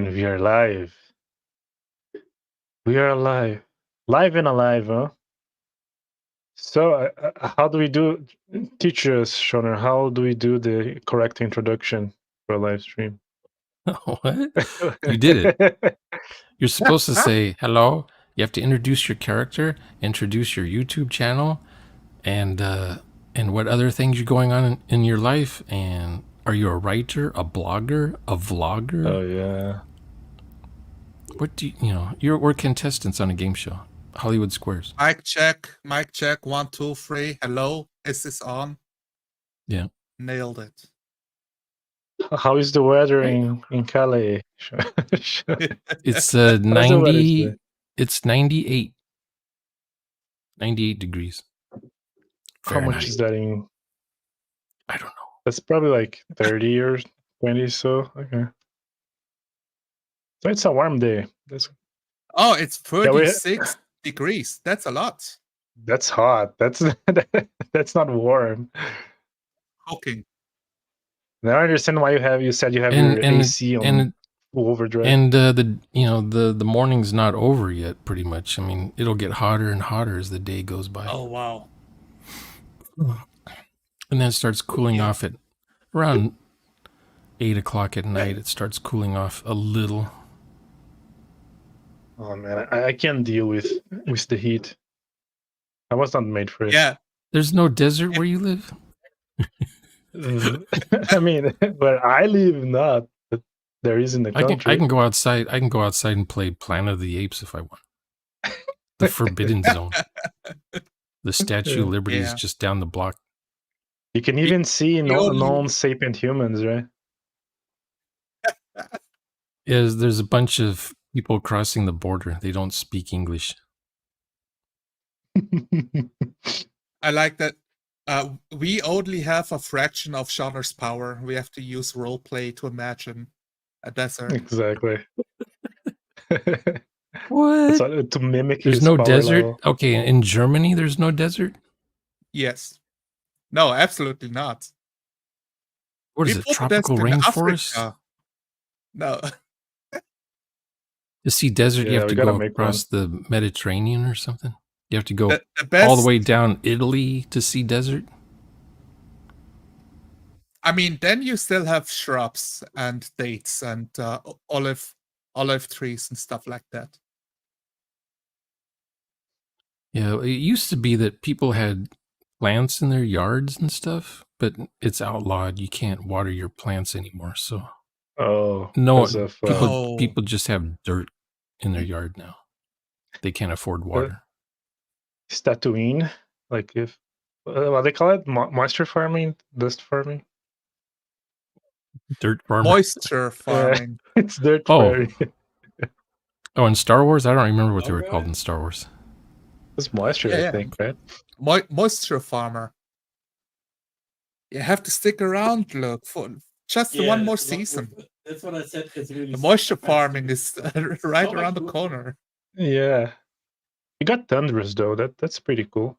And we are live. We are alive. Live and alive, huh? So, how do we do? Teach us, Shoner, how do we do the correct introduction for a live stream? What? You did it. You're supposed to say hello. You have to introduce your character, introduce your YouTube channel, and what other things are going on in your life. And are you a writer, a blogger, a vlogger? Oh, yeah. What do we're contestants on a game show, Hollywood Squares. Mic check, 1, 2, 3. Hello, is this on? Yeah. Nailed it. How is the weather in Calais? It's 90. It's 98. 98 degrees. How much is that in? I don't know. That's probably like 30 or 20. So okay. So it's a warm day. Oh, it's 36 degrees. That's a lot. That's hot. That's not warm. Cooking. Now I understand why you said you have your AC on overdrive. And the morning's not over yet. Pretty much. I mean, it'll get hotter and hotter as the day goes by. Oh wow! And then it starts cooling off at around 8 o'clock at night. It starts cooling off a little. Oh man, I can't deal with the heat. I was not made for it. Yeah. There's no desert where you live? I mean, where I live, not. But there is in the country. I can go outside. I can go outside and play Planet of the Apes if I want. The Forbidden Zone. The Statue of Liberty is just down the block. You can even see non-sapient humans, right? Yeah, there's a bunch of people crossing the border. They don't speak English. I like that. We only have a fraction of Shoner's power. We have to use roleplay to imagine a desert. Exactly. What? To mimic there's no desert level. Okay, in Germany there's no desert? Yes. No, absolutely not. What is it, tropical rainforest? No. To see desert, you have to go across the Mediterranean or something? You have to go all the way down Italy to see desert? I mean, then you still have shrubs and dates and olive trees and stuff like that. Yeah, it used to be that people had plants in their yards and stuff, but it's outlawed. You can't water your plants anymore. So, people just have dirt in their yard now. They can't afford water. Is Tatooine, like if what they call it, moisture farming, dust farming, dirt farming, moisture farming. It's dirt farming. Oh, in Star Wars, I don't remember what they were called in Star Wars. It's moisture, I think, right? Moisture farmer. You have to stick around, look, for just one more season. That's what I said. Really the moisture farming is right around the corner. Yeah. You got thunderous though. That's pretty cool.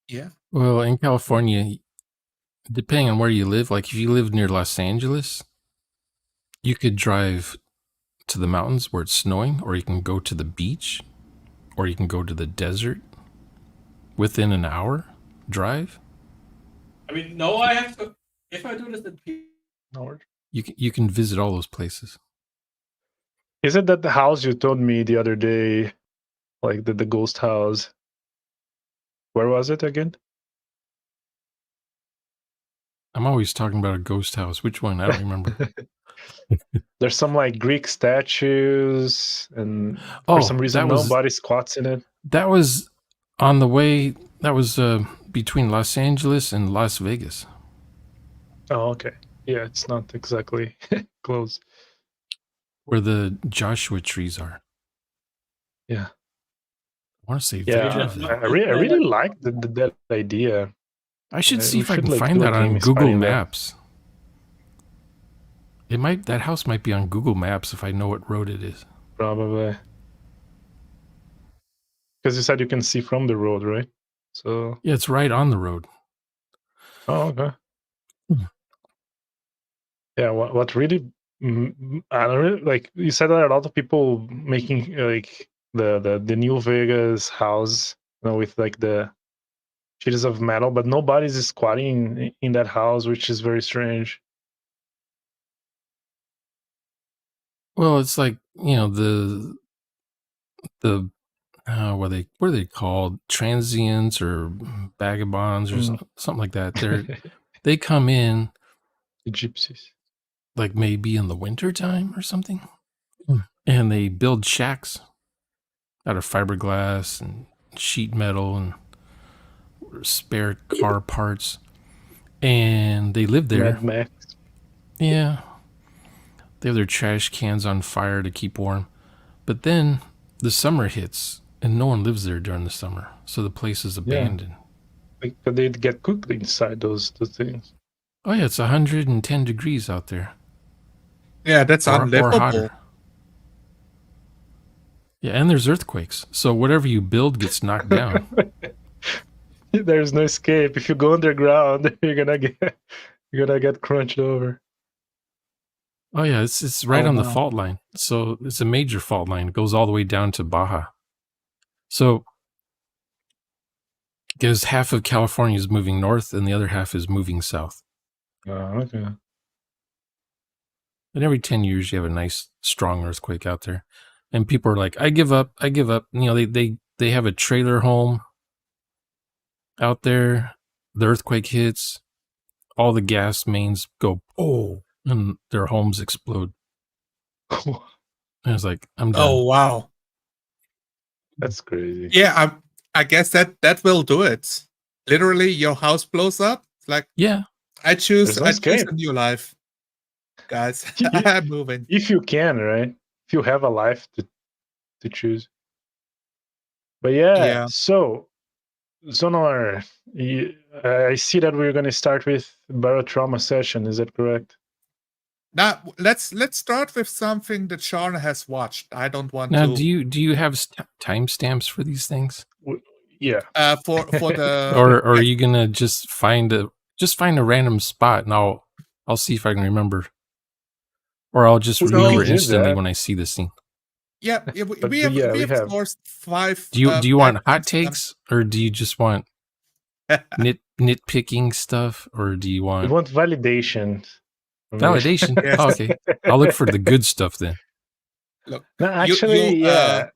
Yeah. Well, in California, depending on where you live, like if you live near Los Angeles, you could drive to the mountains where it's snowing, or you can go to the beach, or you can go to the desert within an hour drive. I mean, no, I have to. If I do this in you can visit all those places. Is it that the house you told me the other day, like the ghost house? Where was it again? I'm always talking about a ghost house. Which one? I don't remember. There's some like Greek statues, and for some reason nobody squats in it. That was on the way. That was between Los Angeles and Las Vegas. Oh, okay. Yeah, it's not exactly close. Where the Joshua trees are. Yeah. I want to say Vegas. I really like that idea. I should see if I can find that on Google Maps. That house might be on Google Maps if I know what road it is. Probably. Because you said you can see from the road, right? So yeah, it's right on the road. Oh, okay. Yeah, what really I don't really like. You said that a lot of people making like the New Vegas house, with like the sheets of metal, but nobody's squatting in that house, which is very strange. Well, it's like, the what are they called, transients or vagabonds or something like that. They come in The gypsies. like maybe in the winter time or something, and they build shacks out of fiberglass and sheet metal and spare car parts, and they live there. Mad Max. Yeah, they have their trash cans on fire to keep warm, but then the summer hits and no one lives there during the summer, so the place is abandoned. Like they'd get cooked inside those things. Oh yeah, it's 110 degrees out there. Yeah, that's Or unlivable. hotter. Yeah, and there's earthquakes, so whatever you build gets knocked down. There's no escape. If you go underground, you're gonna get crunched over. Oh yeah, it's right Oh, on the wow. fault line. So it's a major fault line. It goes all the way down to Baja. So because half of California is moving north and the other half is moving south. Oh, okay. And every 10 years you have a nice strong earthquake out there. And people are like, I give up. They have a trailer home out there. The earthquake hits, all the gas mains go, oh, and their homes explode. And I was like, I'm done. Oh, wow. That's crazy. Yeah, I guess that will do it. Literally, your house blows up. It's like, yeah, I choose There's no escape. a new life, guys. You- I'm moving. If you can, right? If you have a life to choose. But Yeah. so Zonar, I see that we're going to start with barotrauma session. Is that correct? Now let's start with something that Sean has watched. I don't want now to. do you have timestamps for these things, Yeah. For the or are you gonna just find a random spot and I'll see if I can remember, or I'll just We remember can do instantly that. when I see this thing. yeah, But we have we have. sourced 5. Do you want hot timestamps. takes, or do you just want nitpicking stuff, or do you We want want validation. validation? Yes. Oh, okay, I'll look for the good stuff then. Look, No, actually, yeah.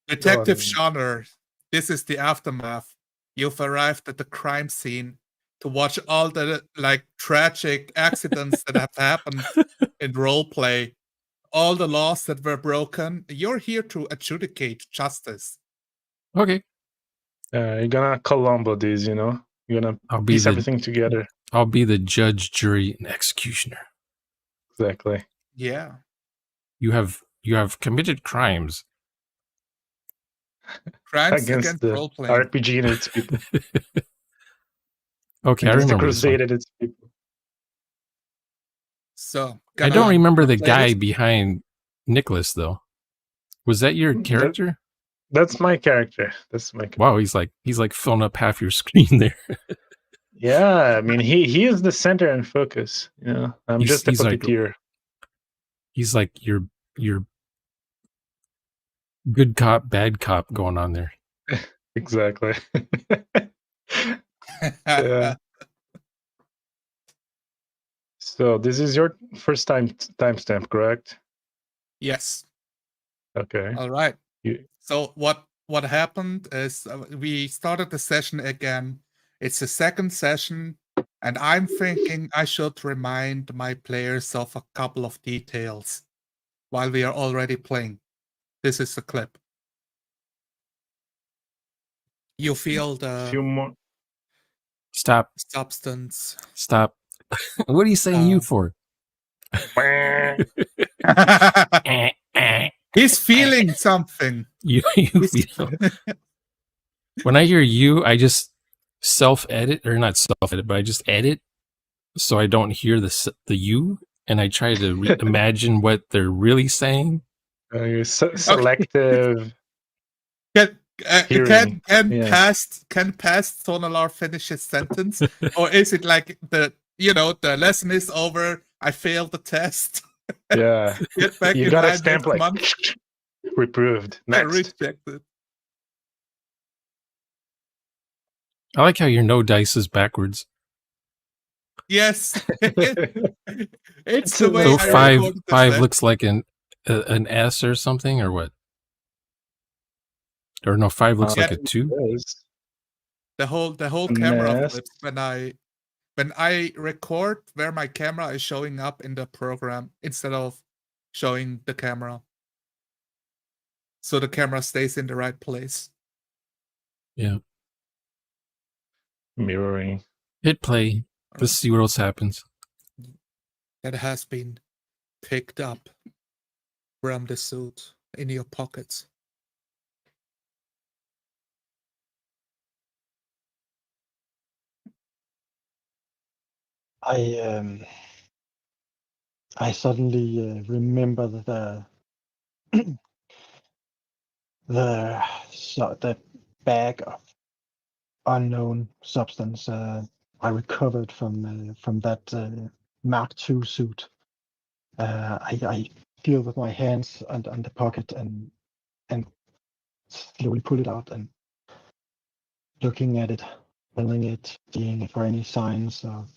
Detective on. Shauner, this is the aftermath. You've arrived at the crime scene to watch all the tragic accidents that have happened in roleplay, all the laws that were broken. You're here to adjudicate justice. Okay, You're gonna Columbo these, You're gonna piece everything together. I'll be the judge, jury, and executioner. Exactly. Yeah. You have committed crimes. Crimes against the role-playing. RPG and its people. Okay, I Against the remember this Crusade one. and its people. So I don't remember the play guy this? behind Nicholas though. Was that your character? That's my character. That's my character. Wow, he's like filling up half your screen there. Yeah, I mean he is the center and focus. I'm just a puppeteer. He's like your good cop, bad cop going on there. Exactly. Yeah. So this is your first timestamp, correct? Yes. Okay. All right. So what happened is we started the session again. It's the second session, and I'm thinking I should remind my players of a couple of details while we are already playing. This is the clip. You feel the few more. Stop. Substance. Stop. What are you saying you for? He's feeling something. You feel. When I hear you, I just self-edit, or not self-edit, but I just edit so I don't hear the you, and I try to imagine what they're really saying. You're selective. Can past Sonalar finish his sentence, or is it like the lesson is over, I failed the test. Yeah. Get back You in got a line stamp next like month. reproved. I Next. rejected. I like how your no dice is backwards. Yes. It's the So way So I great. recorded the five set. looks like an S or something, or what? Or no, 5 looks like a 2. Yes. The whole A camera nest. flips when I record where my camera is showing up in the program instead of showing the camera. So the camera stays in the right place. Yeah. Mirroring. Hit play. Let's see what else happens. That has been picked up from the suit in your pockets. I suddenly remember the bag of unknown substance I recovered from that Mark II suit. I feel with my hands on the pocket and slowly pull it out and looking at it, feeling it, seeing for any signs of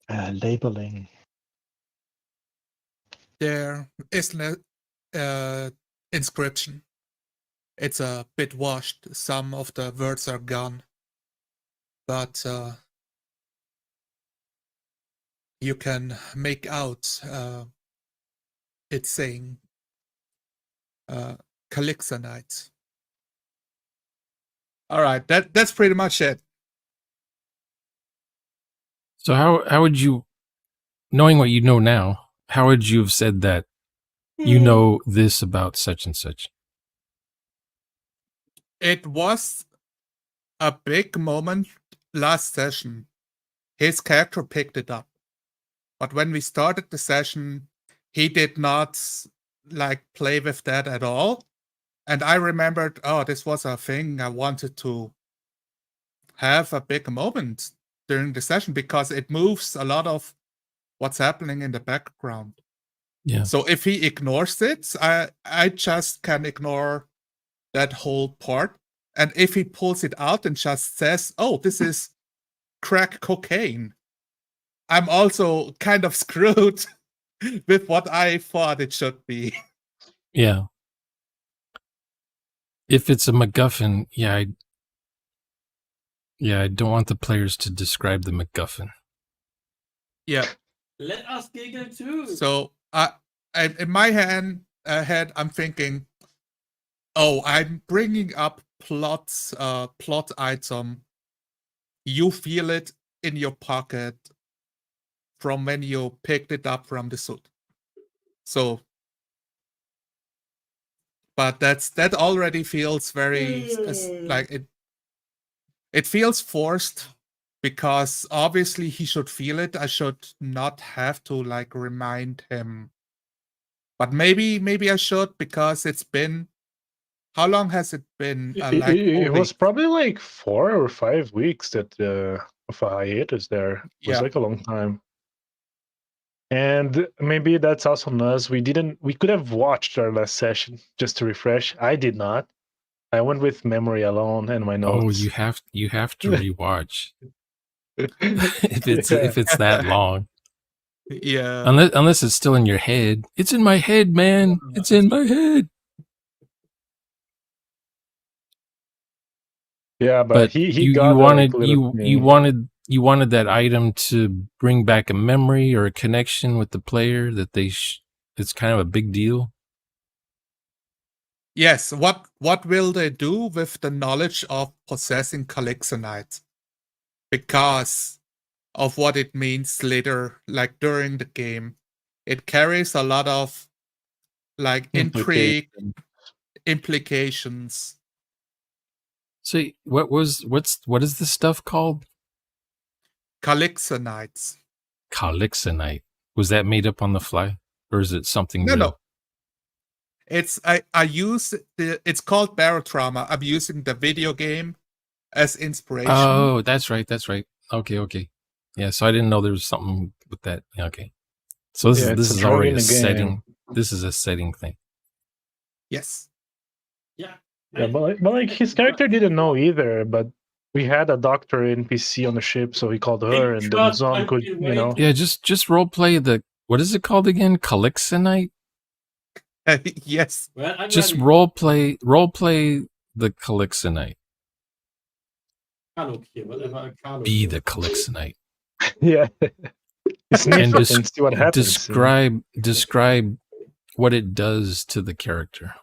labeling. There is an inscription. It's a bit washed. Some of the words are gone. But you can make out it's saying Calixonites. All right, that's pretty much it. So how would you, knowing what you know now, how would you have said that you know this about such and such? It was a big moment last session. His character picked it up. But when we started the session, he did not like play with that at all. And I remembered, oh, this was a thing I wanted to have a big moment during the session because it moves a lot of what's happening in the background. Yeah. So if he ignores it, I just can ignore that whole part. And if he pulls it out and just says, oh, this is crack cocaine, I'm also kind of screwed with what I thought it should be. Yeah. If it's a MacGuffin, I don't want the players to describe the MacGuffin. Yeah. Let us giggle too. So in my head, I'm thinking, oh, I'm bringing up plot item. You feel it in your pocket from when you picked it up from the suit. So, but that already feels very like it. It feels forced because obviously he should feel it. I should not have to like remind him. But maybe I should because it's been. How long has it been? It was probably like 4 or 5 weeks that of a hiatus there. It was like a long time. And maybe that's also on us. We could have watched our last session just to refresh. I did not. I went with memory alone and my notes. Oh, you have to rewatch if it's that long. Yeah. Unless it's still in your head. It's in my head, man. It's in my head. Yeah, but he got you wanted you wanted that item to bring back a memory or a connection with the player that it's kind of a big deal. Yes. What will they do with the knowledge of possessing Calixonite? Because of what it means later, like during the game, it carries a lot of like intrigue, implications. So what is this stuff called? Calixonites. Calixonite. Was that made up on the fly, or is it something real? No. It's I use it's called barotrauma. I'm using the video game as inspiration. Oh, that's right. Okay. Yeah, so I didn't know there was something with that. Okay. So this is already a setting. This is a setting thing. Yes. Yeah. Yeah, but like his character didn't know either, but we had a doctor NPC on the ship, so he called her, and then Zon could, you know. Yeah, just role play the, what is it called again? Calixinite? Yes. Well, I'm Just ready. role play the Calixinite. Kaluk here, whatever a Kaluk Be is. the Calixinite. Yeah. Sniff And it and see what happens. describe what it does to the character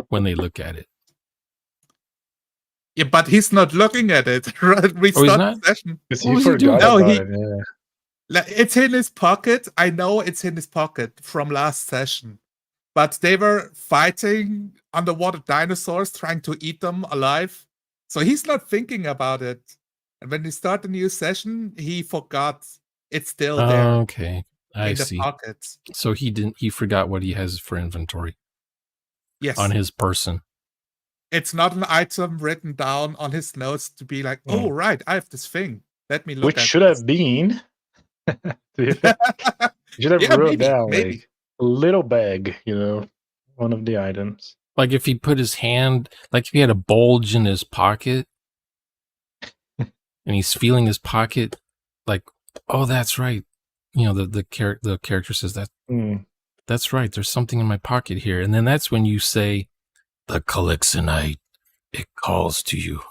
when they look at it. Yeah, but he's not looking at it. We Oh, he's start not? the session. Because What he was he doing? forgot No, about he- it. Yeah. It's in his pocket. I know it's in his pocket from last session. But they were fighting underwater dinosaurs, trying to eat them alive. So he's not thinking about it. And when we start a new session, he forgot it's still there Okay. I in the see. pocket. So he forgot what he has for inventory Yes. on his person. It's not an item written down on his notes to be like, oh, right, I have this thing. Let me look Which at should have been. You should have Yeah, wrote down maybe. like a little bag, you know, one of the items. Like if he put his hand, like if he had a bulge in his pocket and he's feeling his pocket, like, oh, that's right. You know, the character says that, that's right. There's something in my pocket here. And then that's when you say, the Calixinite, it calls to you.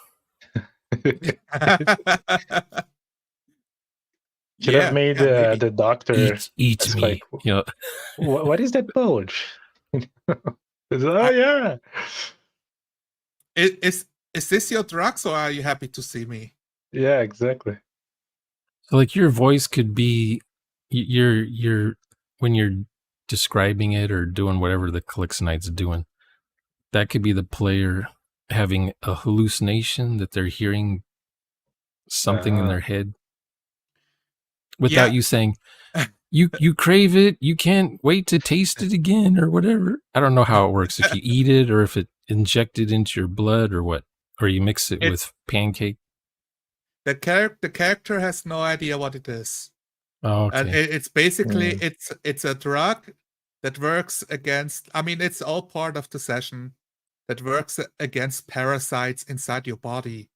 Should have made maybe. the doctor Eat ask, me. like, You know, what is that bulge? Yeah. Is this your drugs, or are you happy to see me? Yeah, exactly. so like your voice could be you're when you're describing it or doing whatever the Calixinite's doing, that could be the player having a hallucination that they're hearing something in their head without you saying, you crave it, you can't wait to taste it again or whatever. I don't know how it works, if you eat it or if it injected into your blood or what, or you mix it with pancake. The character has no idea what it is. Oh, okay. And it's basically it's a drug that works against, I mean, it's all part of the session that works against parasites inside your body.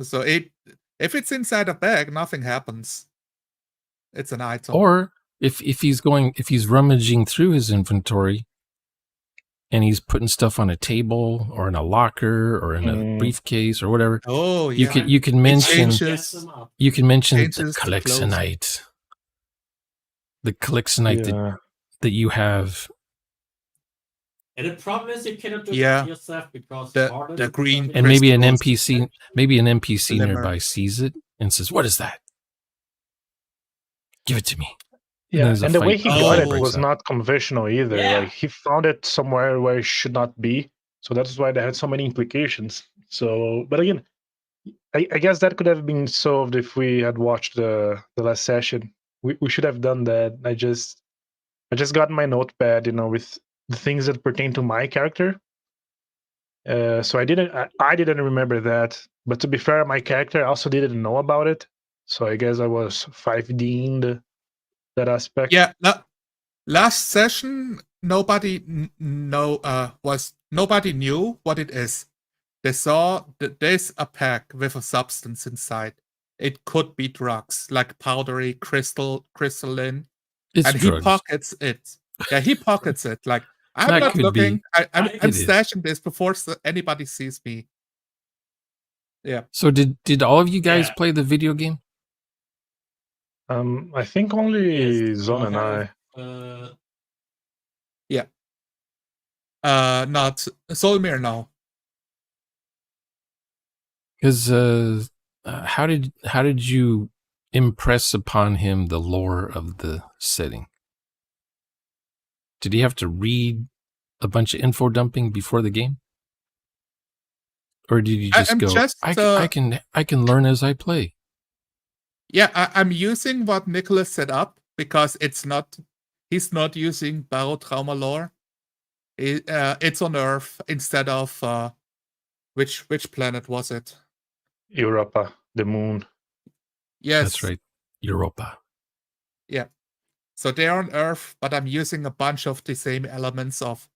So if it's inside a bag, nothing happens. It's an item. Or if he's rummaging through his inventory and he's putting stuff on a table or in a locker or in a briefcase or whatever. Oh, yeah. You can mention the Calixinite. The Calixinite that you have. And the problem is you cannot do it yourself because the green and maybe an NPC nearby sees it and says, "What is that? Give it to me." Yeah, and the way he got it was not conventional either. Yeah. Like he found it somewhere where it should not be. So that's why they had so many implications. So, but again, I guess that could have been solved if we had watched the last session. We should have done that. I just got my notepad, you know, with the things that pertain to my character. So I didn't remember that. But to be fair, my character also didn't know about it. So I guess I was 5D'ing that aspect. Yeah, last session nobody knew what it is. They saw that there's a pack with a substance inside. It could be drugs, like powdery crystalline. It's and drugs. He pockets it. Yeah, he pockets it. Like, I'm That not could looking. I'm It is. stashing this before anybody sees me. Yeah. So did all of you guys play the video game? I think only Zon and I. Yeah. Not Solmir now. Because how did you impress upon him the lore of the setting? Did he have to read a bunch of info dumping before the game, or did you just go? I can learn as I play. Yeah, I'm using what Nicholas set up because he's not using Barotrauma lore. It's on Earth instead of which planet was it? Europa, the moon. Yes. That's right. Europa. Yeah. So they're on Earth, but I'm using a bunch of the same elements of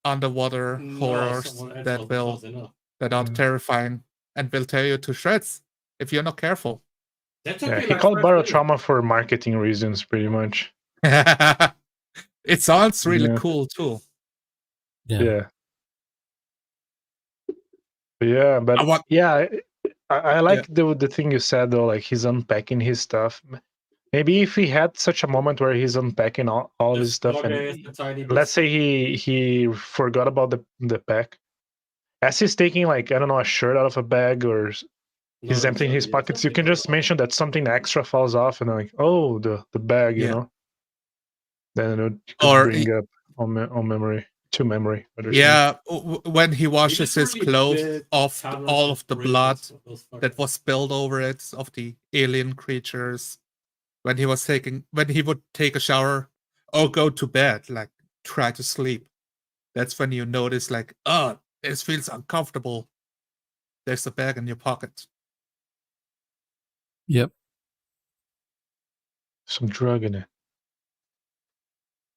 underwater horrors that are terrifying and will tear you to shreds if you're not careful. Yeah, he called barotrauma for marketing reasons, pretty much. It sounds really Yeah. cool too. Yeah. Yeah, but I like Yeah. the thing you said though, like he's unpacking his stuff. Maybe if he had such a moment where he's unpacking all of his stuff, and let's say he forgot about the pack, as he's taking, like, I don't know, a shirt out of a bag, or he's emptying his pockets, you can just mention that something extra falls off, and like, oh, the bag, you Yeah. know. Then it could Or bring up on memory, to memory. yeah, when he washes his clothes off all of the blood that was spilled over it of the alien creatures, when he would take a shower or go to bed, like try to sleep, that's when you notice, like, oh, this feels uncomfortable. There's a bag in your pocket. Yep. Some drug in it.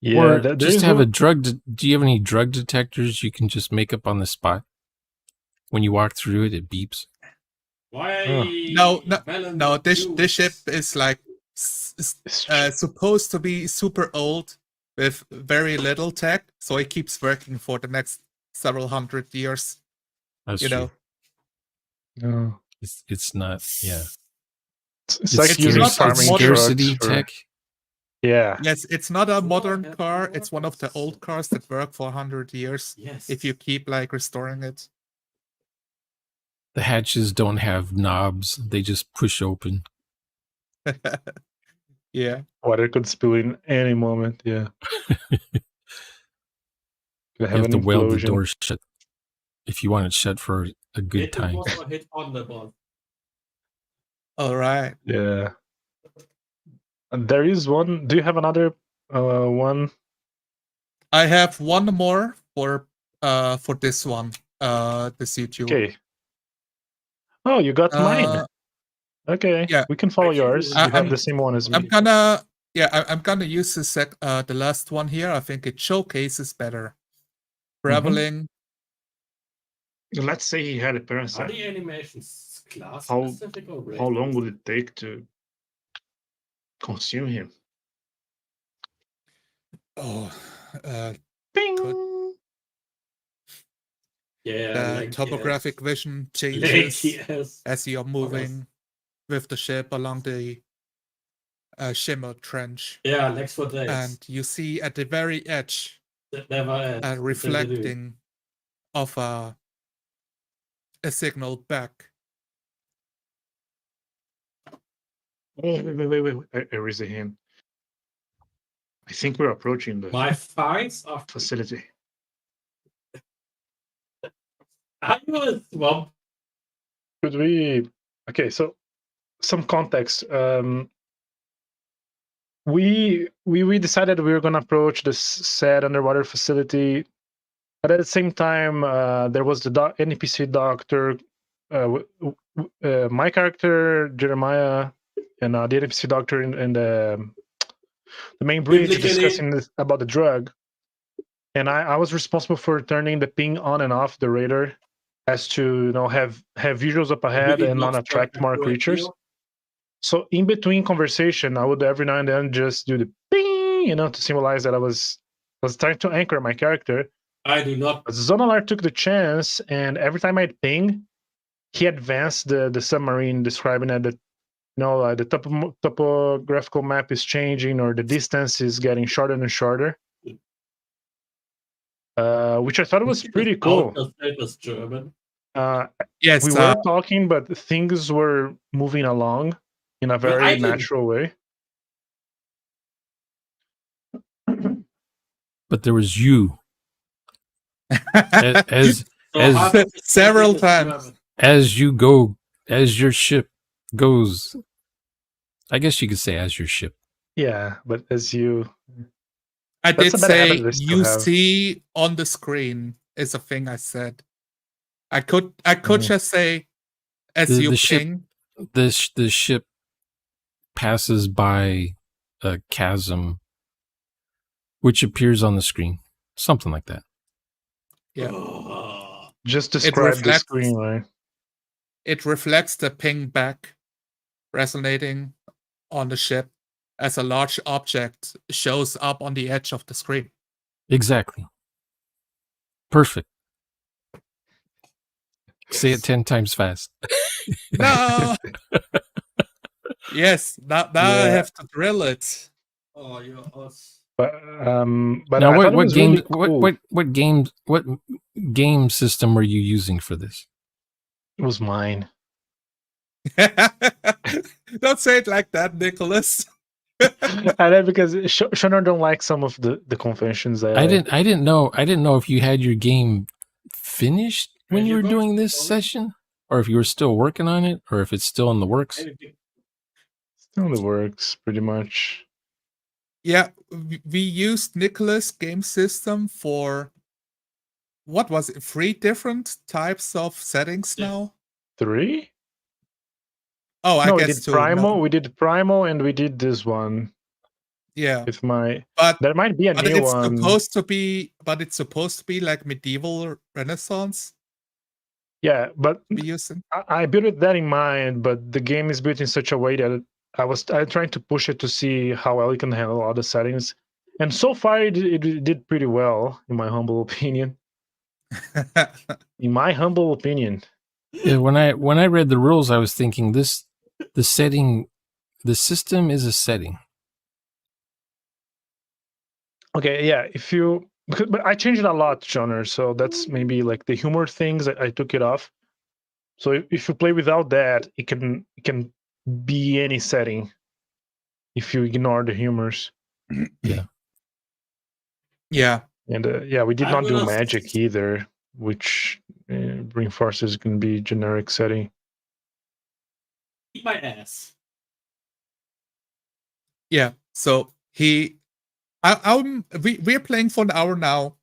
Yeah, Or there just is have one. a drug. Do you have any drug detectors you can just make up on the spot? When you walk through it, it beeps. No. This ship is like supposed to be super old with very little tech, so it keeps working for the next several hundred years. That's you true. know. No. It's not. Yeah. It's like It's using not a farming scarcity trucks for, tech. Yeah. Yes, it's not a modern car. It's one of the old cars that work for 100 years. Yes. If you keep like restoring it. The hatches don't have knobs. They just push open. Yeah. Water could spill in any moment. Yeah. You have have an to weld the implosion. door shut if you want it shut for a good time. Hit on the ball. All right. Yeah. And there is one. Do you have another one? I have one more for this one. This YouTube. Okay. Oh, you got mine. Okay. Yeah. We can follow yours. You have the same one as me. I'm gonna use the last one here. I think it showcases better. Traveling. Let's say he had a Are parasite. the animations class How specific or race how long specific? would it take to consume him? Oh, Bing! Yeah, the topographic vision Lake changes yes. as you're moving with the ship along the Shimmer Trench. Yeah, next for days. And you see at the very edge That never ends. a reflecting of a signal back. Oh, wait. I raise a hand. I think we're approaching the My finds are facility. Are you a swamp? Could we? Okay, so some context. We decided we were going to approach this said underwater facility, but at the same time, there was the NPC doctor, my character Jeremiah, and the NPC doctor in the main bridge discussing about the drug, and I was responsible for turning the ping on and off the radar, as to have visuals up ahead and not attract more creatures. So in between conversation, I would every now and then just do the ping, to symbolize that I was trying to anchor my character. I do not. But Zonalar took the chance, and every time I'd ping, he advanced the submarine, describing that the topographical map is changing, or the distance is getting shorter and shorter. Which I thought was pretty cool. It was German. Yes, we were talking, but things were moving along in a very natural way. But there was you. as several times. As your ship goes. I guess you could say as your ship. Yeah, but as you. I did say you see on the screen is a thing I said. I could just say as you ping. The ship passes by a chasm which appears on the screen. Something like that. Yeah. Just describe the reflects- screen, right? It reflects the ping back resonating on the ship as a large object shows up on the edge of the screen. Exactly. Perfect. Say it 10 times fast. No. Yes. Now I Yeah. have to drill it. Oh, you're us. But Now, I thought it what was game? really cool. What game system were you using for this? It was mine. Don't say it like that, Nicholas. And then because Shoner don't like some of the conventions that I didn't know if you had your game finished when you were doing this session, or if you were still working on it, or if it's still in the works. Still in the works, pretty much. Yeah, we used Nicholas' game system for what was it? 3 different types of settings now. 3? Oh, I No, we guess did 2. Primal. No. We did Primal, and we did this one Yeah, with my. but There might be a but new it's one. supposed to be. But it's supposed to be like medieval Renaissance. Yeah, but We using. I built it that in mind. But the game is built in such a way that I trying to push it to see how well it can handle all the settings, and so far it did pretty well, in my humble opinion. In my humble opinion. Yeah, when I read the rules, I was thinking the system is a setting. Okay, yeah. But I changed it a lot, genre. So that's maybe like the humor things. I took it off. So if you play without that, it can be any setting. If you ignore the humors. Yeah. Yeah. And yeah, we did I'm not do gonna magic either, which reinforces can be generic setting. Eat my ass. Yeah. So we're playing for an hour now,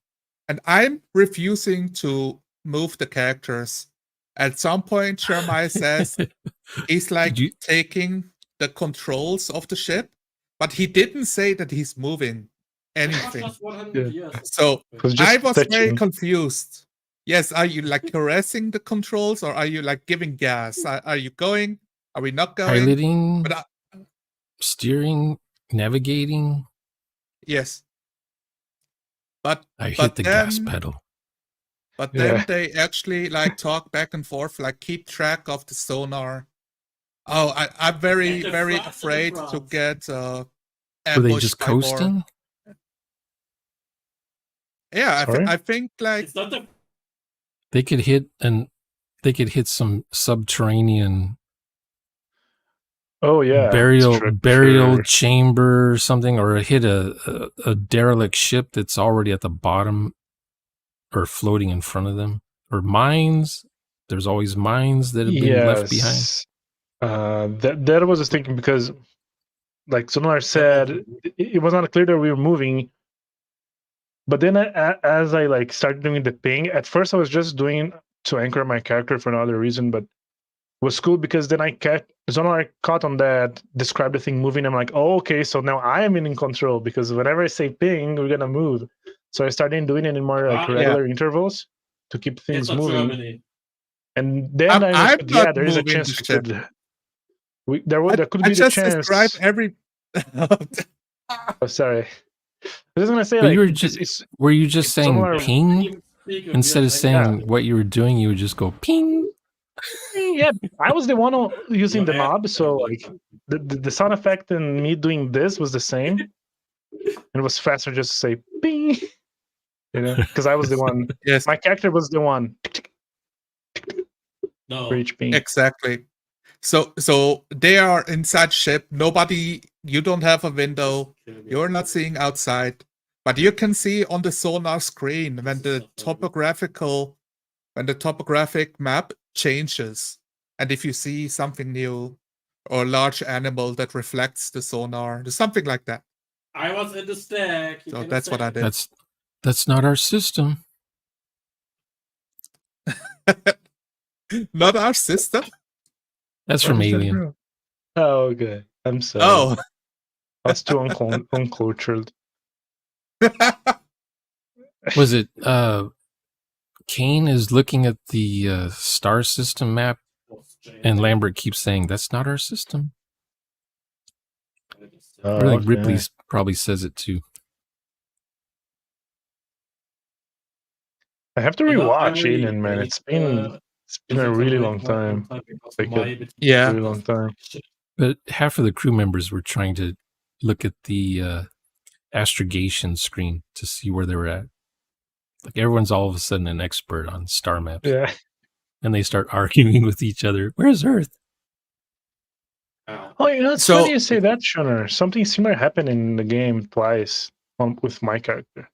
and I'm refusing to move the characters. At some point, Jeremiah says he's like taking the controls of the ship, but he didn't say that he's moving anything. Just 100 years. So I was very touching. confused. Yes, are you like caressing the controls, or are you like giving gas? Are you going? Are we not going? Piloting, But steering, navigating. yes. But I hit the gas pedal. But then they actually like talk back and forth, like keep track of the sonar. Oh, I'm very, very afraid to get Were they just coasting? Yeah, I think like It's not the they could hit some subterranean Oh yeah, burial chamber or something, or hit a derelict ship that's already at the bottom or floating in front of them, or mines. There's always mines that have been left behind. That was just thinking, because like Sonar said, it was not clear that we were moving. But then as I like started doing the ping, at first I was just doing to anchor my character for another reason, but it was cool because then Sonar caught on that, described the thing moving. I'm like, oh, okay, so now I am in control, because whenever I say ping, we're gonna move. So I started doing it in more like regular intervals to keep things moving. Germany. And then I understood, yeah, there is a chance there could be the chance. Describe every. Oh, sorry. I was gonna say, but like, were you just saying ping instead of saying what you were doing? You would just go ping. Yeah, I was the one using the knob, so like the sound effect and me doing this was the same, and it was faster just to say ping, because I was the one. Yes, my character was the one. No, for each ping. Exactly. So they are inside ship. Nobody. You don't have a window. You're not seeing outside, but you can see on the sonar screen when the topographic map changes, and if you see something new or a large animal that reflects the sonar, something like that. I was in the stack. So that's what I did. That's not our system. Not our system. That's from Alien. Oh, okay. I'm sorry. Oh. I was too uncultured. Was it Kane is looking at the star system map, and Lambert keeps saying, "That's not our system." Oh, I think okay. Ripley probably says it too. I have to rewatch Alien, man. It's been a really long time. Like a Yeah. really long time. But half of the crew members were trying to look at the astrogation screen to see where they were at. Like everyone's all of a sudden an expert on star maps. Yeah. And they start arguing with each other. Where's Earth? Oh, you know, it's So- funny you say that, Shunner. Something similar happened in the game twice with my character.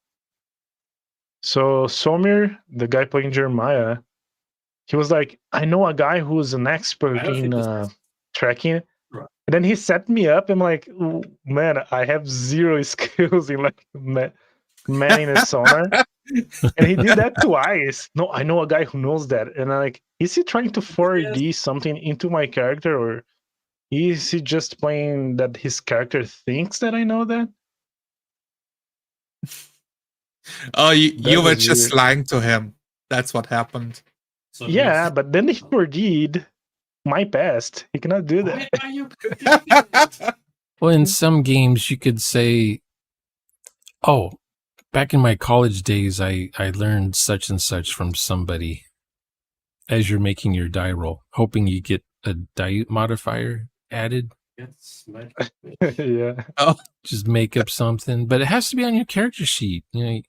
So Somir, the guy playing Jeremiah, he was like, I know a guy who's an expert in tracking. Right. And then he set me up. I'm like, "Ooh, man, I have zero skills in like manning a sonar. And he did that twice. No, I know a guy who knows that. And I'm like, is he trying to 4D something into my character, or is he just playing that his character thinks that I know that? Oh, you That were was just weird. lying to him. That's what happened. So Yeah, but then he 4D'd my best. He cannot do why that. are you predicting it? Well, in some games, you could say, oh, back in my college days, I learned such and such from somebody as you're making your die roll, hoping you get a die modifier added. It's my Yeah, Just make up something, but it has to be on your character sheet. You know,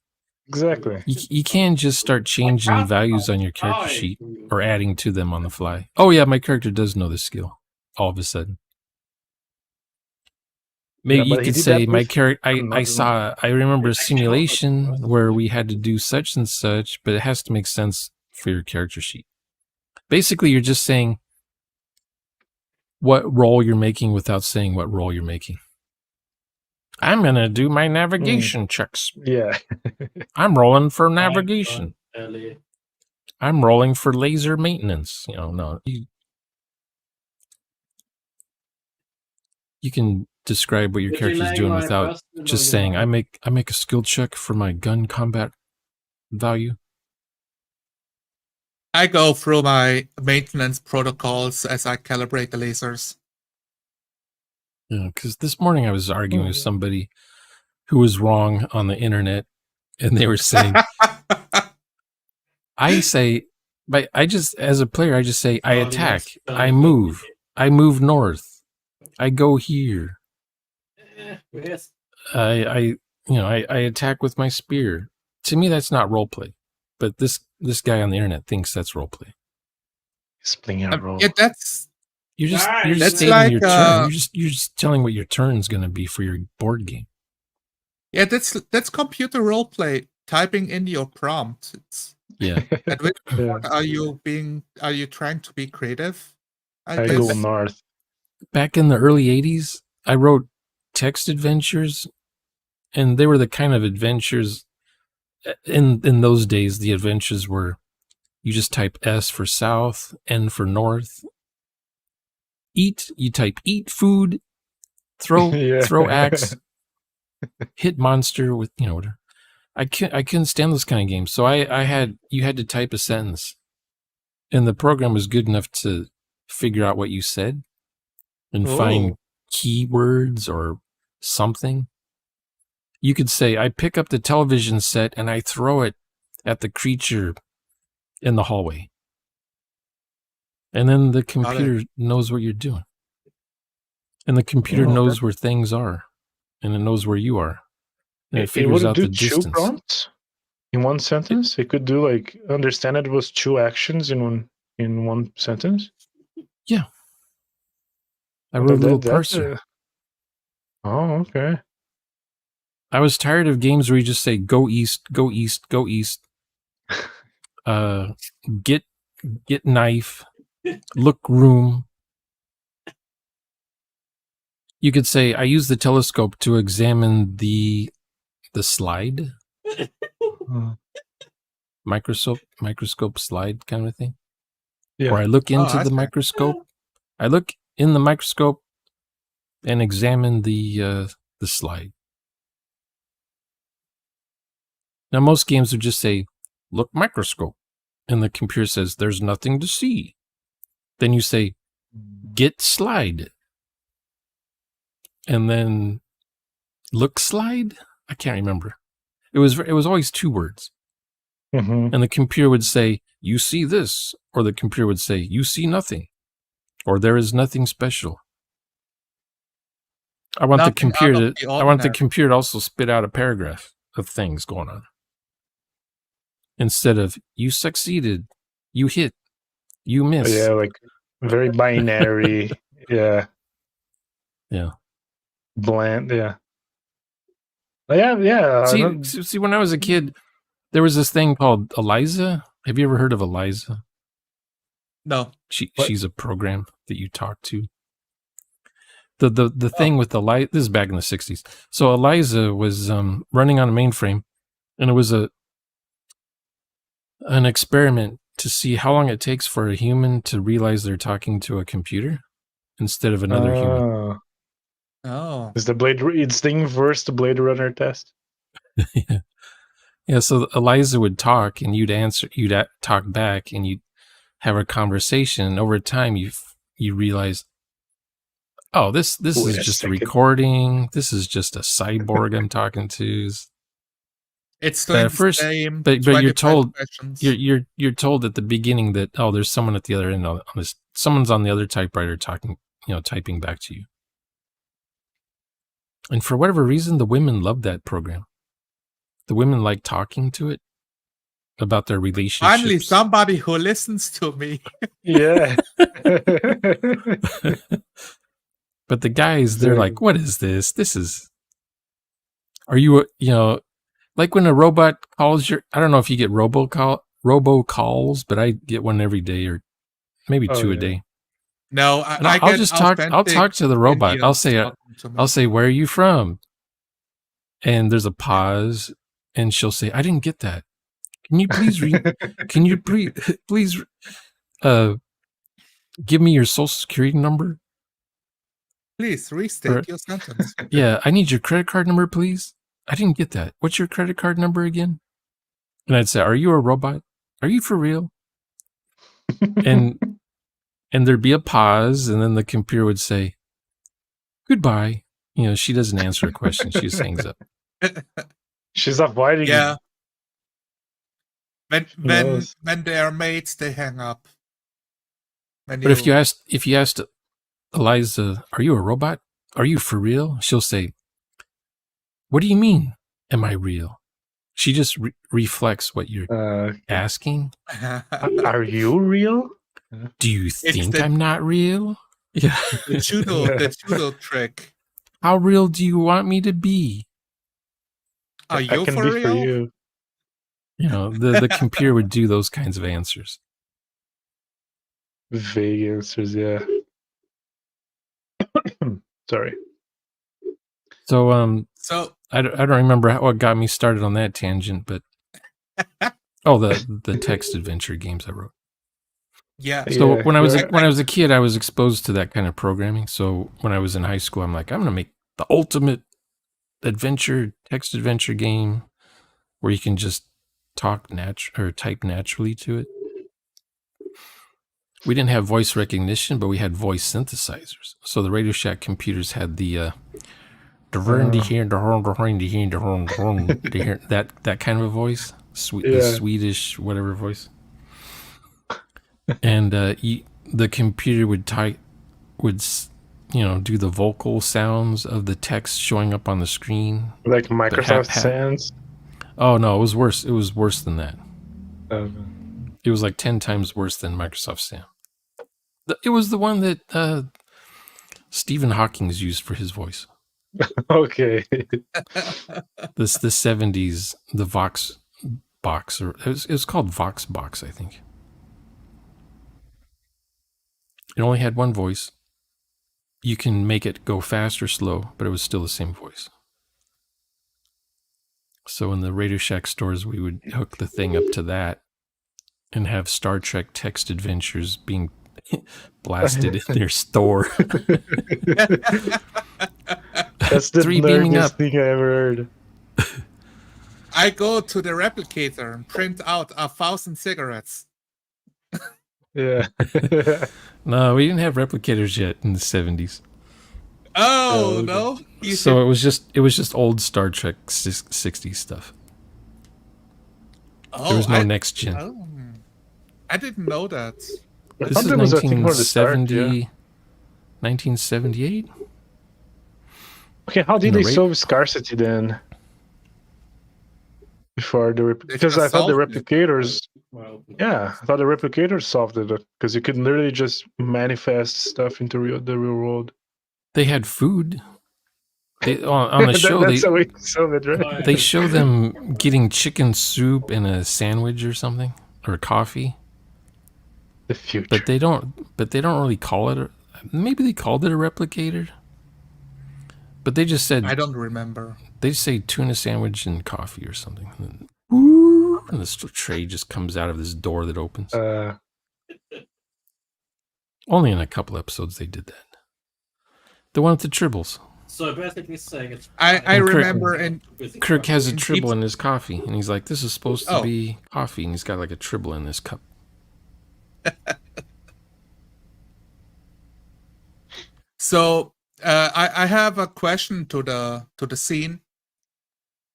exactly. you can't just start changing values on your character sheet or adding to them on the fly. Oh yeah, my character does know this skill. All of a sudden, maybe Yeah, you but he could did say that my with character. another I remember a simulation where we had to do such and such, but it has to make sense for your character sheet. Basically, you're just saying what role you're making without saying what role you're making. I'm gonna do my navigation checks. Yeah. I'm rolling for navigation. Ellie. I'm rolling for laser maintenance. You know, no. You can describe what your character's doing without just saying, I make a skill check for my gun combat value. I go through my maintenance protocols as I calibrate the lasers. Yeah, because this morning I was arguing with somebody who was wrong on the internet, and they were saying, I say, but I just, as a player, I just say, I attack, I move north, I go here, Yes. I attack with my spear. To me, that's not roleplay, but this guy on the internet thinks that's roleplay. He's playing a role. Yeah, that's You're just That's stating like, your turn. You're just telling what your turn's going to be for your board game. yeah, that's computer roleplay. Typing in your prompt. It's, Yeah. at which Yeah. point are you trying to be creative? I guess. go north. Back in the early 80s, I wrote text adventures, and they were the kind of adventures in those days. The adventures were you just type S for south, N for north. Eat, you type eat food, throw axe, hit monster with whatever. I couldn't stand those kind of games. So you had to type a sentence, and the program was good enough to figure out what you said and find keywords or something. You could say, I pick up the television set and I throw it at the creature in the hallway. And then the computer knows what you're doing. And the computer knows where things are. And it knows where you are. And it figures out the distance. 2 prompts in one sentence? It could do like understand it was 2 actions in one sentence? Yeah. I wrote a little parser. Oh, okay. I was tired of games where you just say, go east, go east, go east. Get knife, look room. You could say, I use the telescope to examine the slide. Microscope slide kind of thing. Yeah. Or I look into the microscope. I look in the microscope and examine the slide. Now, most games would just say, look, microscope. And the computer says, there's nothing to see. Then you say, get slide. And then look slide? I can't remember. It was always 2 words. Mm-hmm. And the computer would say, you see this. Or the computer would say, you see nothing. Or there is nothing special. I want the computer to also spit out a paragraph of things going on. Instead of, you succeeded, you hit, you miss. Yeah, like very binary. Yeah. Yeah. Bland. Yeah. Yeah. See, when I was a kid, there was this thing called Eliza. Have you ever heard of Eliza? No. She's a program that you talk to. The thing with Eliza, this is back in the 60s. So Eliza was running on a mainframe, and it was an experiment to see how long it takes for a human to realize they're talking to a computer instead of another human. Oh. It's the inverse to Blade Runner test. Yeah, so Eliza would talk and you'd talk back and you'd have a conversation, and over time you realize, oh, this is just a recording. This is just a cyborg I'm talking to. It's doing the same. But you're told you're told at the beginning that, oh, there's someone at the other end on this. Someone's on the other typewriter talking, typing back to you. And for whatever reason, the women loved that program. The women like talking to it about their relationships. Finally, somebody who listens to me. Yeah. But the guys, they're like, what is this? Are you, like when a robot calls I don't know if you get robo calls, but I get one every day or maybe 2 a day. No, I'll just talk. I'll talk to the robot. I'll say, where are you from? And there's a pause, and she'll say, I didn't get that. Can you please please give me your social security number? Please restate your sentence. Yeah, I need your credit card number, please. I didn't get that. What's your credit card number again? And I'd say, are you a robot? Are you for real? And there'd be a pause, and then the computer would say, goodbye. She doesn't answer a question. She just hangs up. She's avoiding. Yeah. When they are mates, they hang up. But if you asked Eliza, are you a robot? Are you for real? She'll say, what do you mean, am I real? She just reflects what you're asking. Are you real? Do you think I'm not real? Yeah. The judo trick. How real do you want me to be? Are you for real? For you. The computer would do those kinds of answers. Vague answers, yeah. Sorry. So I don't remember what got me started on that tangent, but the text adventure games I wrote. Yeah. So when I was a kid, I was exposed to that kind of programming. So when I was in high school, I'm like, I'm gonna make the ultimate text adventure game where you can just talk or type naturally to it. We didn't have voice recognition, but we had voice synthesizers. So the Radio Shack computers had the that kind of a voice, the Swedish whatever voice. And the computer would do the vocal sounds of the text showing up on the screen, like Microsoft Sans. Oh no, it was worse. It was worse than that. It was like 10 times worse than Microsoft Sans. It was the one that Stephen Hawking's used for his voice. Okay. The 70s, the Vox box, or it was called Vox Box, I think. It only had one voice. You can make it go fast or slow, but it was still the same voice. So in the Radio Shack stores, we would hook the thing up to that and have Star Trek text adventures being blasted in their store. That's the 3 beaming nerdiest up. thing I ever heard. I go to the replicator and print out 1,000 cigarettes. Yeah. No, we didn't have replicators yet in the 70s. Oh, Oh, no. So it was just old Star Trek 60s stuff. There was no next gen. Oh, I didn't know that. I This thought is there was a thing for the start. 1970, Yeah. 1978. Okay, how did In the they rate- solve scarcity then? Before the They because just I thought the solved it. replicators. Well, Yeah, I thought the replicators solved it because you could literally just manifest stuff into the real world. They had food. On the show, That's how we solve it, right? Oh, yeah. they show them getting chicken soup and a sandwich or something, or coffee. The future. But they don't really call it. Maybe they called it a replicator. But they just said I don't remember. they just say tuna sandwich and coffee or something. And this tray just comes out of this door that opens. Only in a couple episodes they did that. The one with the tribbles. So basically saying it's. I And Kirk- remember in Kirk has a In tribble Deep- in his coffee, and he's like, "This is supposed to Oh. be coffee," and he's got like a tribble in this cup. So I have a question to the scene.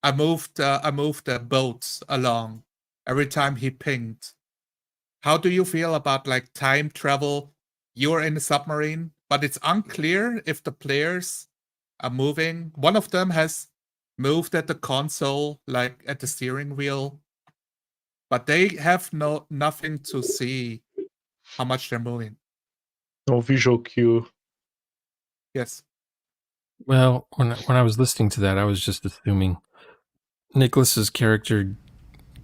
I moved the boats along every time he pinged. How do you feel about like time travel? You're in a submarine, but it's unclear if the players are moving. One of them has moved at the console, like at the steering wheel, but they have nothing to see how much they're moving. No visual cue. Yes. Well, when I was listening to that, I was just assuming Nicholas's character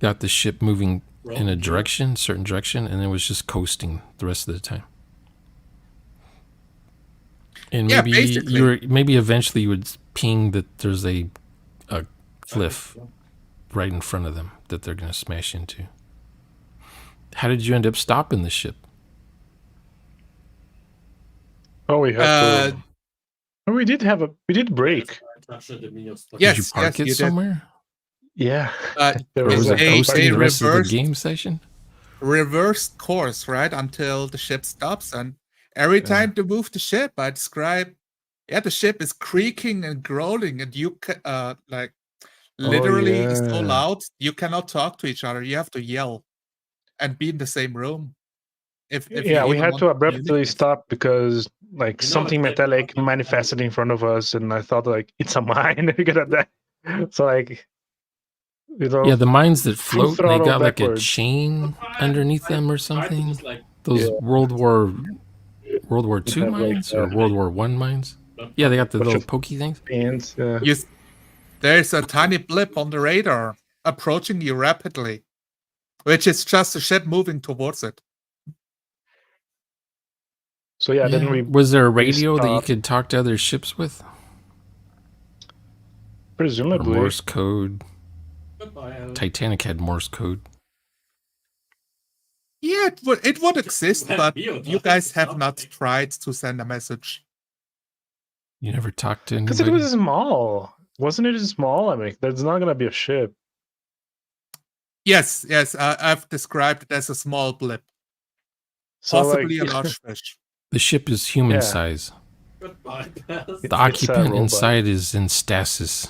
got the ship moving in a direction, certain direction, and it was just coasting the rest of the time. And Yeah, maybe basically. maybe eventually you would ping that there's a cliff right in front of them that they're going to smash into. How did you end up stopping the ship? Oh, we had to. Oh, we did break. Yes, Did you park yes, it you did. somewhere? Yeah. Or There was it They- coasting they the rest of the reversed- game session? Reversed course, right, until the ship stops, and every time to move the ship, I describe, the ship is creaking and growling, and you like literally is so yeah. loud you cannot talk to each other. You have to yell and be in the same room. If you Yeah, we even had want to abruptly communicate. stop because like You know, something it's like- metallic manifested in front of us, and I thought like it's a mine. We're gonna die. So like, you know, Yeah, the mines that float, they throttle got like a backwards. chain underneath them or something. Just like, Those Yeah. World War II have, like, mines or World War I mines. Yeah, they got the Bunch little of- pokey things. pants. Yeah. There's a tiny blip on the radar approaching you rapidly, which is just a ship moving towards it. So yeah, then we Was there a radio that you stopped. could talk to other ships with? Or presumably. Morse code? goodbye, Alan. Titanic had Morse code. Yeah, it would exist, Well, but you you guys have not tried to send a message. You never talked to Because anybody? it was small, wasn't it? Small. I mean, there's not gonna be a ship. Yes, I've described it as a small blip, So possibly like, a large fish. The ship is human Yeah. size. Goodbye, pals. The It's a occupant robot. inside is in stasis.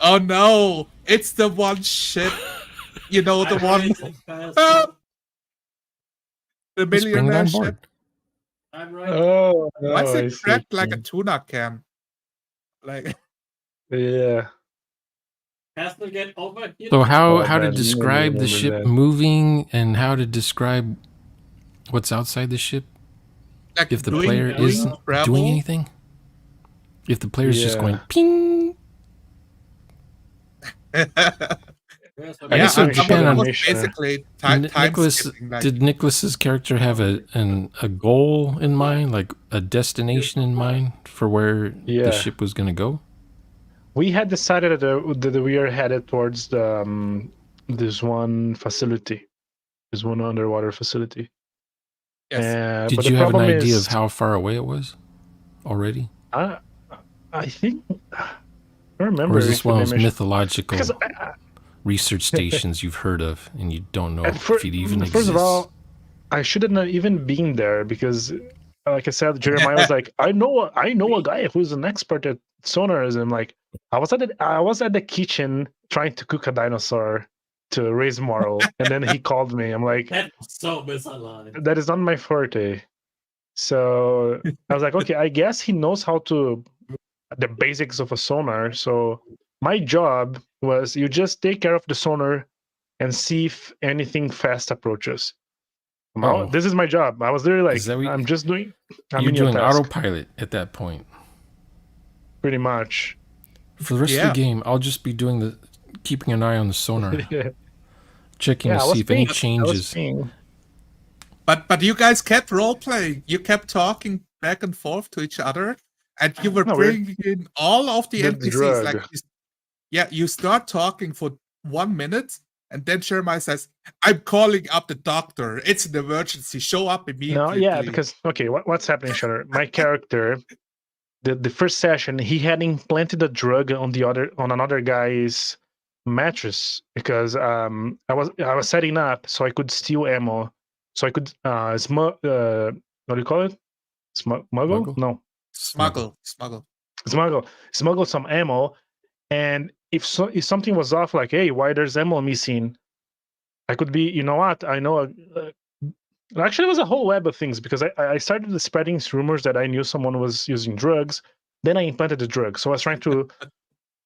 Oh no, it's the one ship, you know, the I'm one, racing fast. Ah! the Let's bring it millionaire on ship. board. I'm right. oh, Why is I it see. cracked like a tuna can? Like, Yeah. Castle, get over here. So how Oh, to man, you describe the remember ship that. moving and how to describe what's outside the ship if the player isn't doing anything? If the player's just going Yeah. ping. Where's the I guess it would Yeah, depend on basically time Nicholas. skipping. Like, Did Nicholas's character have a goal in mind, like a destination in mind for where Yeah. the ship was going to go? We had decided that we are headed towards this one facility, this one underwater facility. Yes. Did but the you have an problem idea is, of how far away it was already? I think I don't Or remember is this if one they of those mentioned, mythological because research stations you've heard of and you don't know at if it even first of exists? all, I shouldn't have even been there because, like I said, Jeremiah was like, I know a guy who's an expert at sonars. And like, I was at the kitchen trying to cook a dinosaur to raise moral, and then he called me. I'm like, That's so misaligned. that is not my forte. So I was like, okay, I guess he knows how to the basics of a sonar. So my job was you just take care of the sonar and see if anything fast approaches. Oh. This is my job. I was literally Is like, that what I'm just doing a you're menial doing task, autopilot at that point? pretty much. For the rest of Yeah. the game, I'll just be doing keeping an eye on the sonar, checking Yeah, to I see was if any paying. changes. But you guys kept role playing. You kept talking back and forth to each other, and you were No, we're bringing in all of the the NPCs. Like, drug. you start talking for 1 minute, and then Jeremiah says, "I'm calling up the doctor. It's an emergency. Show up No, immediately." yeah, because okay, what's happening, Shutter? My character, the first session, he had implanted a drug on another guy's mattress because I was setting up so I could steal ammo, so I could what do you call it? Smuggle? Smuggle? No, smuggle. smuggle some ammo. And if something was off, like, hey, why there's ammo missing, I could be, you know what? I know. Actually, it was a whole web of things because I started spreading rumors that I knew someone was using drugs. Then I implanted the drug, so I was trying to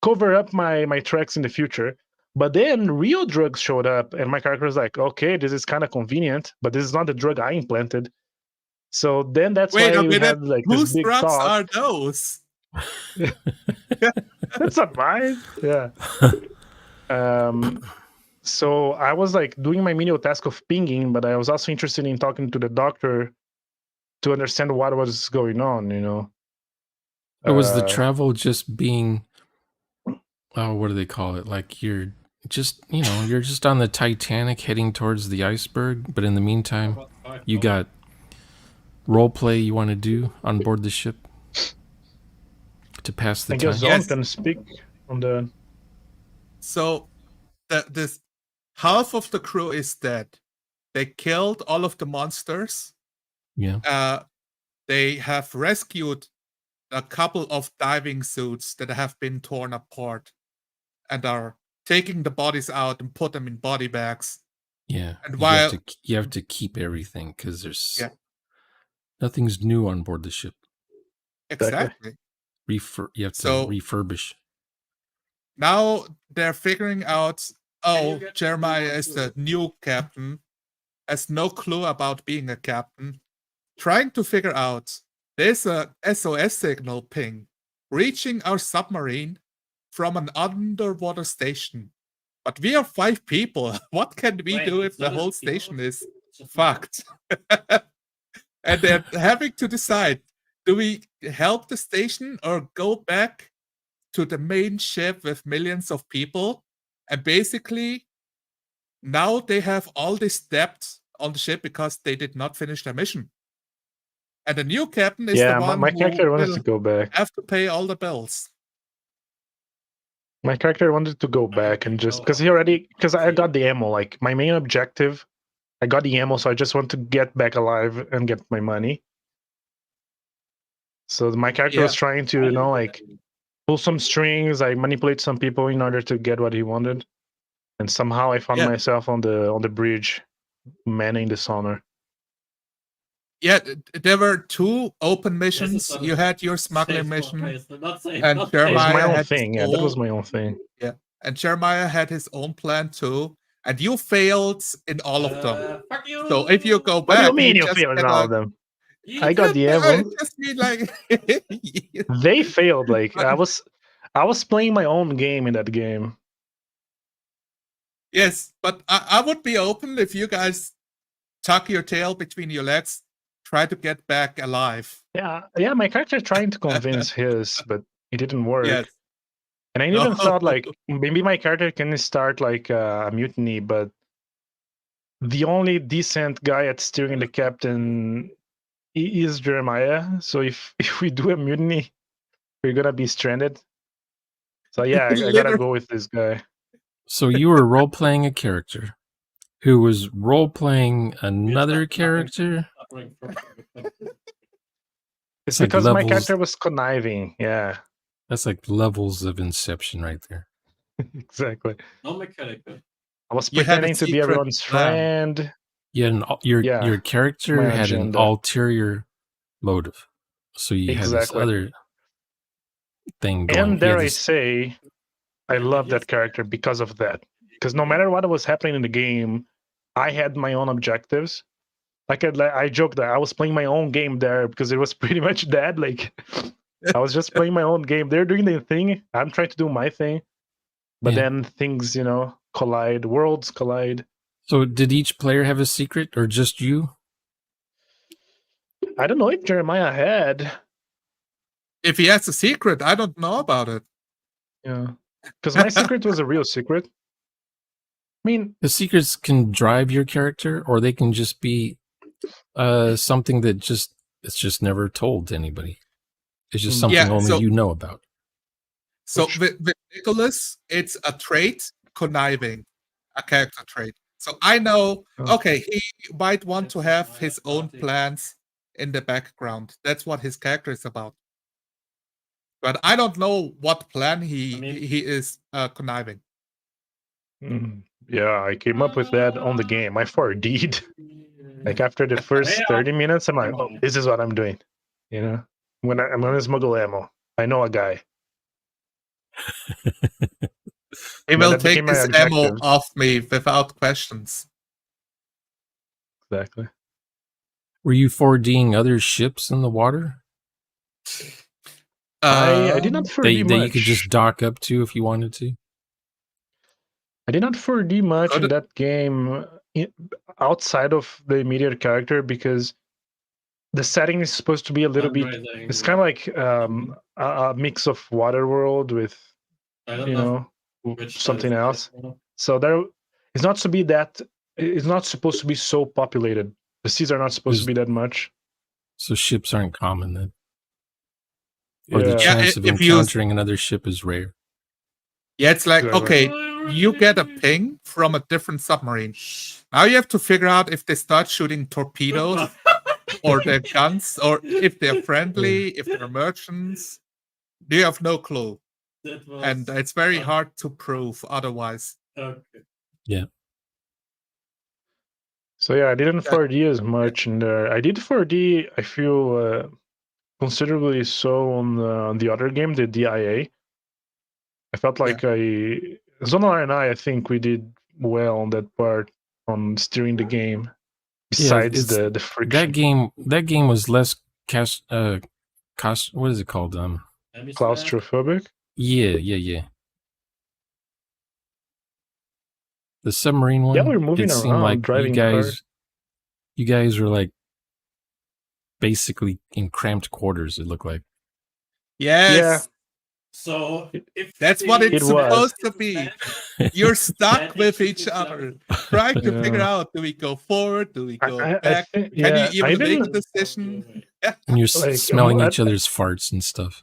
cover up my tracks in the future. But then real drugs showed up, and my character was like, "Okay, this is kind of convenient, but this is not the drug I implanted." So then that's Wait why a we minute. had like this Whose big drugs talk. are those? That's not mine. Yeah. So I was like doing my menial task of pinging, but I was also interested in talking to the doctor to understand what was going on, you know. Or was the travel just being, what do they call it? Like you're just on the Titanic heading towards the iceberg, but in the meantime, you got role play you want to do on board the ship to pass the I time? guess Zon can speak on the. So this half of the crew is dead. They killed all of the monsters. Yeah. They have rescued a couple of diving suits that have been torn apart and are taking the bodies out and put them in body bags. Yeah. And you have to keep everything because there's Yeah. nothing's new on board the ship. Exactly. You have to refurbish. Now they're figuring out, Jeremiah is the new captain, has no clue about being a captain, trying to figure out there's a SOS signal ping reaching our submarine from an underwater station. But we are 5 people. What can we do if the whole station is fucked? And they're having to decide, do we help the station or go back to the main ship with millions of people? And basically, now they have all this debt on the ship because they did not finish their mission. And the new captain is the one my who character wanted will to go back. have to pay all the bills. My character wanted to go back and just because I got the ammo. Like my main objective, I got the ammo, so I just want to get back alive and get my money. So my character was trying to, like pull some strings, I manipulate some people in order to get what he wanted, and somehow I found myself on the bridge, manning the sonar. Yeah, there were 2 open missions. You had your smuggling mission, and Jeremiah my own had thing. Yeah, that was my own thing. Yeah, and Jeremiah had his own plan too, and you failed in all of them. Fuck you. So if you go back, What do you mean you just failed in get all a- of them? I got the ammo. I just mean like They failed. Like I was playing my own game in that game. Yes, but I would be open if you guys tuck your tail between your legs, try to get back alive. Yeah. My character trying to convince his, but it didn't work. Yes. And I even thought like maybe my character can start like a mutiny, but the only decent guy at steering the captain is Jeremiah. So if we do a mutiny, we're gonna be stranded. So yeah, I gotta go with this guy. So you were role playing a character who was role playing another character. It's like because my levels- character was conniving. Yeah, That's like levels of Inception right there. exactly. No mechanical. I was You had a pretending to be secret everyone's plan. friend. Your Yeah, character my had an agenda. ulterior motive. So you had this Exactly. other thing going. And dare I this, say, I love that character because of that. Because no matter what was happening in the game, I had my own objectives. Like I joked that I was playing my own game there because it was pretty much that. Like I was just playing my own game. They're doing their thing. I'm trying to do my thing. But Yeah. then things, collide. Worlds collide. So did each player have a secret or just you? I don't know if Jeremiah had. If he has a secret, I don't know about it. Yeah. Because my secret was a real secret. I mean, The secrets can drive your character, or they can just be something that it's just never told to anybody. It's just something Yeah, only so- you know about. So with Nicholas, it's a trait, conniving, a character trait. So I know, Oh. okay, he might want to have his own plans in the background. That's what his character is about. But I don't know what plan he is conniving. Yeah, I came up with that on the game. I 4D'd. Like after the first 30 minutes, I'm like, oh, this is what I'm doing. When I'm gonna smuggle ammo. I know a guy. He Then will that take became my his ammo objective. off me without questions. Exactly. Were you 4D'ing other ships in the water I did not 4D that much. you could just dock up to if you wanted to? I did not 4D much in Could- that game outside of the immediate character because the setting is supposed to be a little bit. It's kind of like a mix of Waterworld with I don't know which something side is else. it, you know? So there, it's not to be that. It's not supposed to be so populated. The seas are not supposed to be that much. So ships aren't common then. Or the Yeah. chance of if you- encountering another ship is rare. Yeah, it's like, Exactly. okay, you get a ping from a different submarine. Now you have to figure out if they start shooting torpedoes or their guns, or if they're friendly, if they're merchants. You have no clue. That was, And it's very hard to prove otherwise. okay. So yeah, I didn't Yeah. 4D as much in there. I did 4D. I feel considerably so on the other game, the D.I.A. I felt like Zonal and I think we did well on that part on steering the game. Besides it's- the friction. That game was less what is it called? Claustrophobic. Yeah. The submarine one. Yeah, we're moving it seemed around, like driving you guys were like basically in cramped quarters. It looked like. Yes, So if that's what It it's was. supposed to be. You're stuck with each other, trying to figure Yeah. out: do we go forward? Do we go I back? think, Can yeah, you I even make a didn't- decision? And you're Like, smelling at- each other's farts and stuff.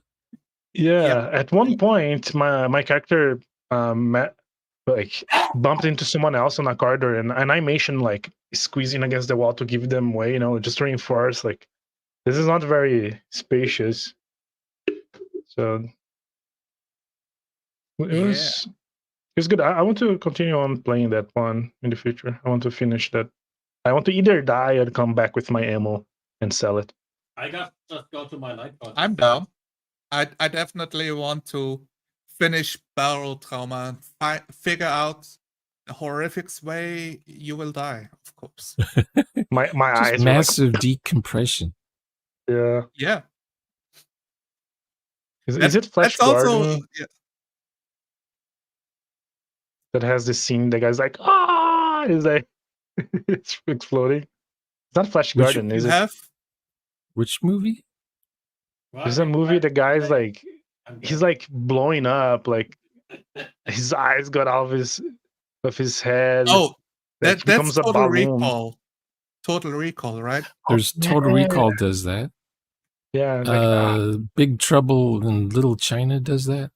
Yeah, at one point, my character bumped into someone else on a corridor, and animation like squeezing against the wall to give them way, just to reinforce like this is not very spacious. So it was good. I want to continue on playing that one in the future. I want to finish that. I want to either die or come back with my ammo and sell it. just go to my light card. I'm down. I definitely want to finish Barrel Trauma and figure out the horrific way you will die, of course. My Just eyes were massive decompression. like, yeah. Yeah. Is it Flash That's also Garden that has this scene? The guy's like, is like it's exploding. It's not Flash Which Garden, is you it? have. Which movie? There's a movie. The guy's like, he's like blowing up. Like his eyes got out of his head. Oh, It becomes That's a Total balloon. Recall. Total Recall, right? There's Total Recall does that. Yeah, like Big Trouble in Little China does that.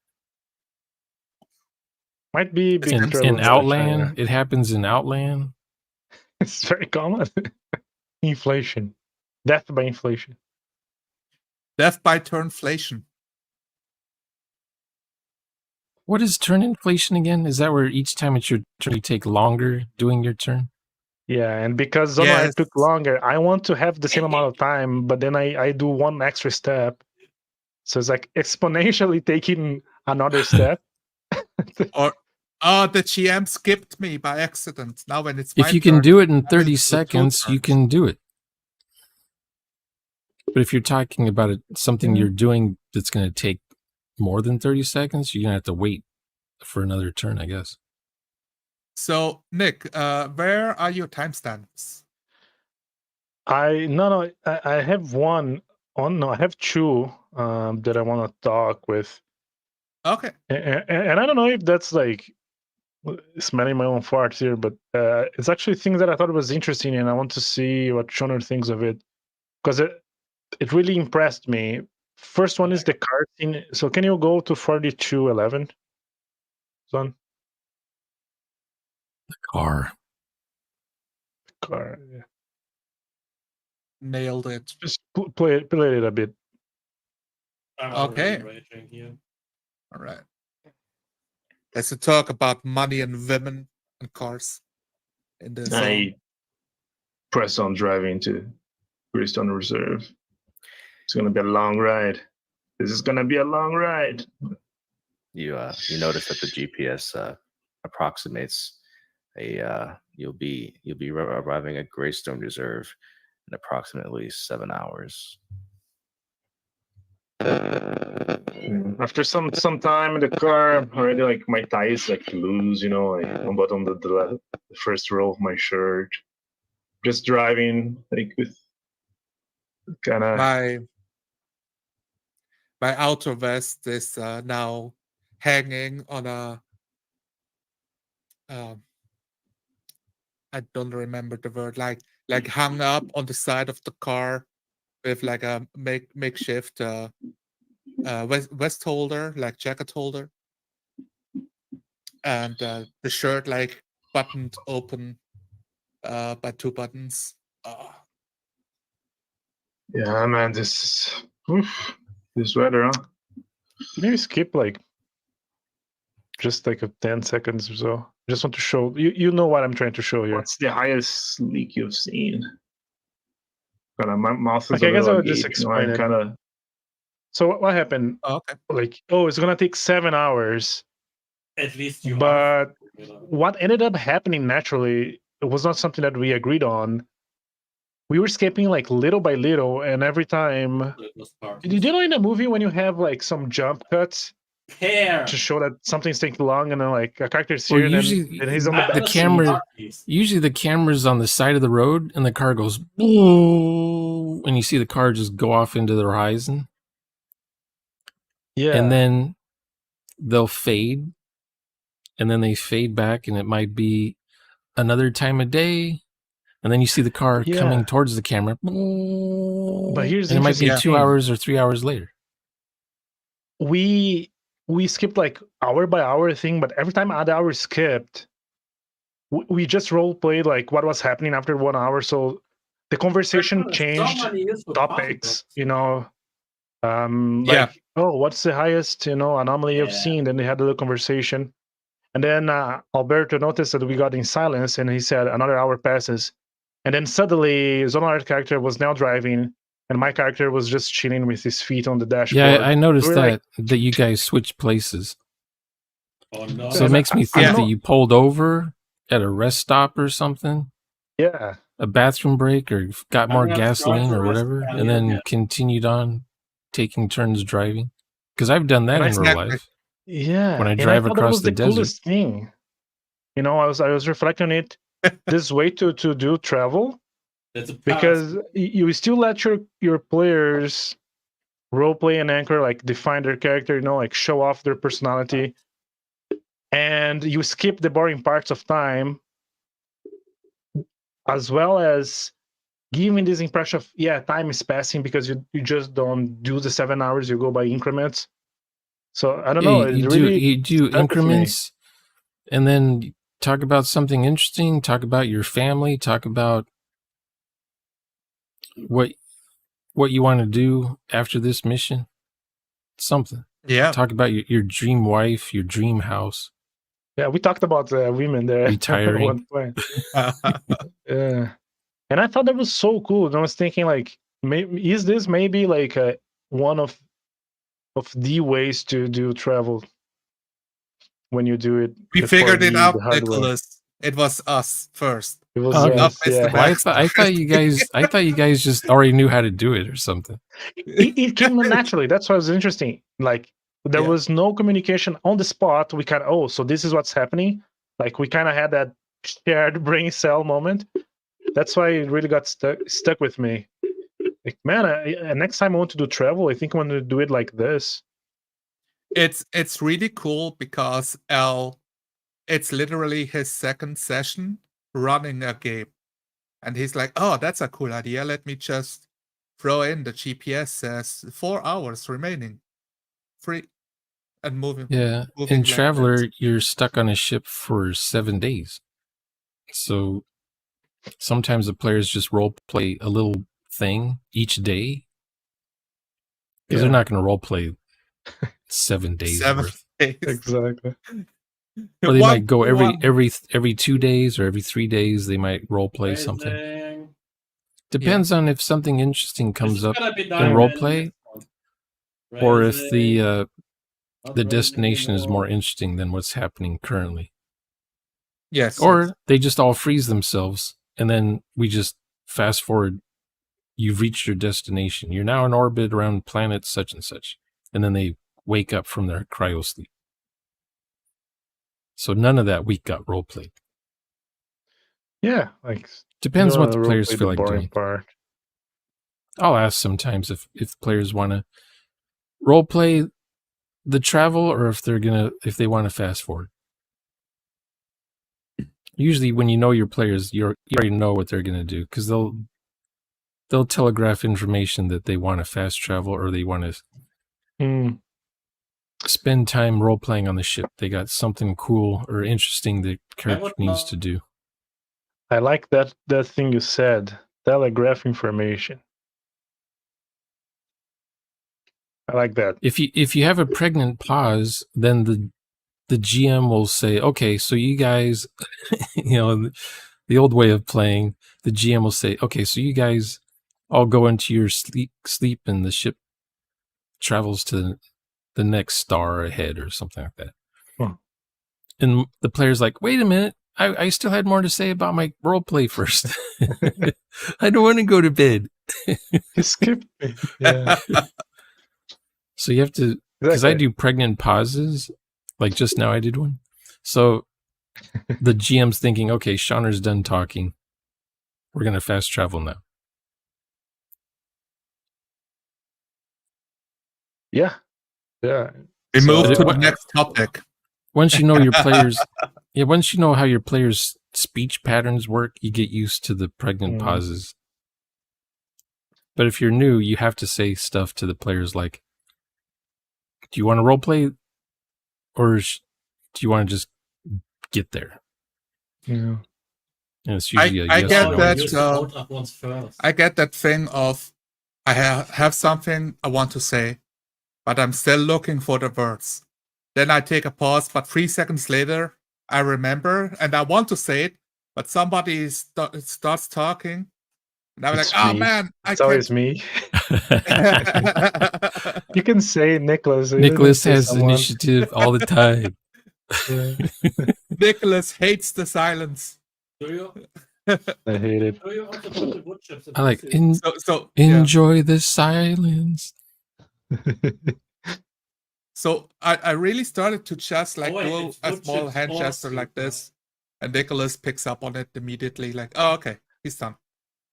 might be Big In- Trouble In in Little Outland, China. it happens in Outland. It's very common. Inflation, death by inflation. Death by Turnflation. What is turn inflation again? Is that where each time it's your turn, you take longer doing your turn? Yeah, and because Zonal Yes. took longer, I want to have the same amount of time, but then I do one extra step. So it's like exponentially taking another step. Or the GM skipped me by accident. Now when it's my If you can turn, do it in I will 30 do 2 seconds, you turns. can do it. But if you're talking about it, something you're doing that's going to take more than 30 seconds, you're going to have to wait for another turn, I guess. So Nick, where are your timestamps? I have one. Oh no, I have two that I want to talk with. Okay. And I don't know if that's like smelling my own farts here, but it's actually things that I thought was interesting, and I want to see what Shoner thinks of it because it really impressed me. First one is the car scene. So can you go to 4211, son? Car. Car. Yeah. Nailed it. Just play it a bit. Okay. All right. Let's talk about money and women and cars in the zone. I press on driving to Greystone Reserve. It's gonna be a long ride. This is gonna be a long ride. You notice that the GPS approximates you'll be arriving at Greystone Reserve in approximately 7 hours. After some time in the car, already like my thighs like loose, you know, like I'm bottom the first row of my shirt. Just driving like with kind of My outer vest is now hanging on a I don't remember the word, like hung up on the side of the car with like a makeshift vest holder, like jacket holder, and the shirt like buttoned open by 2 buttons. yeah, man. This weather, huh? Can you skip like just like a 10 seconds or so? I just want to show you know what I'm trying to show here. What's the highest leak you've seen? Kind of my mouth is Okay, I guess I would just explain it. Kind of. So what happened? Oh, okay. Like, it's gonna take 7 hours. At least you But what ended up happening naturally, it was not something that we agreed on. We were skipping like little by little, and every time. Did you know in a movie when you have like some jump cuts to show that something's taking long, and then like a character's here, Well, and usually then he's on the the back camera. Usually the camera's on the side of the road, and the car goes, "Boo," and you see the car just go off into the horizon. Yeah. And then they'll fade, and then they fade back, and it might be another time of day, and then you see the car coming towards the camera. But here's and it might be 2 thing. hours or 3 hours later. We skipped like hour by hour thing, but every time the hour skipped, we just role played like what was happening after 1 hour. So the conversation changed topics, you know. Like, oh, what's the highest, anomaly you've seen? Then they had a little conversation. And then Alberto noticed that we got in silence, and he said another hour passes. And then suddenly Zonar's character was now driving, and my character was just chilling with his feet on the dashboard. Yeah, I noticed that you guys switched places. Oh, no. So it makes me think that you pulled over at a rest stop or something. Yeah. A bathroom break, or got more gasoline or whatever, and then continued on taking turns driving. Because I've done that in real life. Yeah. When I drive across the desert. Coolest thing. You know, I was reflecting on it. This way to do travel, because you still let your players role play and anchor, like define their character, like show off their personality, and you skip the boring parts of time as well as giving this impression of time is passing because you just don't do the 7 hours, you go by increments. So I don't know, it you really do stuck with me. increments, and then talk about something interesting. Talk about your family. Talk about what you want to do after this mission. Something. Yeah. Talk about your dream wife, your dream house. Yeah, we talked about women there at Retiring. one point. Yeah. And I thought that was so cool. And I was thinking, like, is this maybe like one of the ways to do travel when you do it? We for figured it the out, hard way? Nicholas. It was us first. It was Okay. Not us, Mr. yeah. Well, I Baxter. thought you guys just already knew how to do it or something. It came naturally. That's what was interesting. Like, there Yeah. was no communication on the spot. We kind of, so this is what's happening. Like, we kind of had that shared brain cell moment. That's why it really got stuck with me. Like, man, next time I want to do travel, I think I want to do it like this. It's really cool because it's literally his second session running a game. And he's like, oh, that's a cool idea. Let me just throw in the GPS says 4 hours remaining. Free and moving. Yeah. moving In like Traveler, this. you're stuck on a ship for 7 days. So sometimes the players just role play a little thing each day. Because they're not going to role play 7 days 7 worth. days. Exactly. Or they might go One- every 2 days or every 3 days. They might role play something. Amazing. Depends on if something interesting This comes is up gonna be in diamond role play, next one. or if Raising, the not destination raising is more anymore. interesting than what's happening currently. Yes. Or they just all freeze themselves, and then we just fast forward. You've reached your destination. You're now in orbit around planet such and such, and then they wake up from their cryo sleep. So none of that week got role played. Yeah, like, Depends you what wanna the players roleplay feel like boring doing. part. I'll ask sometimes if players want to role play the travel or if they want to fast forward. Usually when you know your players, you already know what they're going to do because they'll telegraph information that they want to fast travel or they want to spend time role playing on the ship. They got something cool or interesting the character needs to do. I like that thing you said. Telegraph information. I like that. If you have a pregnant pause, then the GM will say, okay, so you guys, the old way of playing, the GM will say, okay, so you guys all go into your sleep and the ship travels to the next star ahead or something like that. Huh. And the player's like, wait a minute, I still had more to say about my role play first. I don't want to go to bed. You skipped me. Yeah. So you have to, because I do pregnant pauses, like just now I did one. So the GM's thinking, okay, Shauner's done talking. We're going to fast travel now. Yeah. Yeah. We So move to the what- next topic. Once you know your players, once you know how your players' speech patterns work, you get used to the pregnant pauses. But if you're new, you have to say stuff to the players like, do you want to role play or do you want to just get there? Yeah. And it's usually I a yes get or no that. answer. I get that thing of I have something I want to say, but I'm still looking for the words. Then I take a pause, but 3 seconds later, I remember and I want to say it, but somebody starts talking. And I'm It's like, oh me. man, It's always me. You can say Nicholas. Nicholas has initiative all the time. Nicholas hates the silence. Do you? I hate it. Do you also put the wood chips in I like So enjoy the silence. So I really started to just like wait, do it's a wood small chips hand or gesture like soup, this, and Nicholas picks up on it immediately. Like, oh, okay, he's done.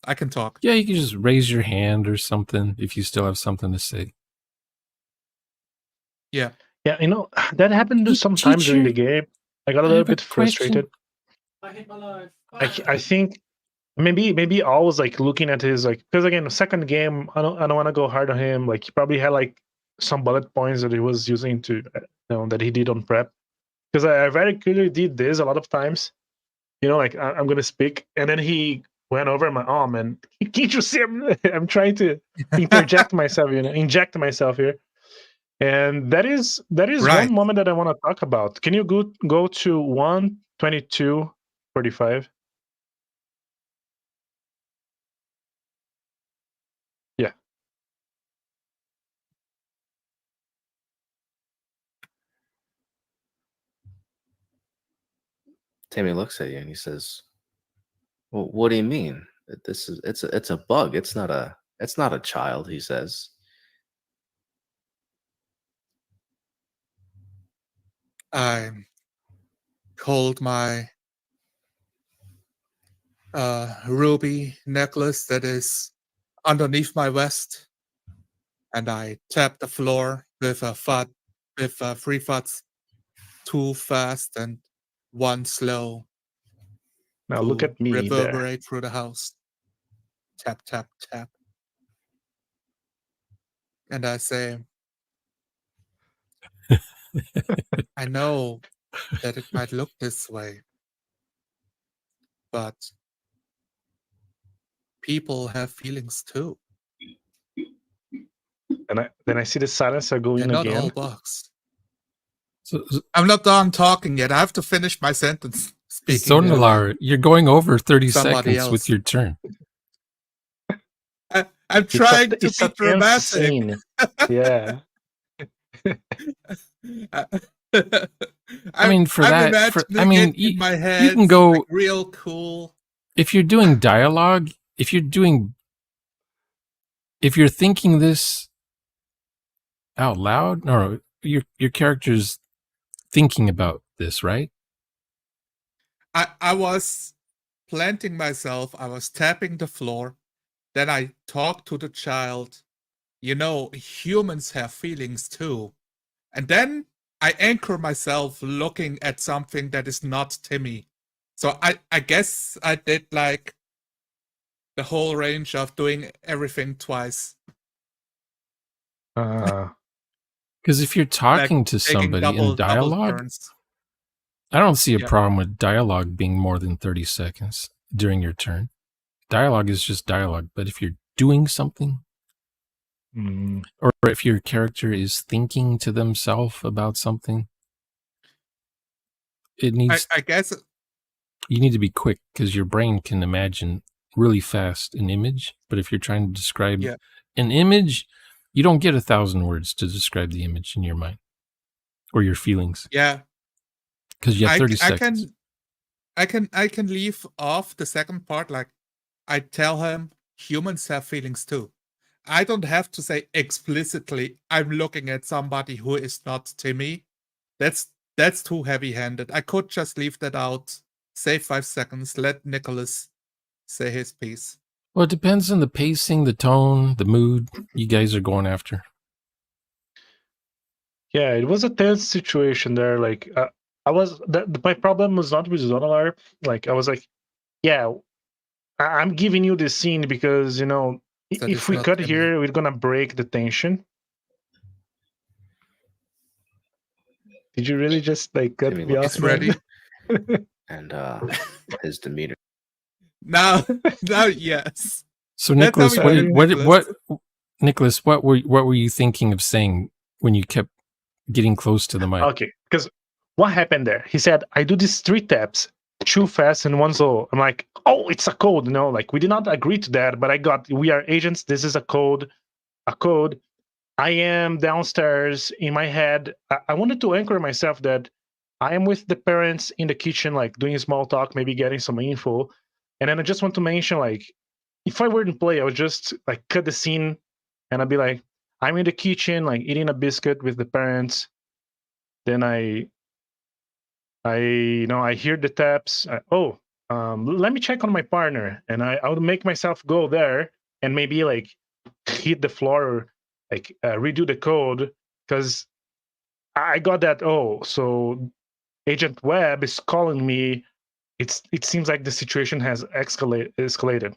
I can talk. Yeah, you can just raise your hand or something if you still have something to say. Yeah. Yeah, that happened sometimes during the game. I got a little bit frustrated. I hate my life. I think Maybe I was like looking at his like, because again, the second game, I don't want to go hard on him. Like he probably had like some bullet points that he was using to that he did on prep. Because I very clearly did this a lot of times. Like I'm gonna speak, and then he went over my arm, and can't you see I'm trying to inject myself here. And that is Right. one moment that I want to talk about. Can you go to 1:22:45? Yeah. Timmy looks at you and he says, "Well, what do you mean? It's a bug. It's not a child," he says. I hold my ruby necklace that is underneath my vest, and I tap the floor with three thuds, 2 fast and 1 slow. Now look at me there. Reverberate through the house. Tap, tap, tap. And I say, I know that it might look this way, but people have feelings too. And then I see the silencer go They're in not again. all bugs. So, I'm not done talking yet. I have to finish my sentence. Speaking Zonalar, you're going over 30 somebody seconds with else. your turn. I'm trying to It's be a tense dramatic. scene. Yeah. I mean, for I'm that, imagining it in my head. you can go like real cool. if you're doing dialogue. If you're thinking this out loud, no, your character's thinking about this, right? I was planting myself. I was tapping the floor. Then I talked to the child. Humans have feelings too. And then I anchor myself looking at something that is not Timmy. So I guess I did like the whole range of doing everything twice. Because if you're talking Like to taking somebody in dialogue, turns. I don't see a Yeah. problem with dialogue being more than 30 seconds during your turn. Dialogue is just dialogue. But if you're doing something, or if your character is thinking to themselves about something, it needs. I guess you need to be quick because your brain can imagine really fast an image. But if you're trying to describe an image, you don't get 1,000 words to describe the image in your mind or your feelings. Yeah. Because you have 30 seconds. I can leave off the second part. Like I tell him humans have feelings too. I don't have to say explicitly I'm looking at somebody who is not Timmy. That's too heavy-handed. I could just leave that out. Save 5 seconds. Let Nicholas say his piece. Well, it depends on the pacing, the tone, the mood you guys are going after. Yeah, it was a tense situation there. Like my problem was not with Zonalar. Like I was like, yeah, I'm giving you this scene because if we cut here, we're gonna break the tension. Did you really just like cut me off? It's ready. And his demeanor. Now, yes. So Nicholas, Nicholas, what were you thinking of saying when you kept getting close to the mic? Okay, because what happened there? He said, "I do these 3 taps, 2 fast and 1 slow." I'm like, "Oh, it's a code." Like we did not agree to that, but we are agents. This is a code. I am downstairs in my head. I wanted to anchor myself that I am with the parents in the kitchen, like doing small talk, maybe getting some info. And then I just want to mention, like, if I were in play, I would just like cut the scene and I'd be like, I'm in the kitchen, like eating a biscuit with the parents. Then I hear the taps. Let me check on my partner. And I would make myself go there and maybe like hit the floor or like redo the code because I got that. Oh, so Agent Webb is calling me it seems like the situation has escalated.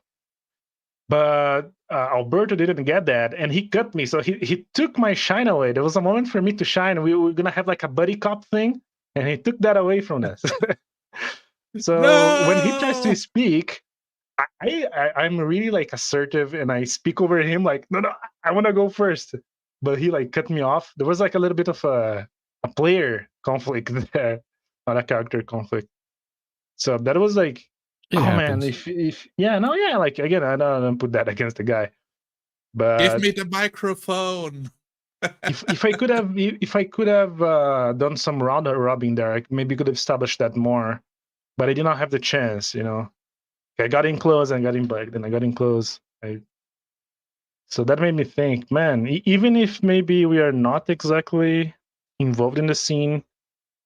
But Alberto didn't get that, and he cut me. So he took my shine away. There was a moment for me to shine. We were gonna have like a buddy cop thing, and he took that away from us. So when he tries to No! speak, I'm really like assertive, and I speak over him like, no, I want to go first. But he like cut me off. There was like a little bit of a player conflict there, not a character conflict. So that was like, It oh happens. man, if yeah, no, yeah, like again, I don't put that against the guy. Give But me the microphone. if I could have done some round robbing there, I maybe could have established that more. But I did not have the chance, you know. I got in close and got in back, then I got in close. So that made me think, man, even if maybe we are not exactly involved in the scene,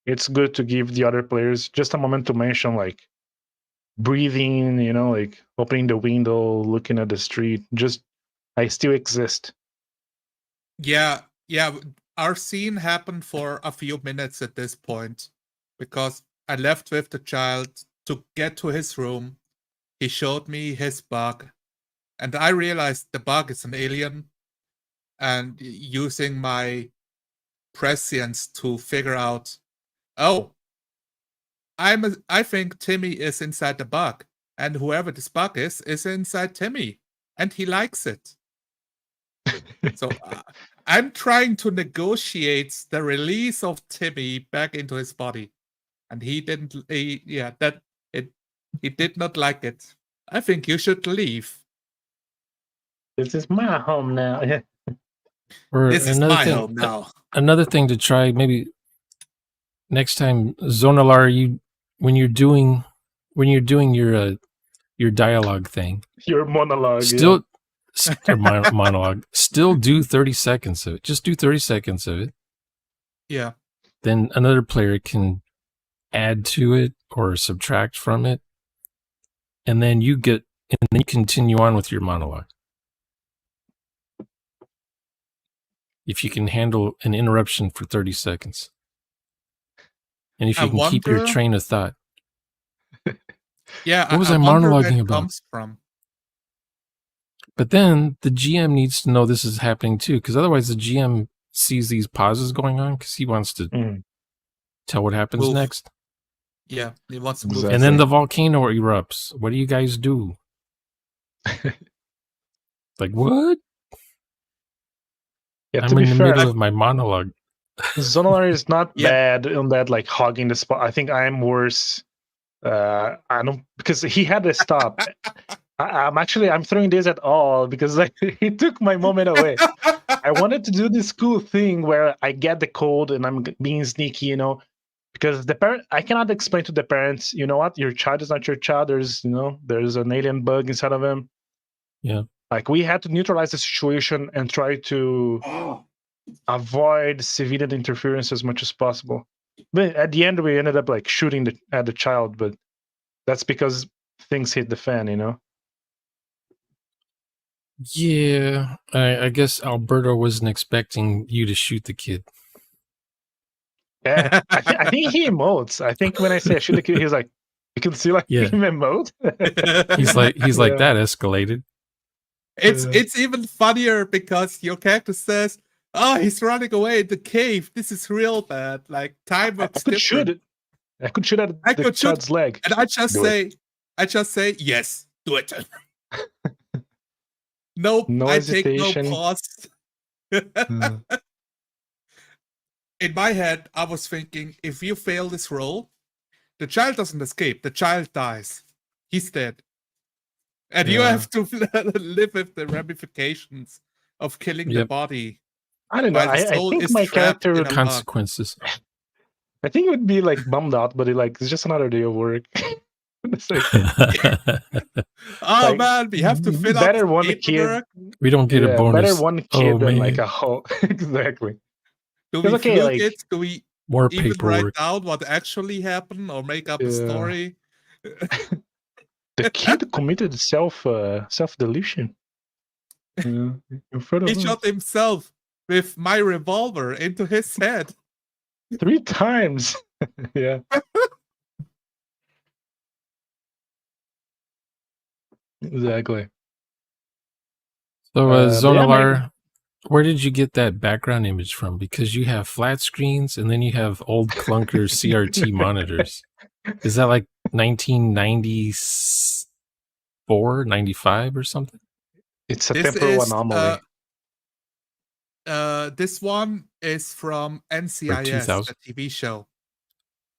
it's good to give the other players just a moment to mention, like, breathing, you know, like opening the window, looking at the street. Just, I still exist. Yeah. Our scene happened for a few minutes at this point because I left with the child to get to his room. He showed me his bug, and I realized the bug is an alien. And using my prescience to figure out, oh, I think Timmy is inside the bug, and whoever this bug is inside Timmy, and he likes it. So I'm trying to negotiate the release of Timmy back into his body, and he didn't. He did not like it. I think you should leave. This is my home now. Yeah. Or This is my home now. Another thing to try, maybe next time, Zonalar, when you're doing your dialogue thing, Your monologue. still or monologue, still do 30 seconds of it. Just do 30 seconds of it. Yeah. Then another player can add to it or subtract from it, and then you continue on with your monologue. If you can handle an interruption for 30 seconds. And if you can keep your train of thought. Yeah, what was I monologuing about? Comes from. But then the GM needs to know this is happening too, because otherwise the GM sees these pauses going on because he wants to tell what happens next. Yeah, he wants to move. Exactly. And then the volcano erupts. What do you guys do? Like, what? Yeah, I'm in the middle of my monologue. Zonalar is not bad on that, like hogging the spot. I think I'm worse. I don't, because he had to stop. I'm throwing this at all because like he took my moment away. I wanted to do this cool thing where I get the code and I'm being sneaky, you know, because I cannot explain to the parents, you know what, your child is not your child. There's an alien bug inside of him. Yeah. Like we had to neutralize the situation and try to avoid civilian interference as much as possible. But at the end, we ended up like shooting at the child, but that's because things hit the fan, you know? Yeah, I guess Alberto wasn't expecting you to shoot the kid. Yeah, I think he emotes. I think when I say I shoot the kid, he's like, you can see like him emote. he's like that escalated. It's even funnier because your character says, "Oh, he's running away in the cave. This is real bad. Like time works different." I could shoot at the child's leg, and I just say, "Yes, do it." Nope, no I hesitation. take no pause. In my head, I was thinking, if you fail this roll, the child doesn't escape. The child dies. He's dead. And you have to live with the ramifications of killing the body. I don't know. I think my character consequences. I think it would be like bummed out, but it's just another day of work. Oh man, we have to fill out one paperwork. Kid. We don't get a bonus. Better one kid than like a whole. Exactly. Do we fluke it? Do we more even paperwork. write down what actually happened or make up a story? The kid committed self-deletion. In front of he shot himself with my revolver into his head 3 times. Yeah. Exactly. So, But yeah, Zonalar, where did you get that background image from? Because you have flat screens and then you have old clunker CRT monitors. Is that like 1994, 95 or something? it's a This temporal is anomaly. this one is from NCIS, 2000? the TV show.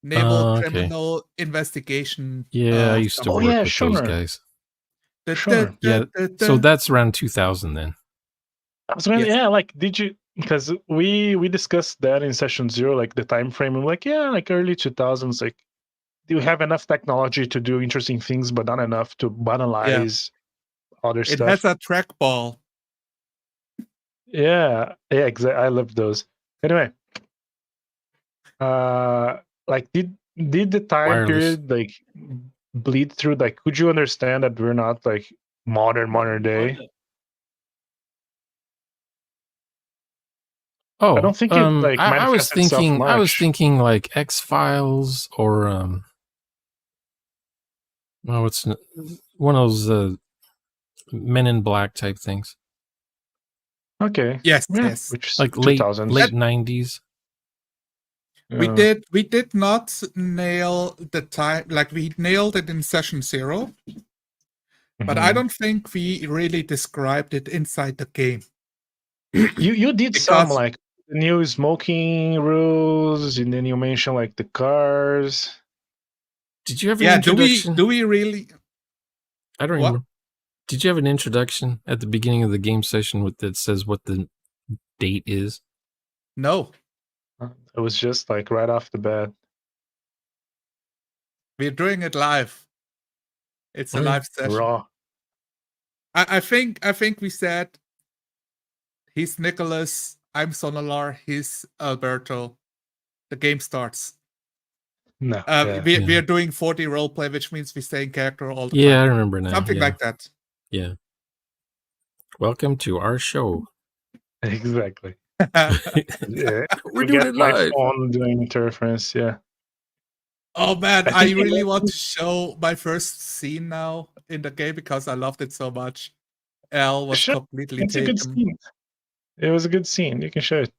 Naval Okay. Criminal Investigation. Yeah, I used to something. work yeah, with sure. those guys. Sure. Yeah, so that's around 2000 then. I was gonna, Yes. yeah, like, did you? Because we discussed that in session 0, like the time frame. I'm like, yeah, like early 2000s. Like, do you have enough technology to do interesting things, but not enough to banalize other It stuff? has a trackball. Yeah, exactly. I love those. Anyway, like, did the time Wireless. period like bleed through? Like, could you understand that we're not like modern day? Oh, I don't think it like I was manifests itself thinking much. like X-Files or oh, it's one of those Men in Black type things, Okay. Yes, Yeah, yes. which is like 2000s. late 90s. We did not nail the time, like we nailed it in session 0, but I Mhm. don't think we really described it inside the game. You did some Because- like the new smoking rules, and then you mentioned like the cars. Did you have an Yeah, introduction? do we really? I don't What? remember. Did you have an introduction at the beginning of the game session that says what the date is? No, It was just like right off the bat. we're doing it live. It's a Okay. live session. Raw. I think we said he's Nicholas, I'm Sonalar, he's Alberto. The game starts. No. We are doing 40 roleplay, which means we stay in character all the Yeah, time. I remember now. Something yeah. like that. Yeah. Welcome to our show. Exactly. Yeah. We're doing it my live. phone doing interference. Yeah. Oh man, I I think really want to show my first scene now in the game because I loved it so much. L was Sure. completely It's a taken. good scene. It was a good scene. You can show it.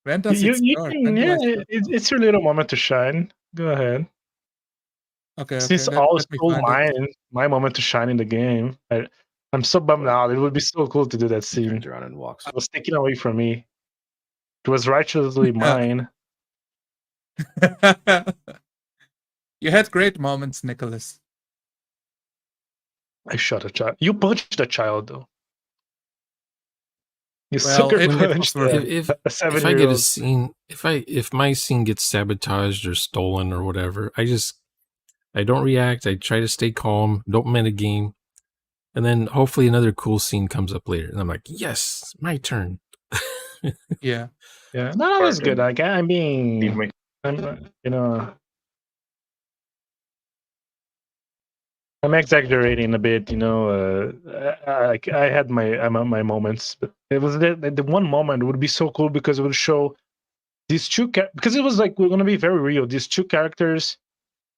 When does You it start? can, When do yeah, I start? it's your little moment to shine. Go ahead. Okay, Since let all me stole find it. my moment to shine in the game, I'm so bummed out. It would be so cool to do that scene. Turns around and walks. It was taken away from me. It was righteously mine. You had great moments, Nicholas. I shot a child. You punched a child, though. You Well, sucker it was punched worth a If I 7-year-old. get a scene, if my scene gets sabotaged or stolen or whatever, I don't react. I try to stay calm, don't metagame, and then hopefully another cool scene comes up later, and I'm like, yes, my turn. Yeah. Yeah, no, that was good. Like, I mean, you know, I'm exaggerating a bit. You know, I had my moments, but it was the one moment would be so cool because it would show these two because it was like, we're gonna be very real. These two characters,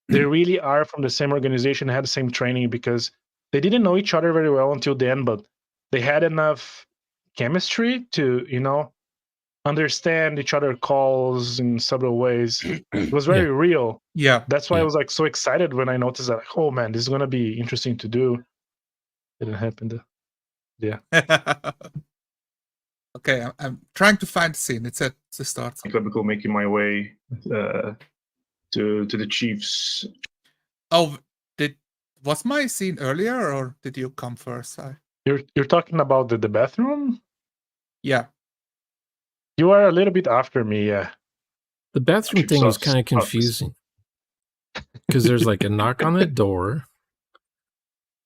they really are from the same organization, had the same training, because they didn't know each other very well until then, but they had enough chemistry to, you know, understand each other calls in subtle ways. It was very real. Yeah. That's why I was like so excited when I noticed that, like, oh man, this is gonna be interesting to do. It didn't happen though. Yeah. Okay, I'm trying to find the scene. It's at the start. Typical making my way to the Chiefs. Oh, was my scene earlier or did you come first? You're talking about the bathroom? Yeah. You are a little bit after me, yeah. The bathroom thing was kind of confusing because there's like a knock on the door.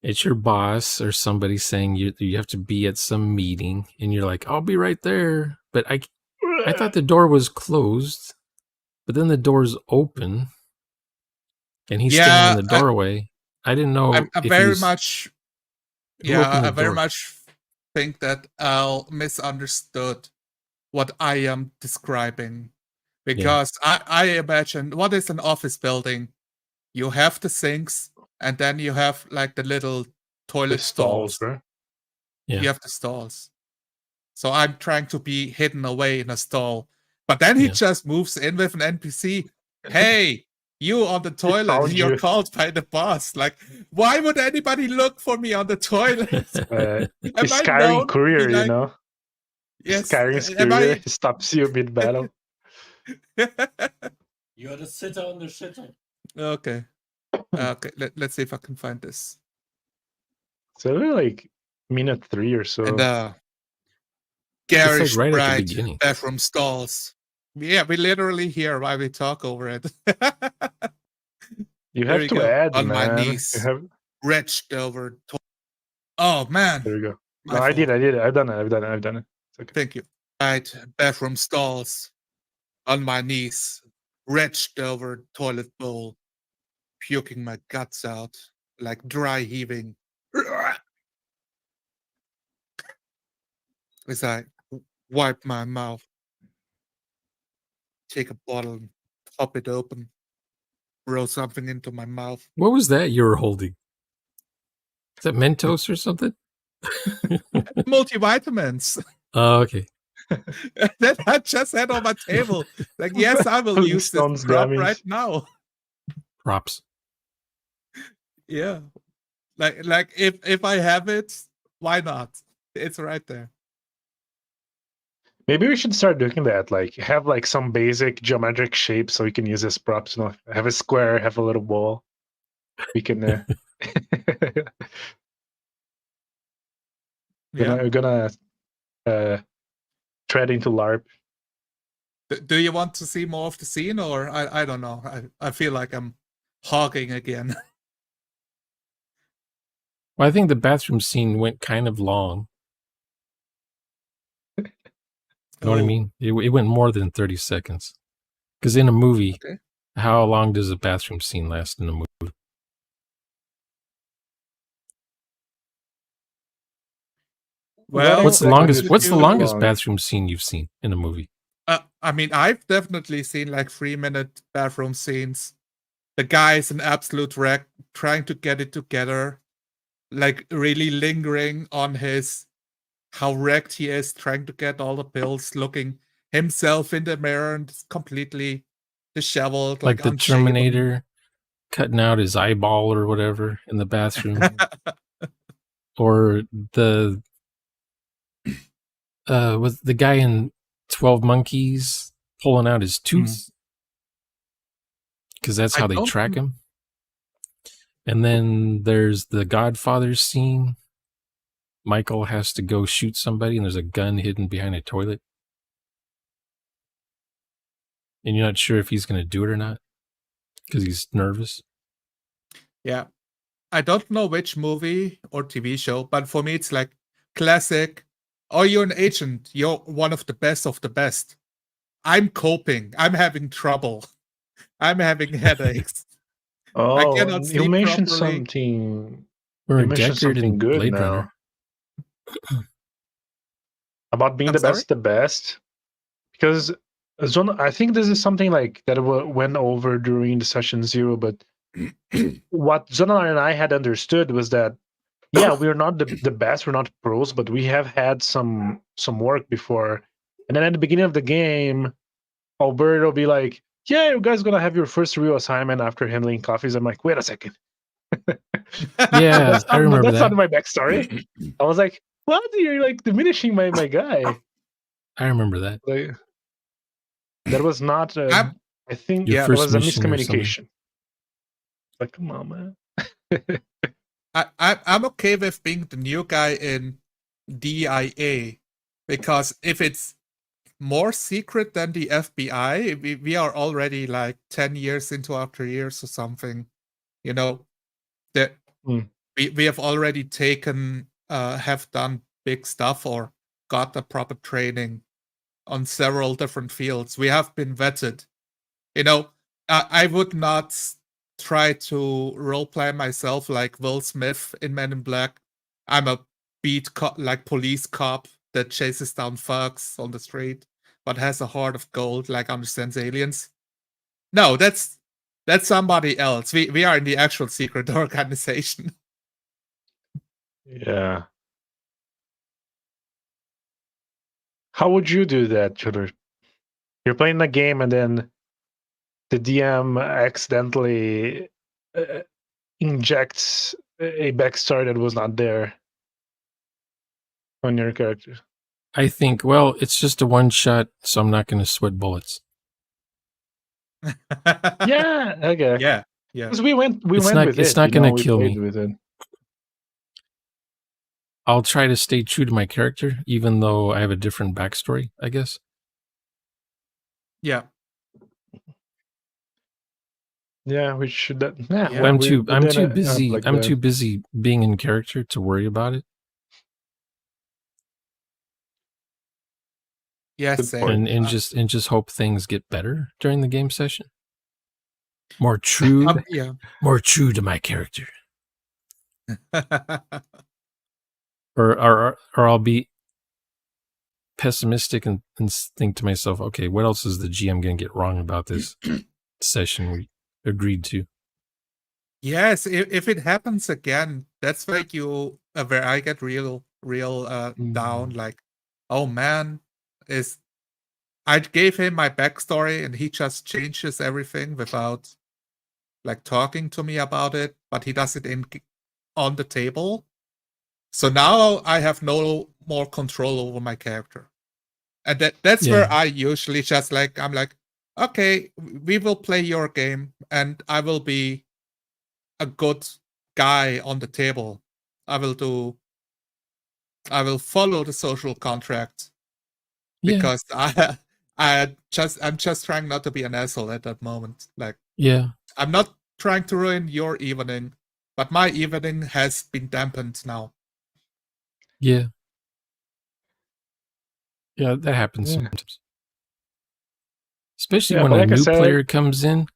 It's your boss or somebody saying you have to be at some meeting, and you're like, I'll be right there. But I thought the door was closed, but then the door's open, and he's standing in the doorway. I didn't know. I very much think that Al misunderstood what I am describing, because I imagine, what is an office building? You have the sinks, and then you have like the little toilet stalls. right? Yeah. You have the stalls. So I'm trying to be hidden away in a stall. But then he Yeah. just moves in with an NPC. Hey, you on the toilet, found you're you. called by the boss. Like, why would anybody look for me on the toilet? Am I Skyrim known to be courier, you like, know? yes, Skyrim's am courier I? stops you mid-battle. You're the sitter on the shitter. Okay. Okay, let's see if I can find this. So we're like minute 3 or so. And It's garish like right at the bright beginning. bathroom stalls. Yeah, we literally hear while we talk over it. You There have we to go. add, On my man. knees. You have... Wretched over. Oh man. There we go. My No, I did. fault. I've done it. It's okay. Thank you. Right, bathroom stalls. On my knees. Wretched over toilet bowl. Puking my guts out. Like dry heaving. As I wipe my mouth. Take a bottle and pop it open. Roll something into my mouth. What was that you were holding? Is that Mentos or something? Multivitamins. Oh, okay. That I just had on my table. Like, yes, I will Holy use this stones prop damage. right now. Props. Yeah. Like if I have it, why not? It's right there. Maybe we should start doing that. Like, have like some basic geometric shape so we can use as props. You know, have a square, have a little ball. We can. Yeah. We're gonna tread into LARP. Do you want to see more of the scene, or I don't know? I feel like I'm hogging again. Well, I think the bathroom scene went kind of long. You know what I Oh, mean? It went more than 30 seconds. Because in a movie, okay. how long does a bathroom scene last in a movie? Well, What's the Second longest? is What's the too longest long. bathroom scene you've seen in a movie? I mean, I've definitely seen like 3-minute bathroom scenes. The guy's an absolute wreck, trying to get it together, like really lingering on his how wrecked he is, trying to get all the pills, looking himself in the mirror and completely disheveled, Like the unshaven. Terminator cutting out his eyeball or whatever in the bathroom. Or the was the guy in 12 Monkeys pulling out his tooth, because that's I how they don't track rem- him. And then there's the Godfather scene. Michael has to go shoot somebody and there's a gun hidden behind a toilet, and you're not sure if he's going to do it or not because he's nervous. Yeah. I don't know which movie or TV show, but for me it's like classic. Oh, you're an agent. You're one of the best of the best. I'm coping. I'm having trouble. I'm having headaches. I Oh, cannot you sleep mentioned properly. something. Or You mentioned Deckard something in good Blade now. Runner. About being I'm the sorry? best, the best. Because I think this is something like that went over during the session 0, but what Zonar and I had understood was that, yeah, we're not the best, we're not pros, but we have had some work before. And then at the beginning of the game, Alberto will be like, yeah, you guys gonna have your first real assignment after handling coffees. I'm like, wait a second. Yeah, I remember That's that. not my backstory. I was like, what? You're like diminishing my guy. I remember that. Like, that was not. I think Your that first was a mission or something. miscommunication. Like, come on, man. I'm okay with being the new guy in D.I.A. because if it's more secret than the FBI, we are already like 10 years into our careers or something. You know, that we have already taken, have done big stuff or got the proper training on several different fields. We have been vetted. You know, I would not try to roleplay myself like Will Smith in Men in Black. I'm a beat cop, like police cop that chases down thugs on the street, but has a heart of gold, like understands aliens. No, that's somebody else. We are in the actual secret organization. Yeah. How would you do that, Chiller? You're playing a game and then the DM accidentally injects a backstory that was not there on your character. I think, well, it's just a one shot, so I'm not going to sweat bullets. Yeah, okay. Yeah. Because we went It's with it's it. not going to We kill played me. with it. I'll try to stay true to my character, even though I have a different backstory, I guess. Yeah. Yeah, we should. Yeah, Yeah. well, I'm we too did too have, busy. like, I'm the- too busy being in character to worry about it. Yeah, Good same. point. And just hope things get better during the game session. More true, Yeah. more true to my character, or I'll be pessimistic and think to myself, okay, what else is the GM going to get wrong about this session we agreed to? Yes, if it happens again, that's where where I get real down. Like, oh man, I gave him my backstory and he just changes everything without like talking to me about it, but he does it on the table. So now I have no more control over my character. And that's where I usually just like, I'm like, okay, we will play your game and I will be a good guy on the table. I will follow the social contract because I'm just trying not to be an asshole at that moment. Like, I'm not trying to ruin your evening, but my evening has been dampened now. Yeah, that happens sometimes, especially when a like new player comes in.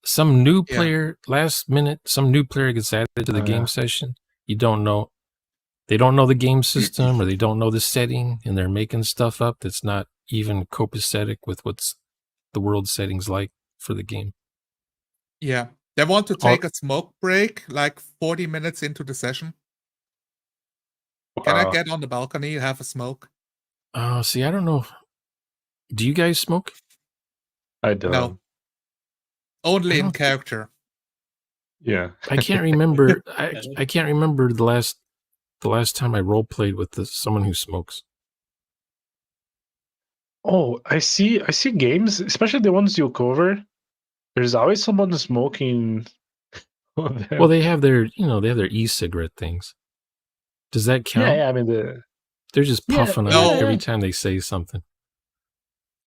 Some new player last minute, some new player gets added to the game session. You don't know. They don't know the game system or they don't know the setting, and they're making stuff up that's not even copacetic with what's the world settings like for the game. Yeah. They want to take a smoke break like 40 minutes into the session. Can I get on the balcony and have a smoke? See, I don't know. Do you guys smoke? I don't. No. Only in character. Yeah. I can't remember. I can't remember the last time I role played with someone who smokes. Oh, I see games, especially the ones you cover. There's always someone smoking. Well, they have their e-cigarette things. Does that count? Yeah, I mean they're just puffing on it every time they say something.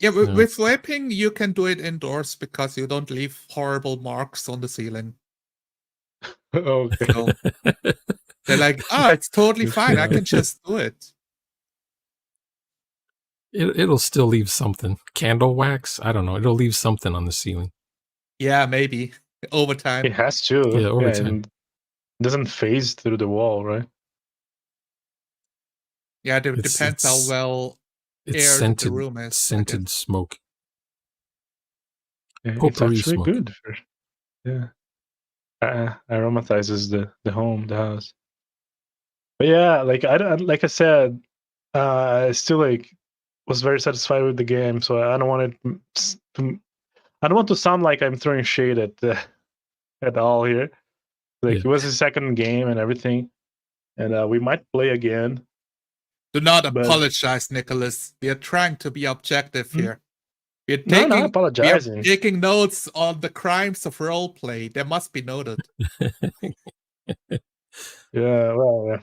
Yeah, with vaping, you can do it indoors because you don't leave horrible marks on the ceiling. Okay. So they're like, it's totally fine. I can just do it. It'll still leave something. Candle wax? I don't know. It'll leave something on the ceiling. Yeah, maybe. Over time. It has to. Yeah, over time. And it doesn't phase through the wall, right? Yeah, it depends how well aired the room is. Scented smoke. It's actually good. Aromatizes the home, the house. But yeah, like I said, I still was very satisfied with the game, so I don't want I don't want to sound like I'm throwing shade at all here. Like, it was his second game and everything, and we might play again. Do not apologize, Nicholas. We are trying to be objective here. We're not apologizing. We are taking notes on the crimes of roleplay. They must be noted. Yeah, well,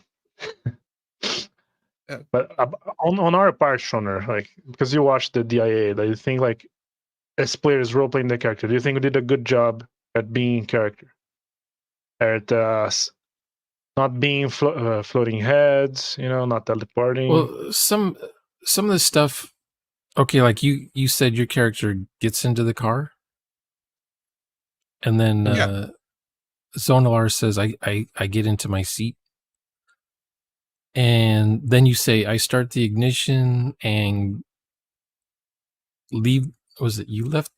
yeah. But on our part, Shoner, like, because you watched the D.I.A, do you think, like, as players role playing the character, do you think we did a good job at being character? At not being floating heads, not teleporting. Well, some of the stuff. Okay, like you said, your character gets into the car, and then Zonalar says, "I get into my seat," and then you say, "I start the ignition and leave." Was it you left?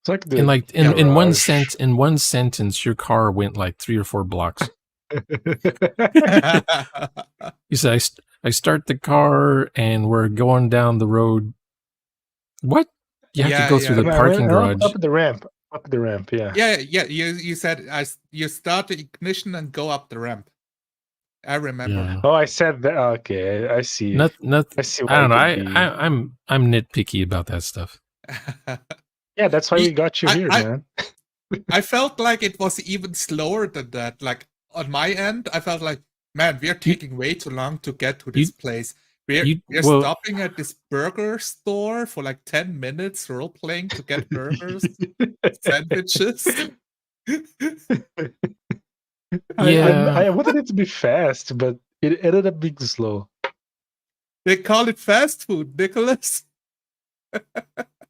It's like in one sentence, your car went like 3 or 4 blocks. You said I start the car and we're going down the road. What? You have to Yeah, go through yeah. the parking garage. Up the ramp. Up the ramp, yeah. Yeah. You said you start the ignition and go up the ramp. I remember. Yeah. Oh, I said that. Okay, I see. Nothing. I see I don't know. why it could be. I'm nitpicky about that stuff. Yeah, that's why we got you here, man. I felt like it was even slower than that. Like on my end, I felt like, man, we are taking way too long to get to this place. We're stopping at this burger store for like 10 minutes role playing to get burgers, sandwiches. I wanted it to be fast, but it ended up being slow. They call it fast food, Nicholas.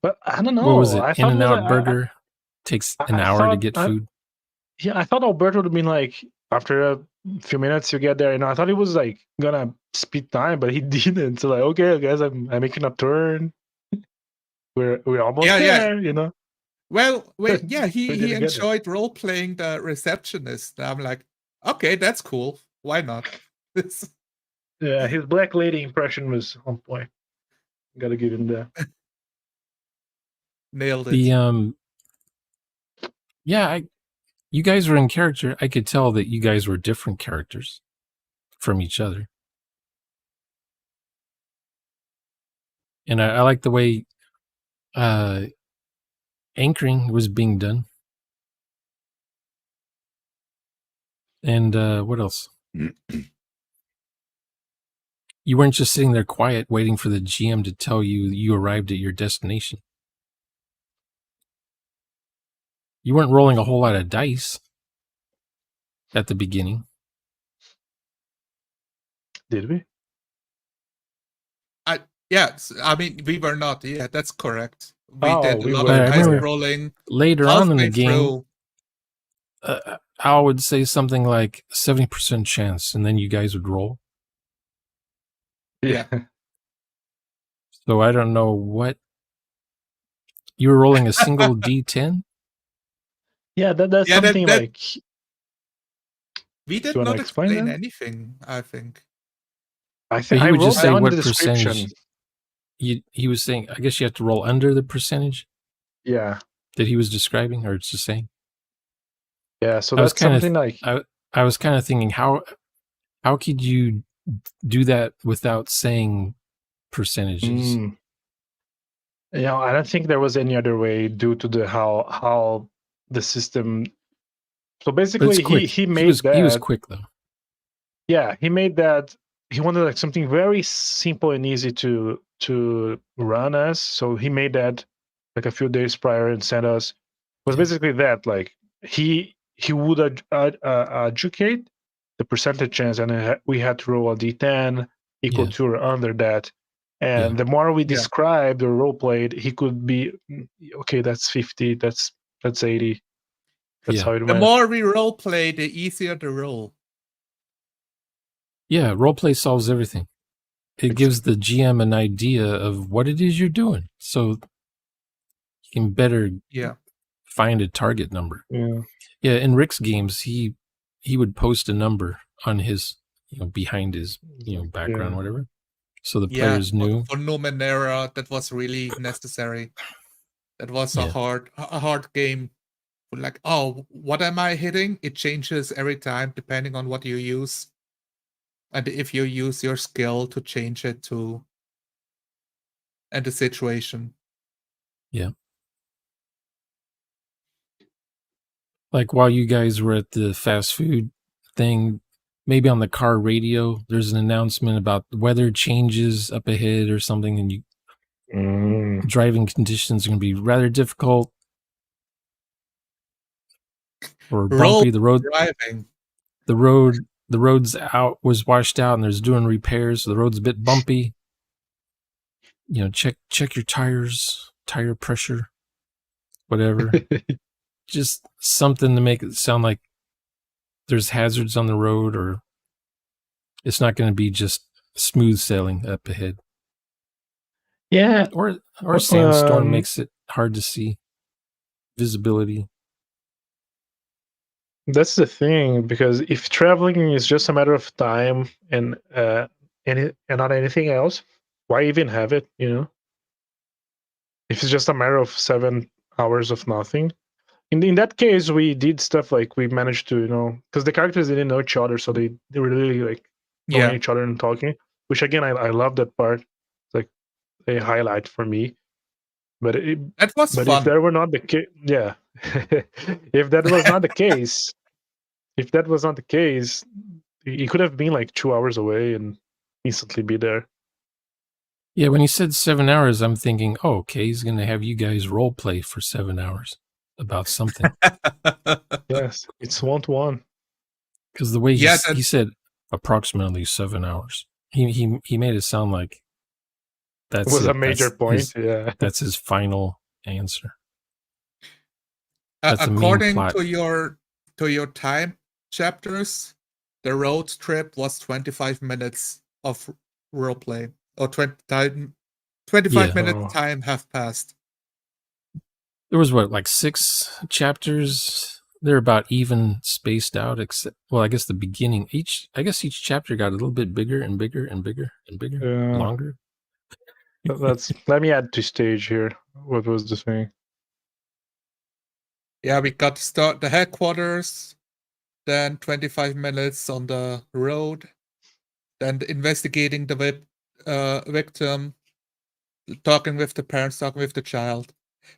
But I don't know. What was it? I In-N-Out Burger takes an hour to get food. Yeah, I thought Alberto would have been like, after a few minutes you get there. I thought he was like gonna speed time, but he didn't. So like, okay, guys, I'm making a turn. We're almost there, you know. Well, yeah, he enjoyed role playing the receptionist. I'm like, okay, that's cool. Why not? Yeah, his black lady impression was on point. Gotta give him that. Nailed it. You guys were in character. I could tell that you guys were different characters from each other. And I like the way anchoring was being done. And what else? You weren't just sitting there quiet waiting for the GM to tell you arrived at your destination. You weren't rolling a whole lot of dice at the beginning. Did we? Yes, I mean, we were not. Yeah, that's correct. We did a lot of dice rolling. Later on in the game, Al would say something like 70% chance, and then you guys would roll. Yeah. So I don't know what you were rolling, a single D10. Yeah, that's something like. We did not explain anything. I think. I think he would just say what percentage. He was saying. I guess you have to roll under the percentage. Yeah. That he was describing, or it's just saying. Yeah, so that's something like. I was kind of thinking, how could you do that without saying percentages? Yeah, I don't think there was any other way due to the how the system. So basically, he made that. He was quick though. Yeah, he made that. He wanted like something very simple and easy to run us. So he made that like a few days prior and sent us. It was basically that, like he would educate the percentage chance, and we had to roll a d10 equal to or under that. And the more we described or role played, he could be okay. That's 50. That's 80. That's how it went. The more we role play, the easier the roll. Yeah, roleplay solves everything. It gives the GM an idea of what it is you're doing, so you can better find a target number. Yeah. In Rick's games, he would post a number on his, behind his, background, whatever, so the players knew. For Numenera, that was really necessary. That was a hard game. Like, oh, what am I hitting? It changes every time depending on what you use. And if you use your skill to change it to and the situation. Yeah. Like while you guys were at the fast food thing, maybe on the car radio, there's an announcement about weather changes up ahead or something, and driving conditions are going to be rather difficult or bumpy. The road's out, was washed out, and there's doing repairs, so the road's a bit bumpy. Check your tires, tire pressure, whatever. Just something to make it sound like there's hazards on the road, or it's not going to be just smooth sailing up ahead. Yeah. Or a sandstorm makes it hard to see visibility. That's the thing, because if traveling is just a matter of time and not anything else, why even have it? If it's just a matter of 7 hours of nothing. In that case, we did stuff like we managed to, because the characters didn't know each other, so they were really like knowing Yeah, each other and talking. Which again, I love that part. It's like a highlight for me. But that was but if fun. that were not the case, yeah, if that was not the case, if that was not the case, he could have been like 2 hours away and instantly be there. Yeah, when he said 7 hours, I'm thinking, oh, okay, he's going to have you guys role play for 7 hours about something. Yes, it's 1-to-1. Because the way Yeah, he said approximately 7 hours, he made it sound like It that's was a it. major point. Yeah. That's his final answer. That's the main according plot. to your time chapters, the road trip was 25 minutes of roleplay, or 25 Yeah. minutes Oh. time have passed. There was what, like 6 chapters? They're about even spaced out, except, well, I guess the beginning, each chapter got a little bit bigger and bigger and bigger and bigger, Yeah. longer. Let me add to stage here. What was the thing? Yeah, we got to start the headquarters, then 25 minutes on the road, then investigating the victim, talking with the parents, talking with the child,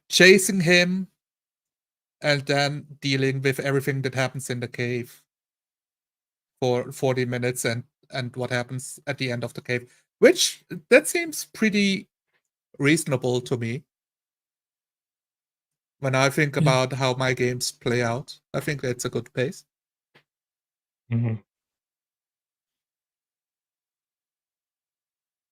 chasing him, and then dealing with everything that happens in the cave for 40 minutes and what happens at the end of the cave, which that seems pretty reasonable to me. When I think Yeah. about how my games play out, I think that's a good pace. Mm-hmm.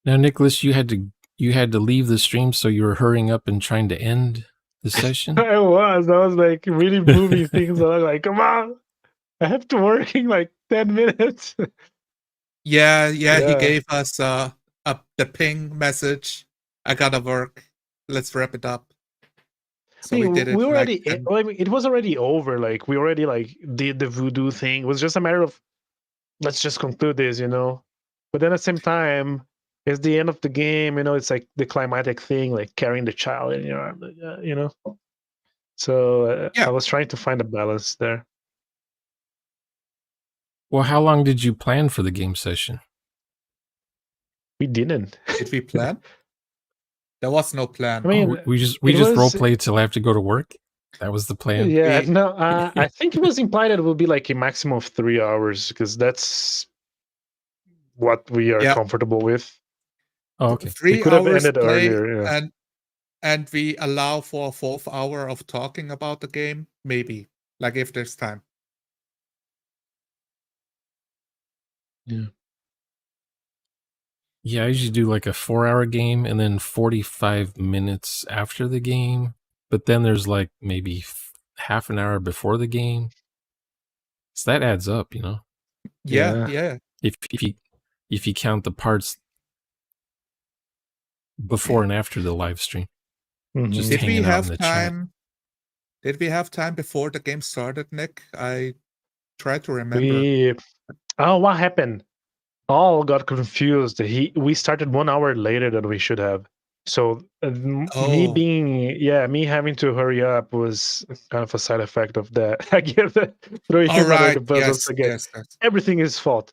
Now, Nicholas, you had to leave the stream, so you were hurrying up and trying to end the session. I was like really moving things. I was like, come on, I have to work in like 10 minutes. Yeah, he Yeah. gave us the ping message. I gotta work. Let's wrap it up. So we did it. we Like, already. I mean, it was already over. Like we already like did the voodoo thing. It was just a matter of let's just conclude this, But then at the same time, it's the end of the game. It's like the climatic thing, like carrying the child in your arm. So Yeah. I was trying to find a balance there. Well, how long did you plan for the game session? We didn't. Did we plan? There was no plan. I mean, we just was- role played till I have to go to work. That was the plan. Yeah, We- no, I think it was implied that it will be like a maximum of 3 hours because that's what we are Yeah. comfortable with. Oh, okay. 3 could have hours ended play, earlier, yeah. and we allow for a 4th hour of talking about the game, maybe, like if there's time. Yeah, I usually do like a 4-hour game and then 45 minutes after the game. But then there's like maybe half an hour before the game. So that adds up, Yeah. If you count the parts before and after the live stream. Mhm. Just Did we hanging out in have the chat. time? Did we have time before the game started, Nick? I try to remember. What happened? All got confused. We started 1 hour later than we should have. So me having to hurry up was kind of a side effect of that. I give the throwing All him under right. the bus once again. Yes. Everything is fault.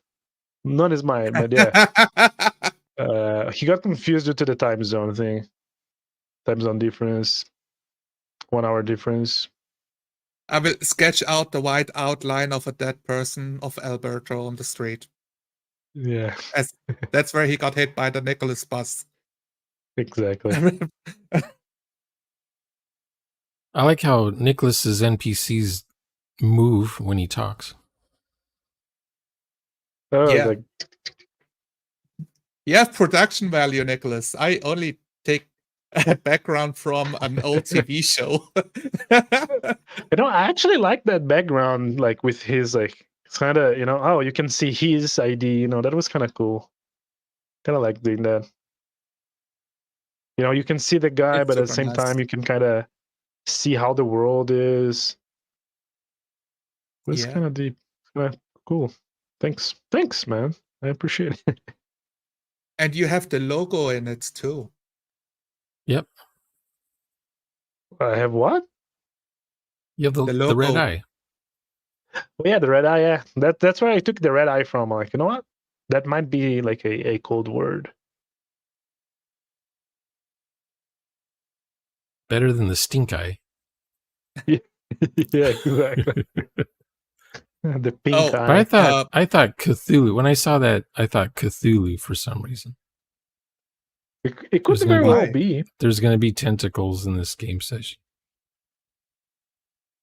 None is mine, but yeah. He got confused due to the time zone thing. Time zone difference. 1 hour difference. I will sketch out the white outline of a dead person of Alberto on the street. Yeah, That's where he got hit by the Nicholas bus. exactly. I like how Nicholas's NPCs move when he talks. Oh, Yeah. like You have production value, Nicholas. I only take a background from an old TV show. I actually like that background, like with his like it's kind of you can see his ID. That was kind of cool. Kind of like doing that. You can see the guy, It's but at the super same nice. time, you can kind of see how the world is. was kind of deep. Cool. Thanks, man. I appreciate it. And you have the logo in it too. Yep. I have what? You have the logo. red eye. Oh, yeah, the red eye. Yeah, that's where I took the red eye from. Like, you know what? That might be like a cold word. Better than the stink eye. Yeah, exactly. The pink Oh, eye. But I thought Cthulhu. When I saw that, I thought Cthulhu for some reason. It could There's very gonna well be- be. There's going to be tentacles in this game session.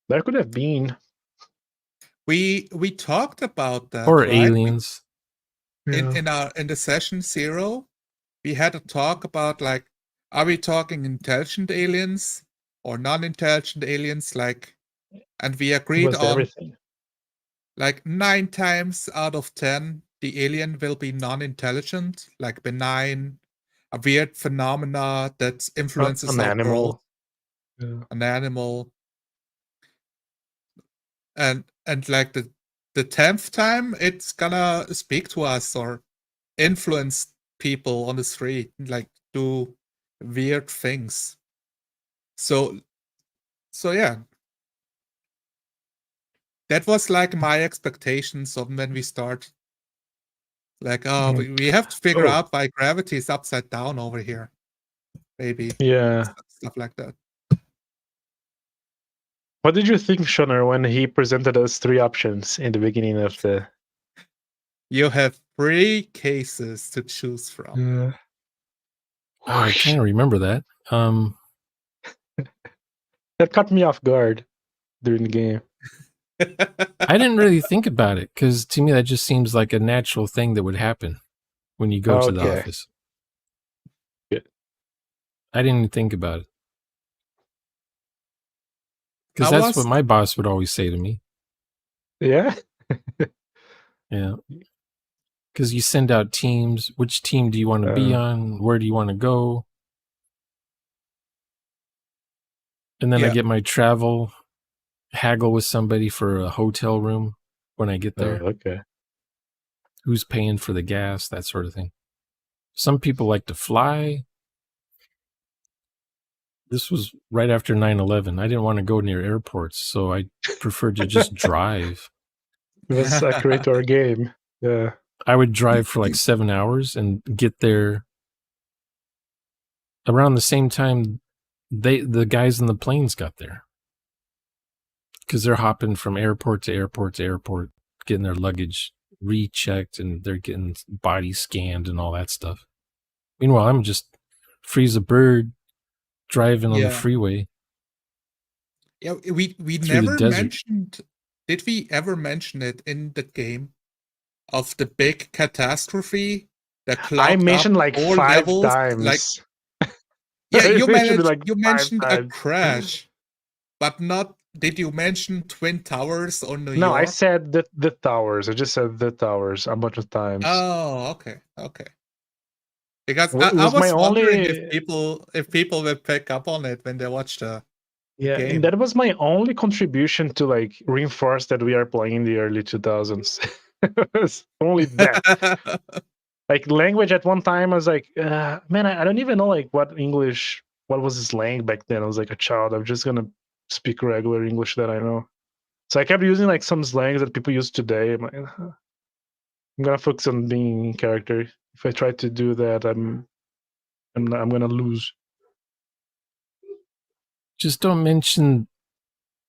There could have been. we talked about that, Or right? aliens. Yeah. In the session 0, we had a talk about, like, are we talking intelligent aliens or non-intelligent aliens? Like, and we agreed Almost on everything. like 9 times out of 10, the alien will be non-intelligent, like benign, a weird phenomena that influences An our growth, animal. Yeah. an animal. And like the 10th time, it's gonna speak to us or influence people on the street, like do weird things. So yeah, that was like my expectations of when we start. Like, Mhm. we have to figure Oh. out why gravity is upside down over here. Maybe Yeah. stuff like that. What did you think, Shoner, when he presented us 3 options in the beginning of the? You have 3 cases to choose from. Oh, I kind of remember that. That caught me off guard during the game. I didn't really think about it because to me that just seems like a natural thing that would happen when you go to the Okay. office. Good. I didn't even think about it because I that's was- what my boss would always say to me. Yeah. Yeah. Because you send out teams. Which team do you want to be on? Where do you want to go? And then I Yeah. get my travel, haggle with somebody for a hotel room when I get there. Okay. Who's paying for the gas, that sort of thing. Some people like to fly. This was right after 9/11. I didn't want to go near airports, so I preferred to just drive. It was accurate to our game. Yeah. I would drive for like 7 hours and get there around the same time the guys in the planes got there. Because they're hopping from airport to airport to airport, getting their luggage rechecked, and they're getting body scanned and all that stuff. Meanwhile, I'm just free as a bird driving on the freeway. Yeah, we Through the never desert. mentioned. Did we ever mention it in the game of the big catastrophe that I clogged mentioned up like all 5 levels? times. Like, yeah, I you mentioned it managed. like You 5 mentioned a times. crash, but not. Did you mention Twin Towers or New No, York? I said the towers. I just said the towers a bunch of times. Oh, okay. Because It I was was my wondering only. if people will pick up on it when they watch the Yeah, game. and that was my only contribution to like reinforce that we are playing the early 2000s. It was only that. Like language at one time, I was like, man, I don't even know like what was the slang back then. I was like a child. I'm just gonna speak regular English that I know. So I kept using like some slangs that people use today. I'm like, I'm gonna focus on being in character. If I try to do that, I'm gonna lose. Just don't mention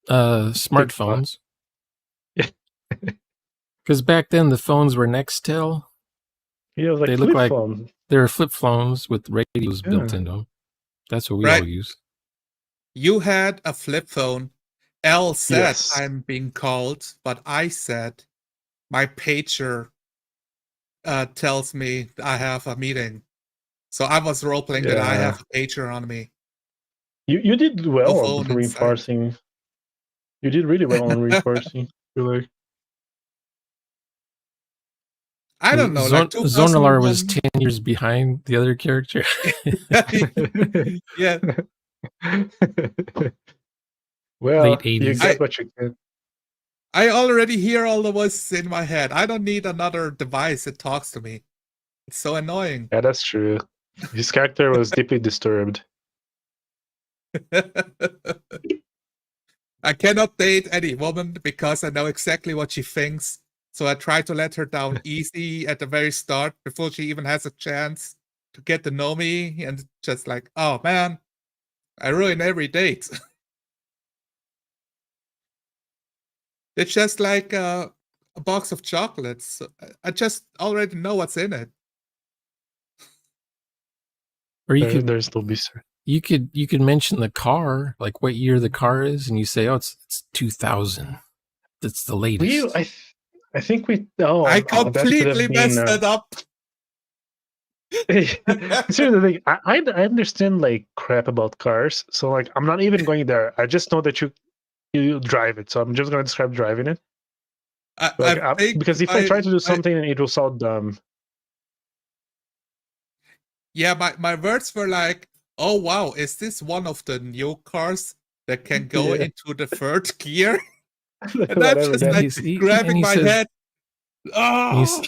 smartphones. Yeah. Because back then the phones were Nextel. Yeah, it was like They look flip like phone. they were flip phones with radios built Yeah. into them. That's what we all Right. use. You had a flip phone. L said, Yes. I'm being called, but I said, my pager tells me I have a meeting. So I was role playing that I have a pager on me. You did well No on phone inside. reinforcing. You did really well on reinforcing. You're like, I don't know. Like Zonalar was 2001. 10 years behind the other character. Yeah. well, Late you 80s. get what you get. I already hear all the voices in my head. I don't need another device that talks to me. It's so annoying. Yeah, that's true. His character was deeply disturbed. I cannot date any woman because I know exactly what she thinks. So I try to let her down easy at the very start before she even has a chance to get to know me. And just like, oh man, I ruin every date. It's just like a box of chocolates. I just already know what's in it. Or you could There's no beast. you could mention the car, like what year the car is, and you say, "Oh, it's 2000. That's the latest." I think we. Oh, I that could completely have been. messed that up. Here's the thing. I understand like crap about cars, so like I'm not even going there. I just know that you drive it, so I'm just going to describe driving it. Like I think because if I try to do something, it will sound dumb. Yeah, my words were like, "Oh wow, is this one of the new cars that can go Yeah. into the third gear?" And I'm Whatever. just That, like grabbing my says, head. Oh,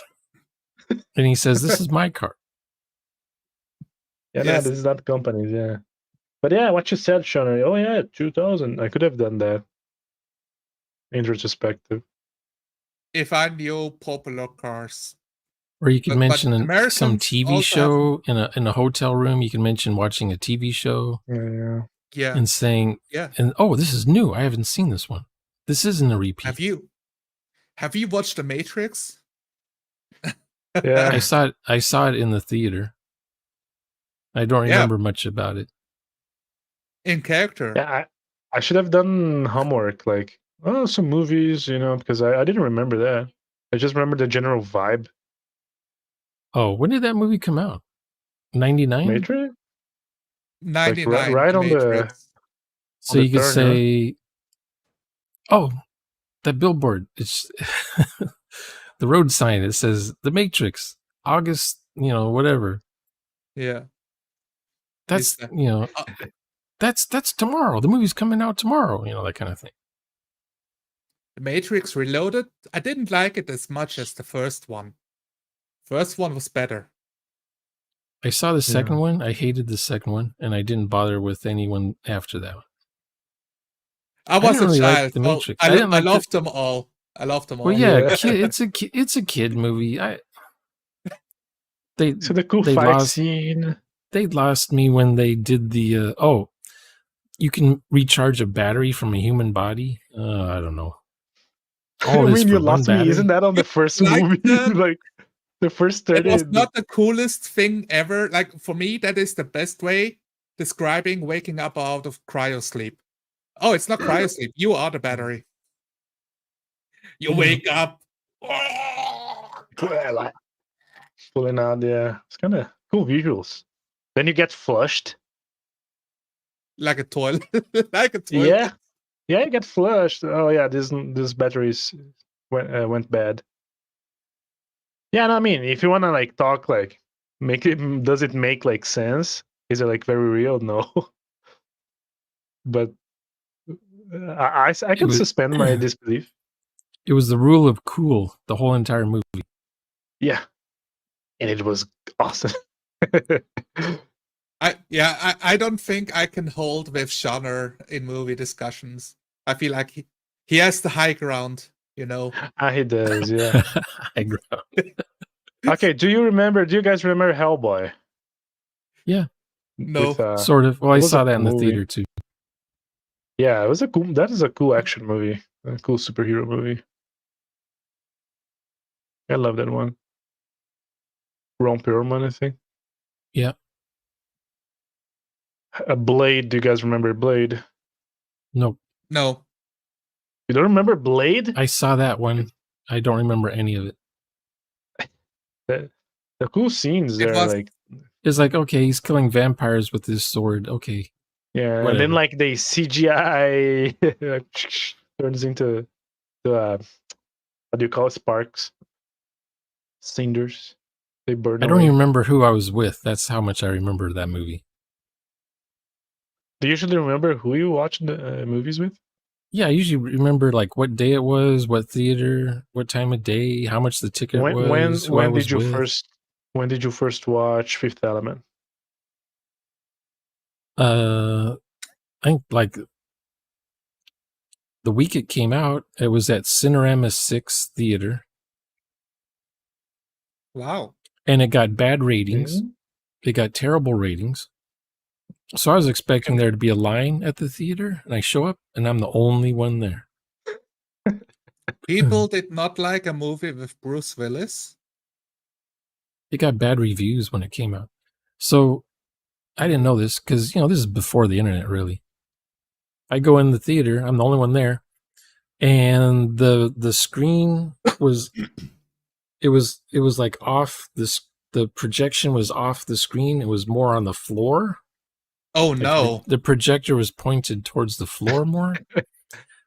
and he says, "This is my car." yeah, no, yes. this is not companies. Yeah, but yeah, what you said, Sean. Oh yeah, 2000. I could have done that. In retrospective. If I knew popular cars, Or you could but mention some Americans TV also show in a hotel room. You can mention watching a TV show Yeah. and saying, yeah. "And oh, this is new. I haven't seen this one. This isn't a repeat." Have you watched The Matrix? Yeah. I saw it in the theater. I don't remember much about it. In character. Yeah, I should have done homework, like, oh, some movies, because I didn't remember that. I just remember the general vibe. Oh, when did that movie come out? 99? Matrix? 99. Like, right on Matrix. So on you the could turn, say, oh, that billboard. It's the road sign. It says The Matrix, August, whatever. Yeah. That's, that's tomorrow. The movie's coming out tomorrow, that kind of thing. The Matrix Reloaded, I didn't like it as much as the first one. First one was better. I saw the second one. I hated the second one, and I didn't bother with anyone after that one. I was didn't a really child. like the Well, Matrix. I didn't like loved them all. I loved them all. Well, yeah, it's a kid movie. So the cool fight scene. They lost me when they did the you can recharge a battery from a human body. I don't know. I mean, you lost me. Isn't that on the first movie? Like the first 30. It was not the coolest thing ever. Like for me, that is the best way describing waking up out of cryo sleep. Oh, it's not cryo sleep. You are the battery. You wake up. Pulling out, yeah. It's kind of cool visuals. Then you get flushed. Like a toilet. Like a toilet. Yeah, you get flushed. Oh yeah, this batteries went bad. Yeah, no, I mean, if you wanna like talk like does it make like sense? Is it like very real? No. But I can suspend my disbelief. It was the rule of cool the whole entire movie. Yeah, and it was awesome. I don't think I can hold with Shonner in movie discussions. I feel like he has the high ground, He does, yeah. High ground. Okay, do you guys remember Hellboy? Yeah. No. Sort of. Well, I saw that in the theater too. Yeah, that is a cool action movie. A cool superhero movie. I love that one. Ron Perlman, I think. Yeah. Blade. Do you guys remember Blade? Nope. No. You don't remember Blade? I saw that one. I don't remember any of it. The cool scenes there, it's like, okay, he's killing vampires with his sword. Okay. Yeah, whatever. And then like they CGI turns into what do you call it? Sparks, cinders. They burn. I don't even remember who I was with. That's how much I remember that movie. Do you usually remember who you watch the movies with? Yeah, I usually remember like what day it was, what theater, what time of day, how much the ticket was, who I was with. When did you first watch Fifth Element? I think like the week it came out, it was at Cinerama 6 Theater. Wow. And it got bad ratings. Mhm. It got terrible ratings. So I was expecting there to be a line at the theater, and I show up, and I'm the only one there. People did not like a movie with Bruce Willis. It got bad reviews when it came out. So I didn't know this because, this is before the internet, really. I go in the theater. I'm the only one there. And the screen was, it was like off this, the projection was off the screen. It was more on the floor. Oh, Like no. the projector was pointed towards the floor more.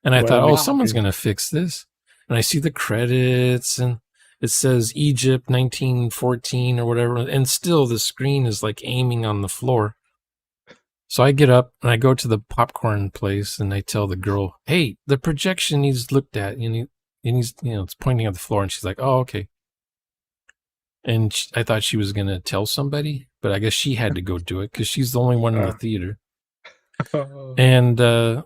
And I Well, thought, oh, wow. someone's going to fix this. And I see the credits and it says Egypt 1914 or whatever. And still the screen is like aiming on the floor. So I get up and I go to the popcorn place and I tell the girl, hey, the projection needs looked at. And he's, it's pointing at the floor. And she's like, oh, okay. And I thought she was going to tell somebody, but I guess she had to go do it because she's the only one in the theater. And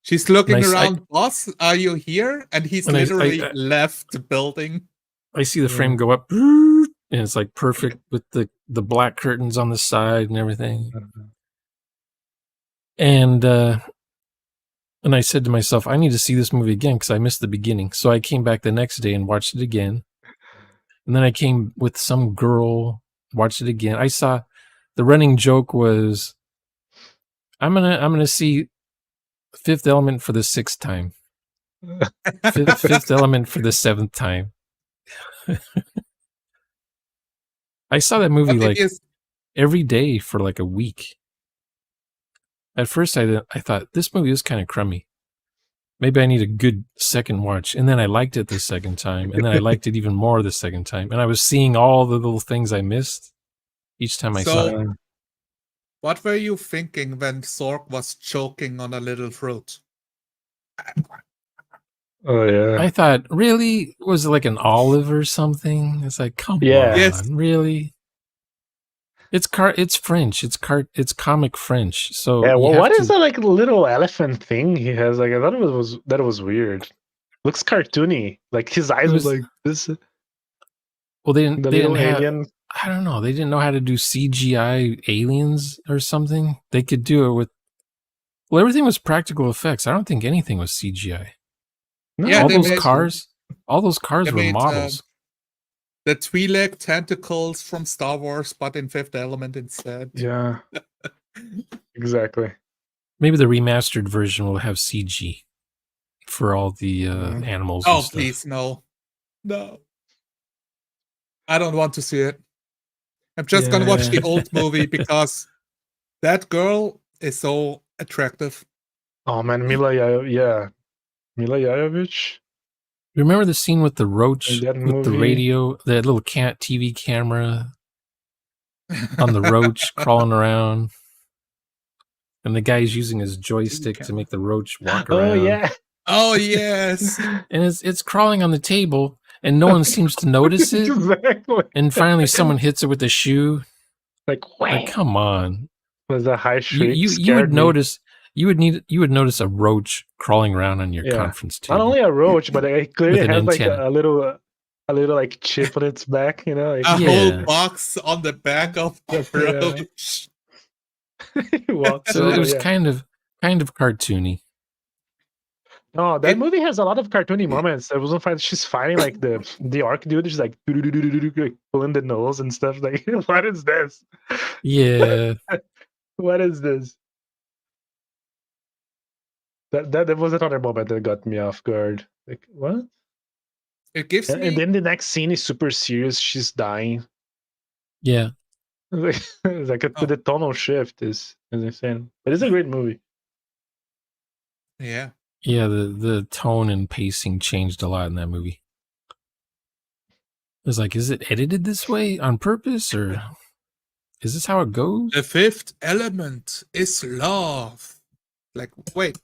she's looking around, boss, are you here? And he's literally left the building. I see the frame go up, and it's like perfect with the black curtains on the side and everything. And I said to myself, I need to see this movie again because I missed the beginning. So I came back the next day and watched it again. And then I came with some girl, watched it again. I saw the running joke was, I'm gonna see Fifth Element for the 6th time. Fifth Element for the 7th time. I saw that movie like every day for like a week. At first, I thought this movie is kind of crummy. Maybe I need a good second watch. And then I liked it the second time. And then I liked it even more the second time. And I was seeing all the little things I missed each time I saw it. What were you thinking when Zork was choking on a little fruit? Oh, yeah. I thought, really? Was it like an olive or something? It's like, come on, really? It's French. It's comic French. So yeah, well, what is that like little elephant thing he has? Like I thought it was weird. Looks cartoony. Like his eyes was like this. Well, they didn't have. Alien. I don't know. They didn't know how to do CGI aliens or something. They could do it with. Well, everything was practical effects. I don't think anything was CGI. No, all those cars were models. The Twi'lek tentacles from Star Wars, but in Fifth Element instead. Yeah. Exactly. Maybe the remastered version will have CG for all the animals. Oh, please, no. No. I don't want to see it. I'm just going to watch the old movie because that girl is so attractive. Oh, man. Mila Jovovich. Remember the scene with the roach, with the radio, that little TV camera on the roach crawling around? And the guy's using his joystick to make the roach walk around. Oh, yeah. Oh, yes. And it's crawling on the table, and no one seems to notice it. Exactly. And finally, someone hits it with a shoe. Like come on. Was a high shriek. You would notice. You would notice a roach crawling around on your conference table. Not only a roach, but it clearly has like a little like chip on its back. Like, a whole box on the back of the roach. So it was kind of cartoony. No, that movie has a lot of cartoony moments. It wasn't fine. She's fighting like the arc dude. She's like pulling the nose and stuff. Like, what is this? Yeah. What is this? That was another moment that got me off guard. Like, what? It gives me... And then the next scene is super serious. She's dying. Yeah. It's like the tonal shift is insane. But it's a great movie. Yeah. Yeah, the tone and pacing changed a lot in that movie. It was like, is it edited this way on purpose, or is this how it goes? The Fifth Element is love. Like, wait.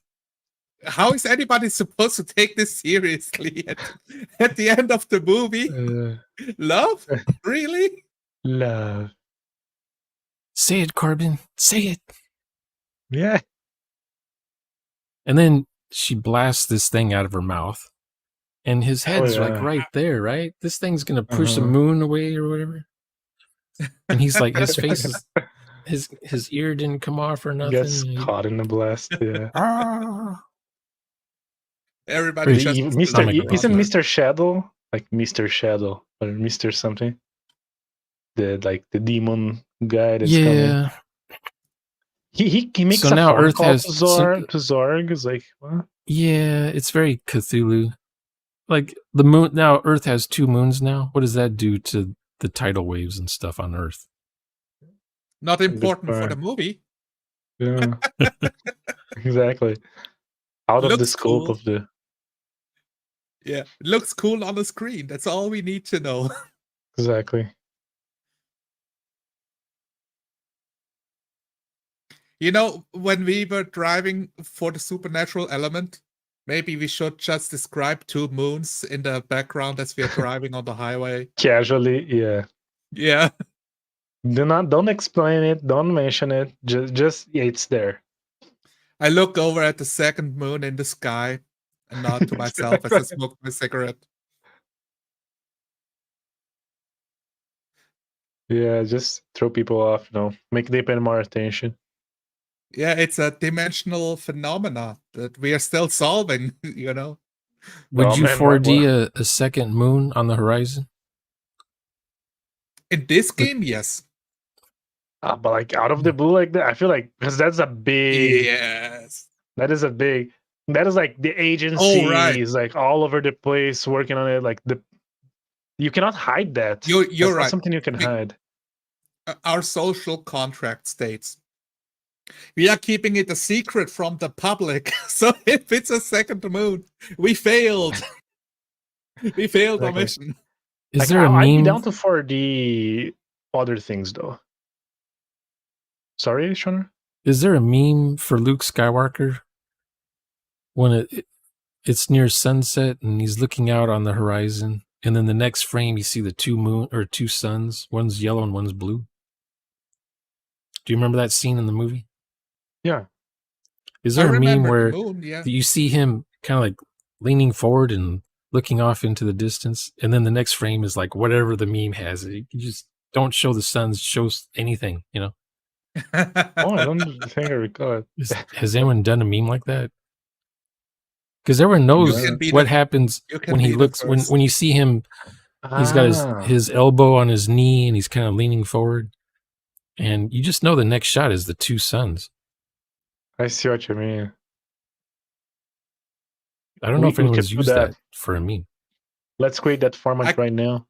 How is anybody supposed to take this seriously at the end of the movie? Love? Really? Love. Say it, Corbin. Say it. Yeah. And then she blasts this thing out of her mouth. And his head's like right there, right? This thing's gonna push the moon away or whatever. And he's like, his face is his ear didn't come off or nothing. Gets caught in the blast. Yeah. Everybody just isn't Mr. Shadow like Mr. Shadow or Mr. something? The demon guy that's coming. He makes so a now phone Earth call has to Zorg. It's like, what? Yeah, it's very Cthulhu. Like the moon now, Earth has 2 moons now. What does that do to the tidal waves and stuff on Earth? Not important for the movie. Yeah. Exactly. Out of the scope of the. Yeah, it looks cool on the screen. That's all we need to know. Exactly. You know, when we were driving for the supernatural element, maybe we should just describe 2 moons in the background as we are driving on the highway. Casually, yeah. Yeah. Don't explain it. Don't mention it. Just it's there. I look over at the second moon in the sky and nod to myself as I smoke my cigarette. Yeah, just throw people off. Make them pay more attention. Yeah, it's a dimensional phenomena that we are still solving. Would you 4D a second moon on the horizon? In this game, yes. But like out of the blue like that, I feel like because that's a big. Yes. That is like the agency is like all over the place working on it. Like you cannot hide that. You're that's right. Not something you can hide. Our social contract states we are keeping it a secret from the public. So if it's a second moon, we failed. We failed our mission. Is there a meme? I'd be down to 4D other things though. Sorry, Shona? Is there a meme for Luke Skywalker when it's near sunset and he's looking out on the horizon, and then the next frame you see the 2 suns, one's yellow and one's blue? Do you remember that scene in the movie? Yeah. Is there a meme where you see him kind of like leaning forward and looking off into the distance, and then the next frame is like whatever the meme has? You just don't show the suns, show anything, Oh, I don't think I recall it. Has anyone done a meme like that? Because everyone knows what happens when he looks when you see him. He's got his elbow on his knee and he's kind of leaning forward, and you just know the next shot is the 2 suns. I see what you mean. I don't know if anyone's used that for a meme. Let's create that format right now.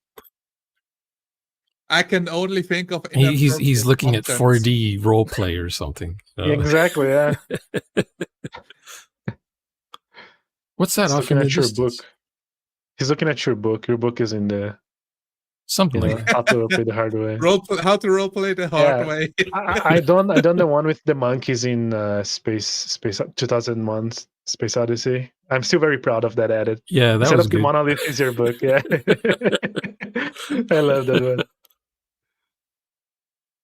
I can only think of he's looking at 4D role play or something. Exactly, yeah. What's that off in the distance? Your book. He's looking at your book. Your book is in the something like how to roleplay the hard way. How to roleplay the hard way. I done the one with the monkeys in Space 2001 Space Odyssey. I'm still very proud of that edit. Yeah, that was good. The monolith is your book. Yeah. I love that one.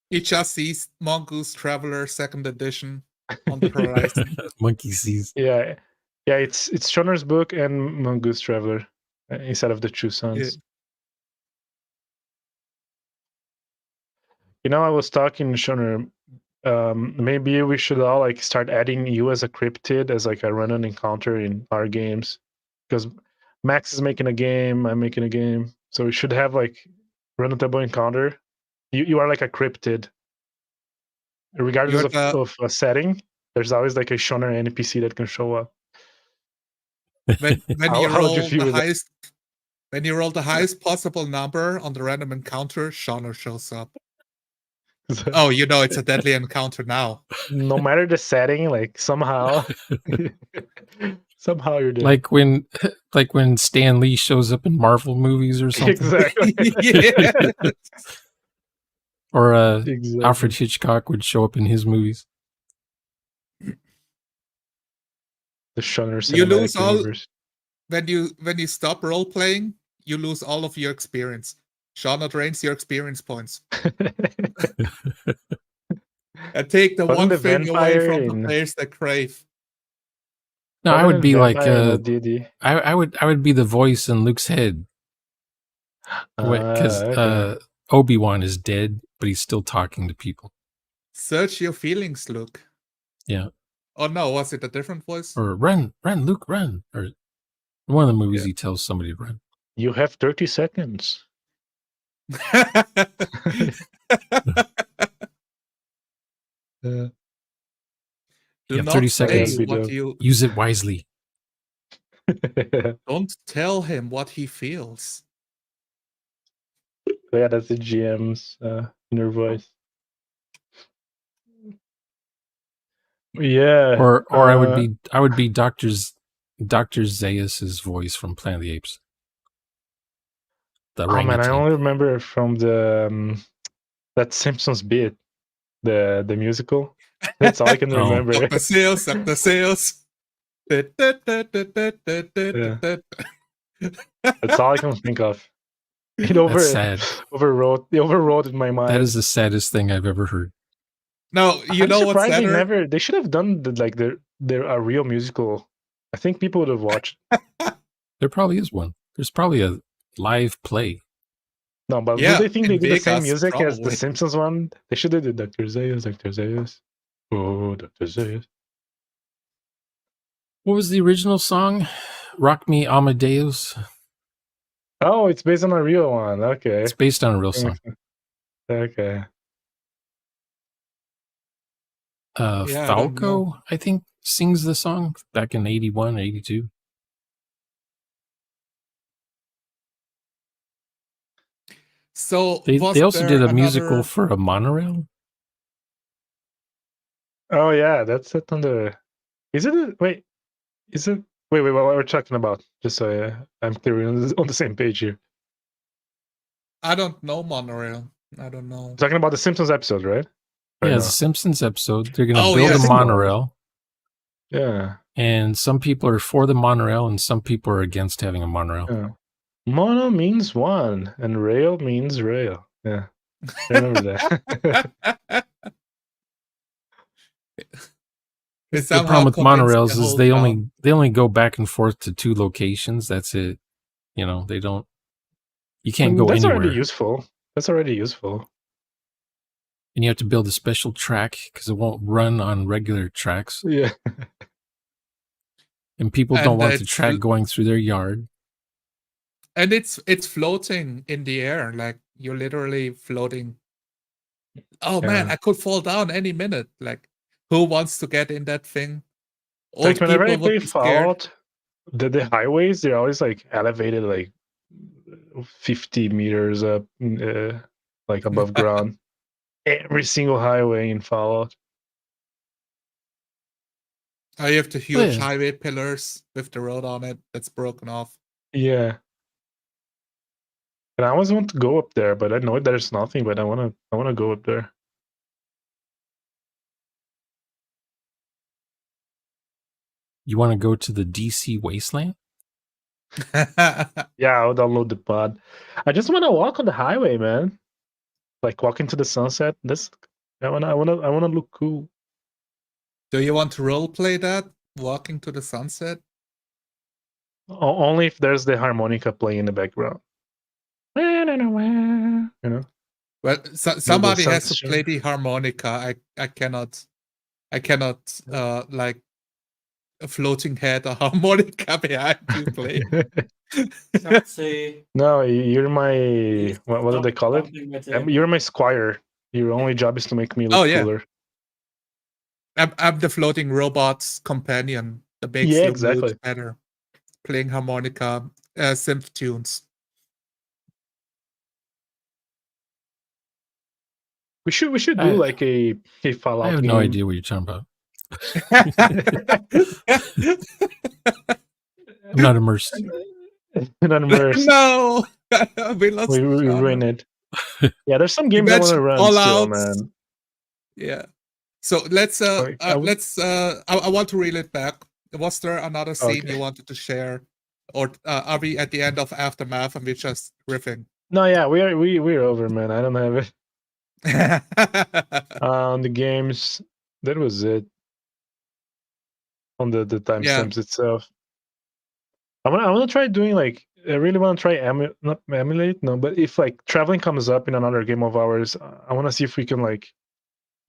He just sees Mongoose Traveler 2nd edition on the horizon. Monkey sees. Yeah. Yeah, it's Shoner's book and Mongoose Traveler instead of the 2 suns. Yeah. I was talking, Shoner, maybe we should all like start adding you as a cryptid as like a random encounter in our games, because Max is making a game, I'm making a game, so we should have like random encounter. You are like a cryptid, regardless of a setting. There's always like a Shoner NPC that can show up. When you roll the highest possible number on the random encounter, Shoner shows up. Oh, it's a deadly encounter now. No matter the setting, like somehow you're doing. Like when Stan Lee shows up in Marvel movies or something. Exactly. Or Alfred Hitchcock would show up in his movies. The Shunner You cinematic lose all universe. when you stop role playing. You lose all of your experience. Shauna drains your experience points and take the Wasn't one the thing away vampire from the in players that crave. No, I wasn't would it be like vampire in D&D? I would be the voice in Luke's head because Okay. Obi-Wan is dead, but he's still talking to people. Search your feelings, Luke. Yeah. Oh no, was it a different voice? Or run, Luke, run. Or in one of the movies, Yeah. he tells somebody to run. You have 30 seconds. Do You have not 30 say seconds. what you Use it wisely. don't tell him what he feels. Yeah, that's the GM's inner voice. Yeah. Or I would be Dr. Zaius's voice from Planet of the Apes. The Oh man, I orangutan. only remember from the that Simpsons bit, the musical. That's all I can Oh. remember. Dr. Seuss, Dr. Seuss. That's all I can think of. It That's sad. overrode in my mind. That is the saddest thing I've ever heard. No, you I'm know what's surprised better? they should have done a real musical. I think people would have watched. There probably is one. There's probably a live play. No, but Yeah, do they think in they did the same Vegas, music as the probably. Simpsons one? They should have did Dr. Zaius, Dr. Zaius. Oh, Dr. Zaius. What was the original song? Rock Me Amadeus. Oh, it's based on a real one. Okay. It's based on a real song. Okay. Yeah, I don't know. Falco, I think, sings the song back in 81, 82. So They was also there did a another... musical for a monorail. Oh yeah, that's it on the. Is it? Wait, is it? Wait. What we're talking about? Just so I'm clear on the same page here. I don't know monorail. I don't know. We're talking about the Simpsons episode, right? Yeah, Or it's no? a Simpsons episode. They're going to Oh, build yes. a monorail. Yeah. And some people are for the monorail and some people are against having a monorail. Yeah. Mono means one, and rail means rail. Yeah, I remember that. The problem with monorails is they only go back and forth to two locations. That's it. You know, they don't. You can't go That's anywhere. already useful. That's already useful. And you have to build a special track because it won't run on regular tracks. Yeah. And people don't want the track going through their yard. And it's floating in the air, like you're literally floating. Oh man, I could fall down any minute. Like, who wants to get in that thing? Old Like whenever I people would play be scared. Fallout, the highways, they're always like elevated like 50 meters up, like above ground. Every single highway in Fallout. I have the huge highway pillars with the road on it that's broken off. Yeah. And I always want to go up there, but I know there's nothing, but I wanna go up there. You want to go to the DC wasteland? Yeah, I'll download the pod. I just want to walk on the highway, man. Like walk into the sunset. I wanna look cool. Do you want to role play that? Walking to the sunset? Only if there's the harmonica playing in the background. You know. Well, somebody has to play the harmonica. I cannot like a floating head or harmonica behind you play. No, you're my what do they call it? You're my squire. Your only job is to make me look cooler. I'm the floating robot's companion that makes you look better. Playing harmonica, synth tunes. We should do like a Fallout. I have no idea what you're talking about. I'm not immersed. Not immersed. No, we ruined it. Yeah, there's some games I want to run still, man. Yeah. So let's I want to reel it back. Was there another scene you wanted to share, or are we at the end of Aftermath and we're just riffing? No, yeah, we're over, man. I don't have it on the games. That was it. On the timestamps itself. I wanna try doing like I really wanna try not emulate, no, but if like traveling comes up in another game of ours, I wanna see if we can like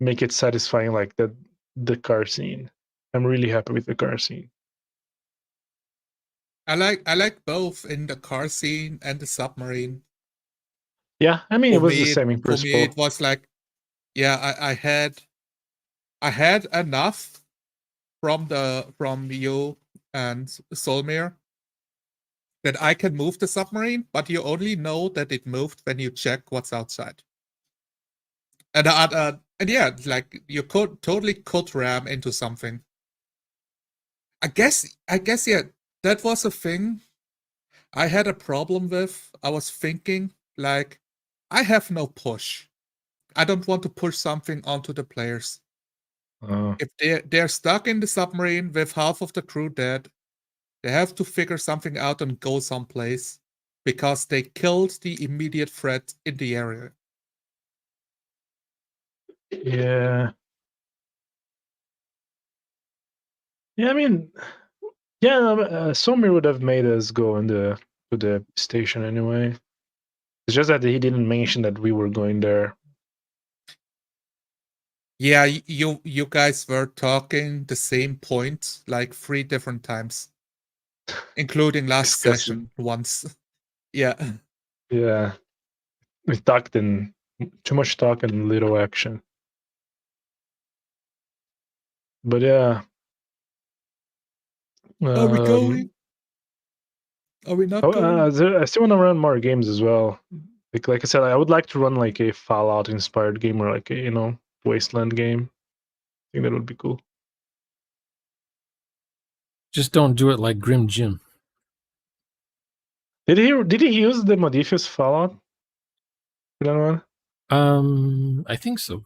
make it satisfying, like the car scene. I'm really happy with the car scene. I like both in the car scene and the submarine. Yeah, I mean it was the same in For me, principle. it was like, yeah, I had enough from you and Solmir that I can move the submarine, but you only know that it moved when you check what's outside. And yeah, like you could totally ram into something. I guess yeah, that was a thing I had a problem with. I was thinking like, I have no push. I don't want to push something onto the players. If they're stuck in the submarine with half of the crew dead, they have to figure something out and go someplace because they killed the immediate threat in the area. Yeah. Yeah, I mean, yeah, Somir would have made us go to the station anyway. It's just that he didn't mention that we were going there. Yeah, you guys were talking the same point like 3 different times, including last session once. Yeah. Yeah. We talked in too much talk and little action. But yeah. Are we going? Are we not going? I still want to run more games as well. Like I said, I would like to run like a Fallout inspired game or like a Wasteland game. I think that would be cool. Just don't do it like Grim Jim. Did he use the Modifius Fallout for that one? I think so.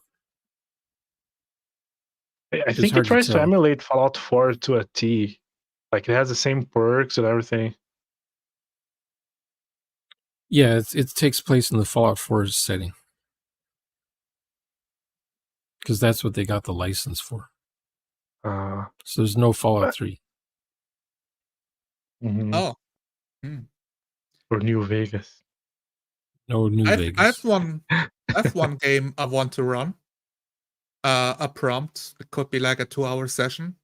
I think it tries to emulate Fallout 4 to a T. Like it has the same perks and everything. Yeah, it takes place in the Fallout 4 setting. Because that's what they got the license for. So there's no Fallout 3. Mm-hmm. Oh. Or New Vegas. No New Vegas. I have one game I want to run. A prompt. It could be like a 2-hour session.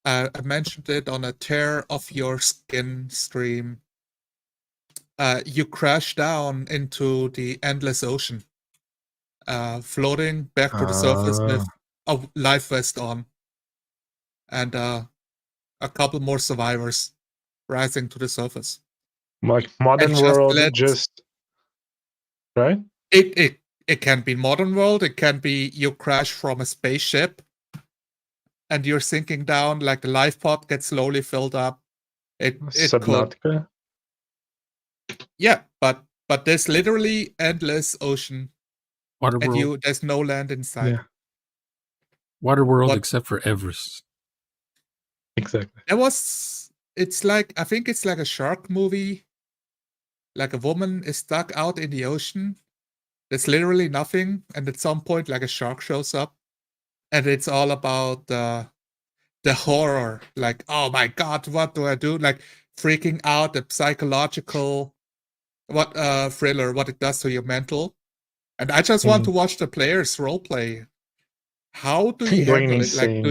I mentioned it on a Tear of Your Skin stream. You crash down into the endless ocean, floating back to the surface with a life vest on, and a couple more survivors rising to the surface. Like modern world, just right? It can be modern world. It can be you crash from a spaceship, and you're sinking down. Like the life pod gets slowly filled up. It Subnautica. Yeah, but there's literally endless ocean. Waterworld. And there's no land inside. Yeah. Waterworld except for Everest. Exactly. It's like, I think it's like a shark movie. Like a woman is stuck out in the ocean. There's literally nothing. And at some point, like a shark shows up. And it's all about the horror. Like, oh my God, what do I do? Like freaking out, the psychological thriller, what it does to your mental. And I just want to watch the players roleplay. How do you handle it? Like,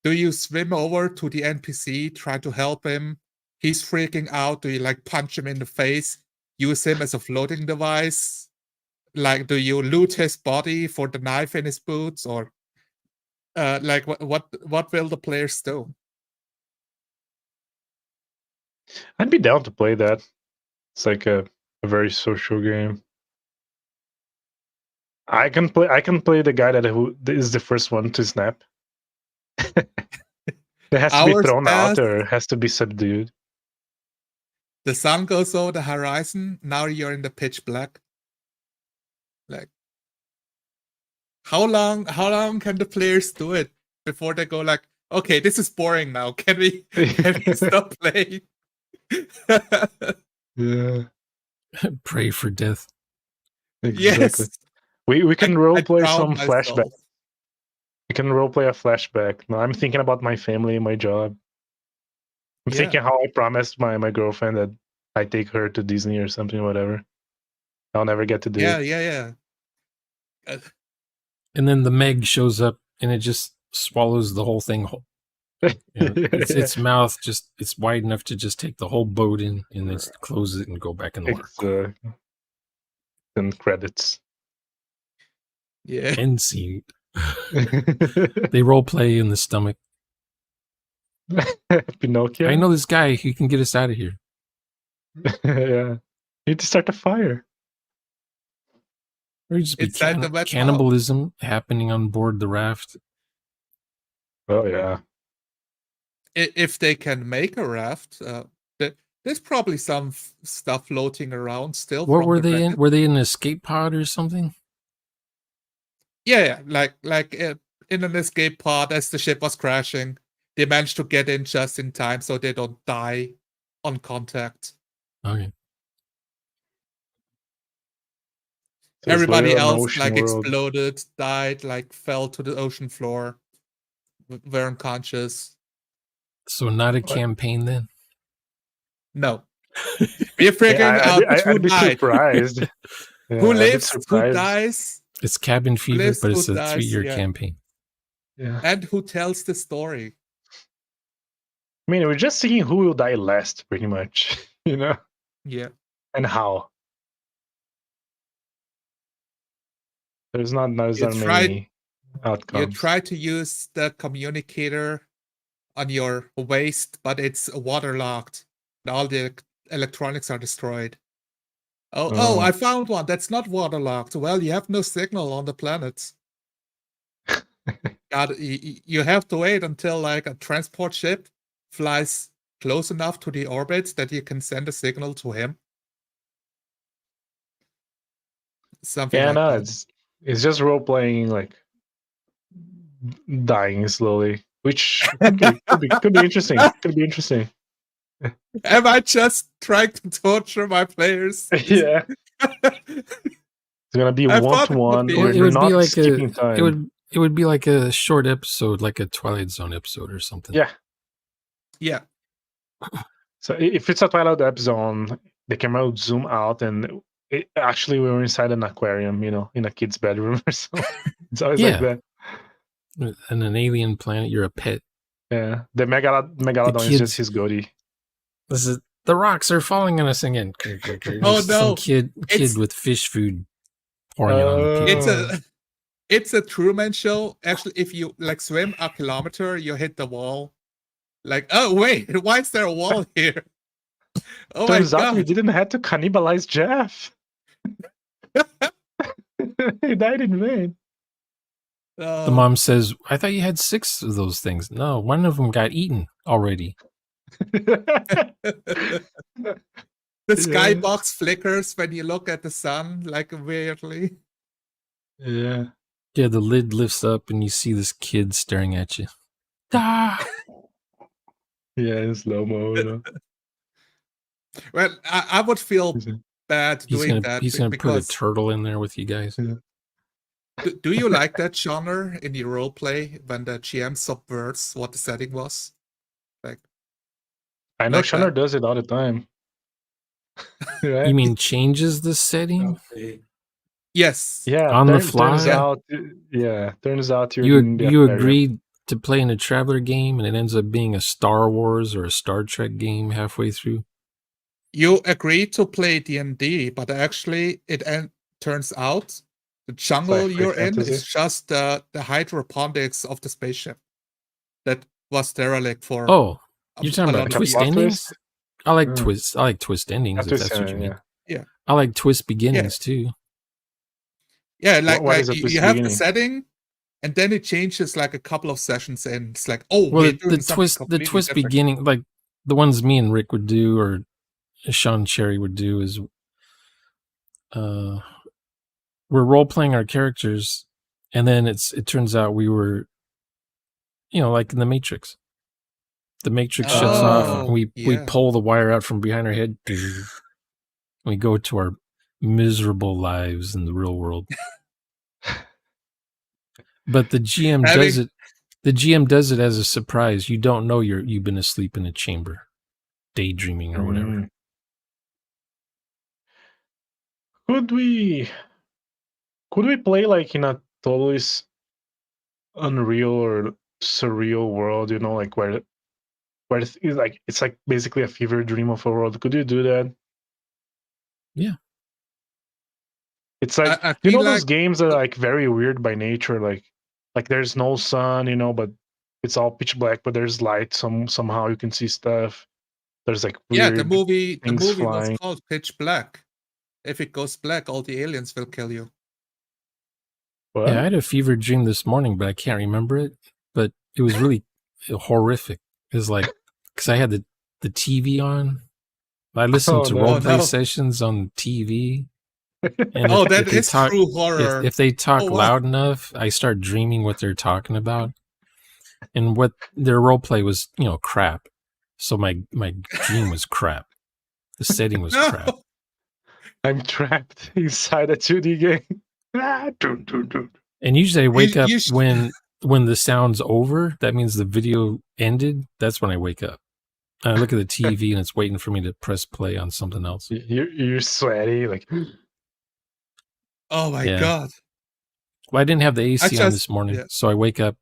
do you swim over to the NPC, try to help him? He's freaking out. Do you like punch him in the face? Use him as a floating device? Like, do you loot his body for the knife in his boots? Or like what will the players do? I'd be down to play that. It's like a very social game. I can play the guy who is the first one to snap. It has to be thrown out or it has to be subdued. The sun goes over the horizon. Now you're in the pitch black. Like, how long can the players do it before they go like, Okay, this is boring now. Can we stop playing? Yeah, Pray for death. exactly. Yes. We can I roleplay drowned some flashback. myself. We can roleplay a flashback. No, I'm thinking about my family, my job. I'm Yeah. thinking how I promised my girlfriend that I take her to Disney or something, whatever. I'll never get to do Yeah, it. yeah. And then the Meg shows up and it just swallows the whole thing whole. Its mouth just it's wide enough to just take the whole boat in and then close it and go back in the water. And credits. Yeah. End scene. They role play in the stomach. Pinocchio. I know this guy. He can get us out of here. Yeah. You need to start a fire. Or just be Inside the wet cannibalism happening on board the raft. Oh yeah. If they can make a raft, there's probably some stuff floating around still. What from were the they in? wreckage. Were they in an escape pod or something? Yeah, like in an escape pod as the ship was crashing, they managed to get in just in time so they don't die on contact. Okay. So it's Everybody literally an else ocean like world. exploded, died, like fell to the ocean floor, were unconscious. So not a What? campaign then? No. We're figuring out I'd who be died. surprised. Yeah, Who I'd be lives, who surprised. dies, It's cabin fever, lives, but it's who a dies, 3-year yeah. campaign. Yeah. and who tells the story. I mean, we're just seeing who will die last, pretty much. Yeah. And how. There's not You many outcomes. You try to use the communicator on your waist, but it's waterlogged. All the electronics are destroyed. Oh, I found one that's not waterlogged. Well, you have no signal on the planet. You have to wait until like a transport ship flies close enough to the orbit that you can send a signal to him. Something Yeah, like no, that. it's just role playing, like dying slowly, which could be interesting. Could be interesting. Am I just trying to torture my players? Yeah, it's gonna be I one thought to it would one. be- Well, We're not skipping time. it would be like a short episode, like a Twilight Zone episode or something. Yeah. Yeah. So if it's a Twilight episode, the camera would zoom out, and actually we were inside an aquarium, in a kid's bedroom or something. It's always like that. And an alien planet, you're a pet. Yeah, the megalodon is just his goatee. This is the rocks are falling on us again. Oh, Some no. kid with fish food pouring it on people. It's a Truman Show. Actually, if you like swim a kilometer, you hit the wall. Like, oh wait, why is there a wall here? Oh Turns my out god! we didn't have to cannibalize Jeff. He died in vain. The mom says, "I thought you had 6 of those things." No, one of them got eaten already. The skybox flickers when you look at the sun, like weirdly. Yeah. Yeah, the lid lifts up and you see this kid staring at you. Ah! Yeah, in slow mo. Well, I would feel bad doing that. He's gonna put a turtle in there with you guys. Yeah. Do you like that genre in your role play when the GM subverts what the setting was? Like, I know like Shanner that. does it all the time. Right? You mean changes the setting? Okay. Yes. Yeah, On the fly? Turns out You in the you aquarium. agreed to play in a Traveler game and it ends up being a Star Wars or a Star Trek game halfway through? You agreed to play D&D, but actually it turns out the jungle Sci-fi you're in fantasy. is just the hydroponics of the spaceship that was derelict for. Oh, you're talking a about lot of twist years. endings? I like Mm. twists. I like twist endings, Not if twist that's what you ending, mean. Yeah. I like twist beginnings too. Yeah, like, What is a you twist have the beginning? setting, and then it changes like a couple of sessions in. It's like, oh, Well, we're doing the something twist completely different. beginning, like the ones me and Rick would do, or Sean Cherry would do, is we're role playing our characters, and then it turns out we were like in the Matrix. The Matrix shuts off, and we pull the wire out from behind our head. We go to our miserable lives in the real world. But the GM does it. The GM does it as a surprise. You don't know you've been asleep in a chamber, daydreaming or whatever. Could we play like in a totally unreal or surreal world? Like where it's like basically a fever dream of a world. Could you do that? Yeah. It's like those games that are like very weird by nature, like there's no sun, but it's all pitch black, but there's light. Somehow you can see stuff. There's like weird the movie flying. was called Pitch Black. If it goes black, all the aliens will kill you. What? Yeah, I had a fever dream this morning, but I can't remember it. But it was really horrific. It was like, because I had the TV on. I listened to roleplay sessions on TV. And that is true horror. If they talk loud enough, I start dreaming what they're talking about. And what their roleplay was, crap. So my dream was crap. The setting was crap. I'm trapped inside a 2D game. And usually I wake up when the sound's over. That means the video ended. That's when I wake up. And I look at the TV and it's waiting for me to press play on something else. You're sweaty, like. Oh my god! Well, I didn't have the AC on this morning, so I wake up,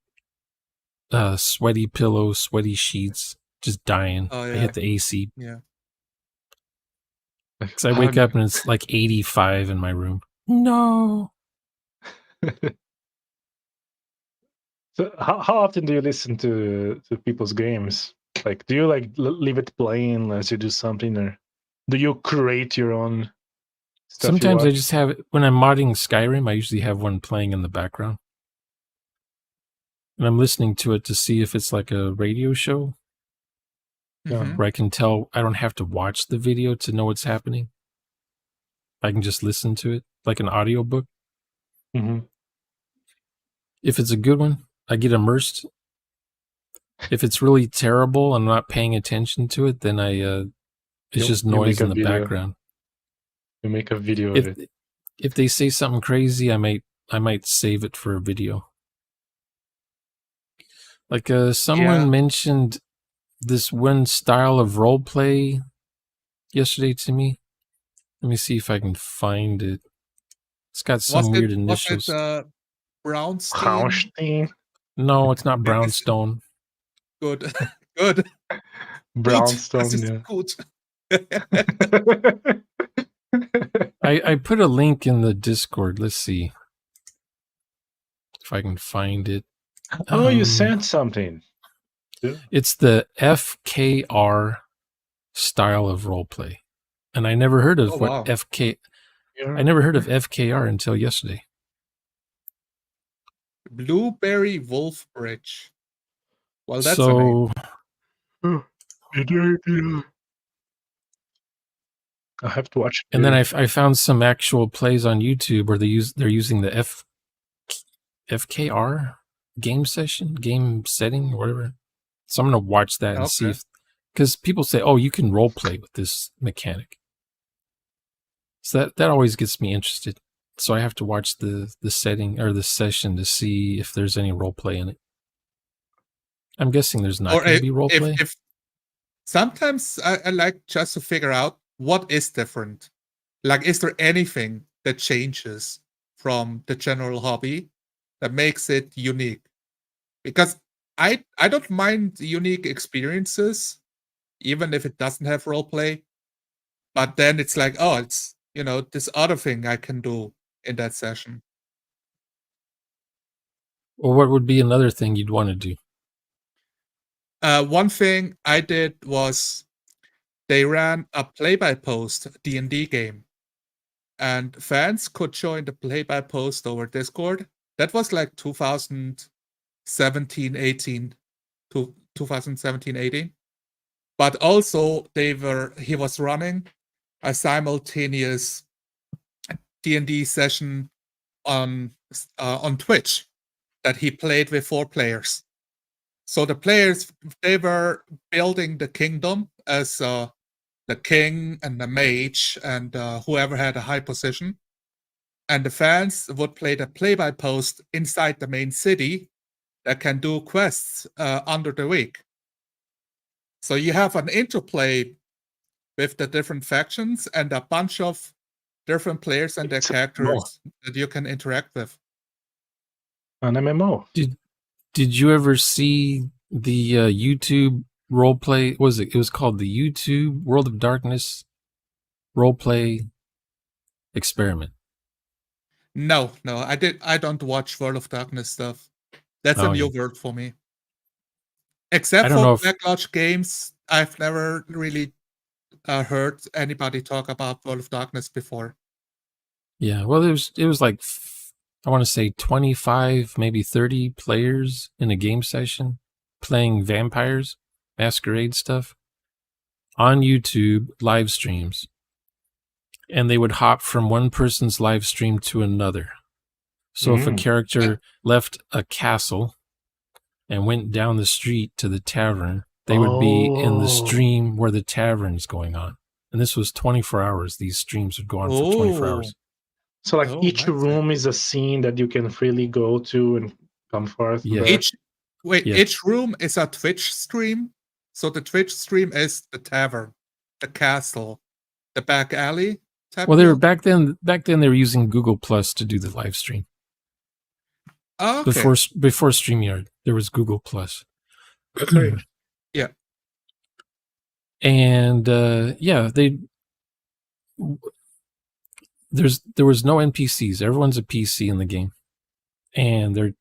sweaty pillows, sweaty sheets, just dying. I hit the AC. Yeah. Because I wake up and it's like 85 in my room. No. So how often do you listen to people's games? Like, do you like leave it playing as you do something, or do you create your own stuff? Sometimes I just have it when I'm modding Skyrim. I usually have one playing in the background, and I'm listening to it to see if it's like a radio show, where I can tell I don't have to watch the video to know what's happening. I can just listen to it like an audiobook. Mm-hmm. If it's a good one, I get immersed. If it's really terrible, I'm not paying attention to it, then it's just noise in the background. You make a video of it. If they say something crazy, I might save it for a video. Like someone mentioned this one style of roleplay yesterday to me. Let me see if I can find it. It's got some weird initials. Was it Brownstein? No, it's not Brownstone. Good. Good. Brownstone, I put a link in the Discord. Let's see if I can find it. Oh, you sent something. It's the FKR style of roleplay, and I never heard of I never heard of FKR until yesterday. Blueberry Wolf Bridge. Well, that's so. I have to watch it. And then I found some actual plays on YouTube where they're using the FKR game setting, or whatever. So I'm going to watch that and see because people say, oh, you can role play with this mechanic. So that always gets me interested. So I have to watch the setting or the session to see if there's any role play in it. I'm guessing there's not going to be role play. Sometimes I like just to figure out what is different. Like, is there anything that changes from the general hobby that makes it unique? Because I don't mind unique experiences, even if it doesn't have roleplay. But then it's like, oh, it's this other thing I can do in that session. Well, what would be another thing you'd want to do? One thing I did was they ran a play-by-post D&D game, and fans could join the play-by-post over Discord. That was like 2017-18. But also he was running a simultaneous D&D session on Twitch that he played with 4 players. So the players, they were building the kingdom as the king and the mage and whoever had a high position. And the fans would play the play-by-post inside the main city that can do quests under the week. So you have an interplay with the different factions and a bunch of different players and their It's a characters that you can interact with. An MMO. Did you ever see the YouTube roleplay? It was called the YouTube World of Darkness roleplay experiment. No, I don't watch World of Darkness stuff. That's a new word for me. Except for Backlodge Games, I've never really heard anybody talk about World of Darkness before. Yeah, well, it was like, I want to say 25, maybe 30 players in a game session playing vampires, masquerade stuff on YouTube live streams. And they would hop from one person's live stream to another. So if a character left a castle and went down the street to the tavern, they would be in the stream where the tavern's going on. And this was 24 hours. These streams would go on for 24 hours. So like each room is a scene that you can freely go to and come forth. Yeah. Each room is a Twitch stream. So the Twitch stream is the tavern, the castle, the back alley. Well, they were back then they were using Google Plus to do the live stream. Oh, okay. Before StreamYard, there was Google Plus. Yeah. And there was no NPCs. Everyone's a PC in the game. And they're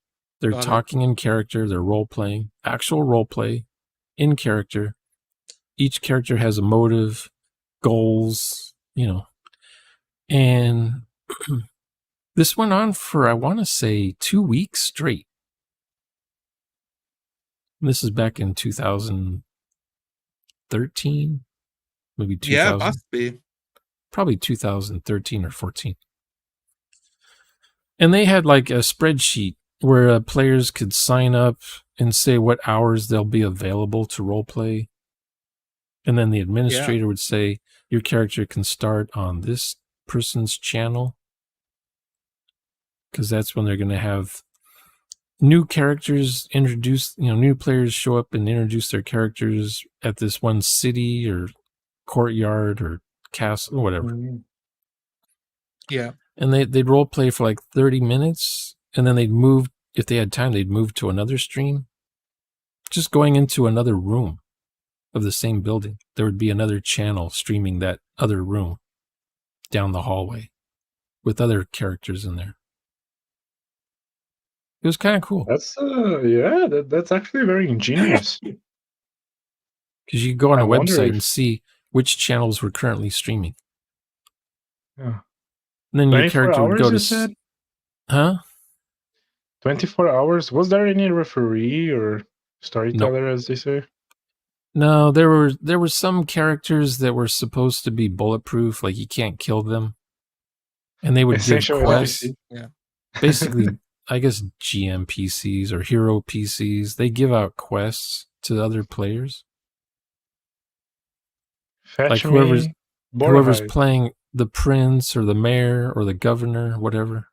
talking in character, they're role playing, actual role play in character. Each character has a motive, goals, And this went on for, I want to say, 2 weeks straight. And this is back in 2013, maybe 2000. Yeah, must be. Probably 2013 or 14. And they had like a spreadsheet where players could sign up and say what hours they'll be available to roleplay. And then the administrator would say, your character can start on this person's channel, because that's when they're going to have new characters introduced. New players show up and introduce their characters at this one city or courtyard or castle or whatever. Yeah. And they'd role play for like 30 minutes, and then they'd move, if they had time, they'd move to another stream, just going into another room of the same building. There would be another channel streaming that other room down the hallway with other characters in there. It was kind of cool. That's that's actually very ingenious. Because you could go on a website and see which channels were currently streaming. Yeah. And then your character would go to... Huh? 24 hours? Was there any referee or storyteller, as they say? No, there were some characters that were supposed to be bulletproof, like you can't kill them. And they would give quests. Yeah. Basically, I guess GM PCs or hero PCs, they give out quests to other players. Fetch like whoever's playing the prince or the mayor or the governor, whatever.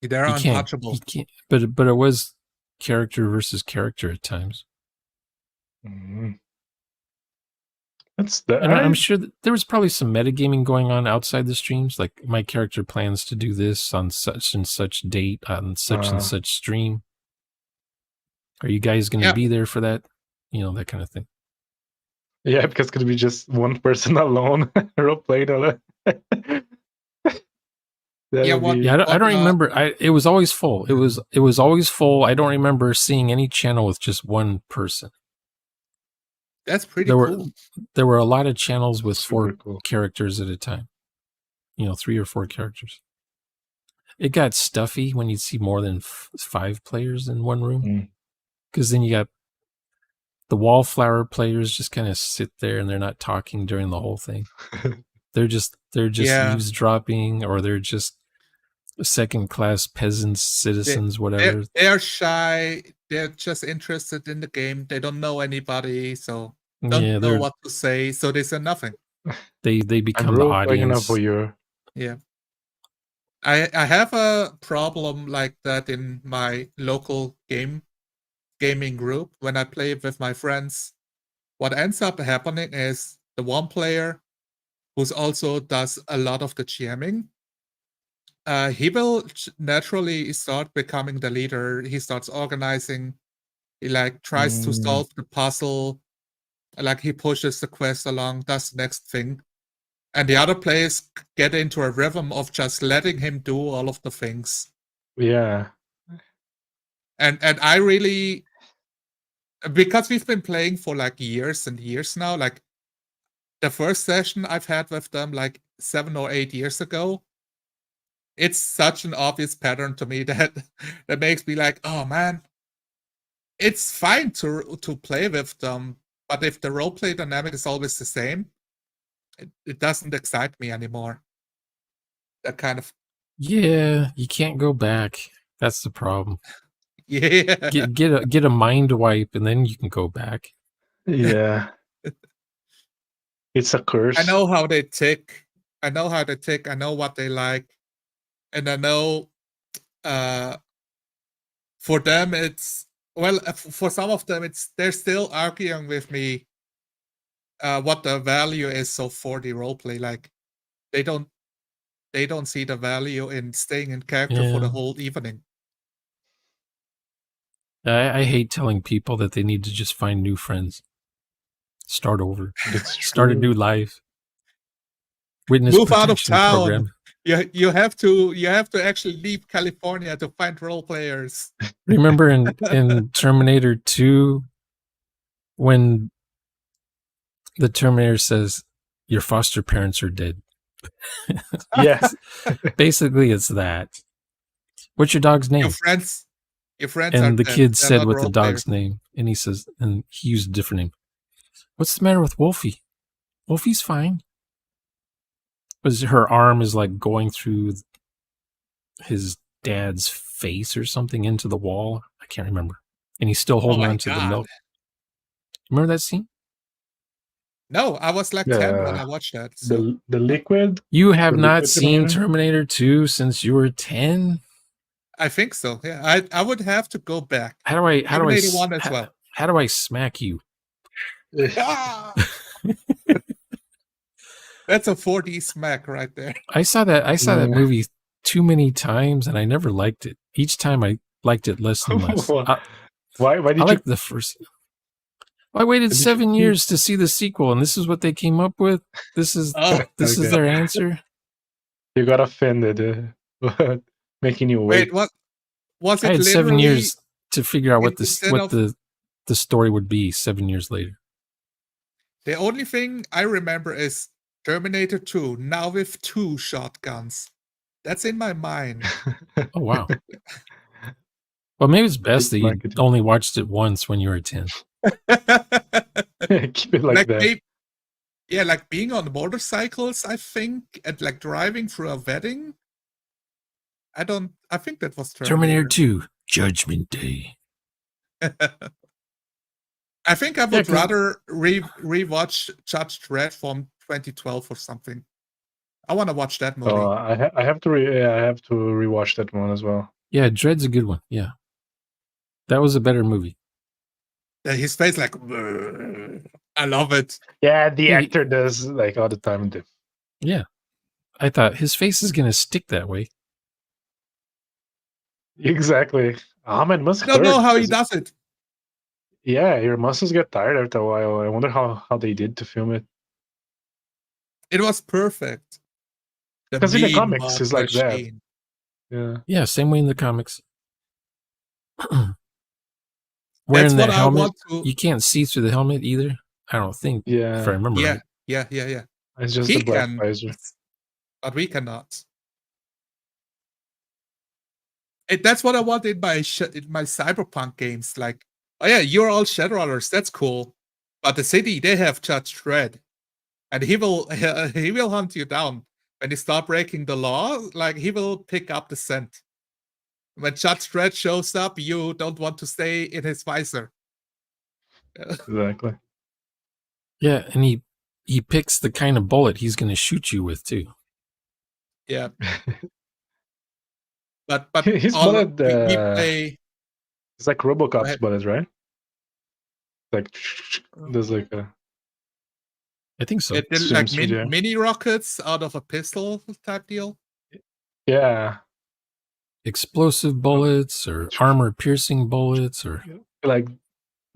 They're untouchable. But it was character versus character at times. Mm-hmm. I'm sure that there was probably some metagaming going on outside the streams. Like, my character plans to do this on such and such date on such and such stream. Are you guys going to be there for that? That kind of thing. Yeah, because it could be just one person alone role playing alone. I don't remember. It was always full. It was always full. I don't remember seeing any channel with just one person. That's pretty cool. There were a lot of channels with four characters at a time. 3 or 4 characters. It got stuffy when you'd see more than 5 players in one room. Because then you got the wallflower players just kind of sit there and they're not talking during the whole thing. They're just eavesdropping, or they're just second-class peasants, citizens, They're, whatever. they're shy. They're just interested in the game. They don't know anybody, so don't Yeah, know what to say. So they say nothing. they I'm become the role-playing enough audience. for you. Yeah. I have a problem like that in my local gaming group when I play with my friends. What ends up happening is the one player who's also does a lot of the GMing, he will naturally start becoming the leader. He starts organizing. He like tries to solve the puzzle. Like he pushes the quest along, does the next thing. And the other players get into a rhythm of just letting him do all of the things. Yeah. And I really, because we've been playing for like years and years now, like the first session I've had with them like 7 or 8 years ago, it's such an obvious pattern to me that that makes me like, oh man, it's fine to play with them, but if the roleplay dynamic is always the same, it doesn't excite me anymore. That kind of Yeah, you can't go back. That's the problem. yeah. Get a mind wipe, and then you can go back. Yeah. It's a curse. I know how they tick. I know how they tick. I know what they like, and I know for them it's well. For some of them, they're still arguing with me what the value is of 4D roleplay. Like they don't see the value in staying in character for the Yeah. whole evening. I hate telling people that they need to just find new friends, start over, It's start a true. new life, witness Move out of protection town. program. You have to actually leave California to find role players. Remember in Terminator 2 when the Terminator says your foster parents are dead? Yes. Basically it's that. What's your dog's name? Your friends are And the dead. kid They're said not what the role dog's players. name, and he says, and he used a different name. What's the matter with Wolfie? Wolfie's fine. Was her arm is like going through his dad's face or something into the wall? I can't remember. And he's still holding my on to the God. milk. Remember that scene? No, I was like 10 when I watched that. So The liquid. You have The not liquid seen Terminator? Terminator 2 since you were 10? I think so. Yeah, I would have to go back. How do I Terminator 1 as well. how do I smack you? Ah! That's a 4D smack right there. I saw that movie too many times and I never liked it. Each time I liked it less and less. Why did I liked the first. I waited 7 years to see the sequel, and this is what they came up with. This is is their answer. You got offended, making you wait. Wait, what was it? I had literally 7 years to figure out what instead of the story would be 7 years later. the only thing I remember is Terminator 2, now with 2 shotguns. That's in my mind. Oh, wow. Well, maybe it's best that you only watched it once when you were 10. Keep it like that. Maybe, yeah, like being on motorcycles, I think, and like driving through a wedding. I think that was Terminator 2, Judgment Day. I think I would rather rewatch Judge Dredd from 2012 or something. I want to watch that movie. Oh, I have to rewatch that one as well. Yeah, Dredd's a good one. Yeah, that was a better movie. His face, like, I love it. Yeah, the actor does like all the time. Yeah, I thought his face is gonna stick that way. Exactly. Ahmed must. I don't know how he does it. Yeah, your muscles get tired after a while. I wonder how they did to film it. It was perfect. Because in the comics, it's like that. Yeah. Yeah, same way in the comics. Wearing the helmet, you can't see through the helmet either. I don't think. Yeah. If I remember right. Yeah. It's just the black visor. But we cannot. That's what I want in my Cyberpunk games. Like, oh yeah, you're all Shadowrunners. That's cool. But the city, they have Judge Dredd, and he will hunt you down when you start breaking the law, like he will pick up the scent. When Judge Dredd shows up, you don't want to stay in his visor. Exactly. Yeah, and he picks the kind of bullet he's going to shoot you with too. Yeah. But His all bullet, we play. it's like RoboCop's ahead. bullet, right? Like there's like a I think so. It did like zooms through there. mini rockets out of a pistol type deal. Yeah, Explosive bullets or armor piercing bullets or like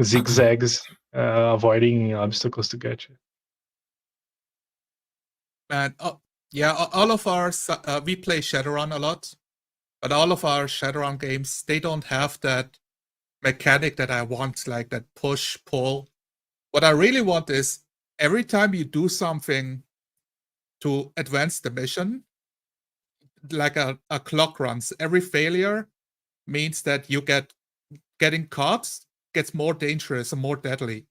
zigzags, avoiding obstacles to get you. And yeah, all of our we play Shadowrun a lot, but all of our Shadowrun games, they don't have that mechanic that I want, like that push pull. What I really want is every time you do something to advance the mission, like a clock runs, every failure means that you getting caught gets more dangerous and more deadly.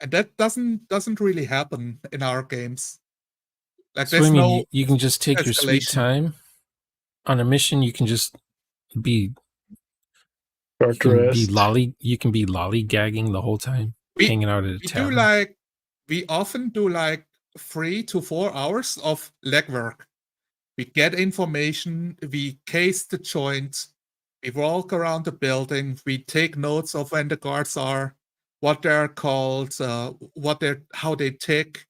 And that doesn't really happen in our games. Like so there's I mean, no you can just take your sweet escalation. time on a mission. You can just be Short rest. you can be lollygagging the whole time, hanging out at a tavern. We often do like 3 to 4 hours of legwork. We get information, we case the joint, we walk around the building, we take notes of when the guards are, what they're called, how they tick,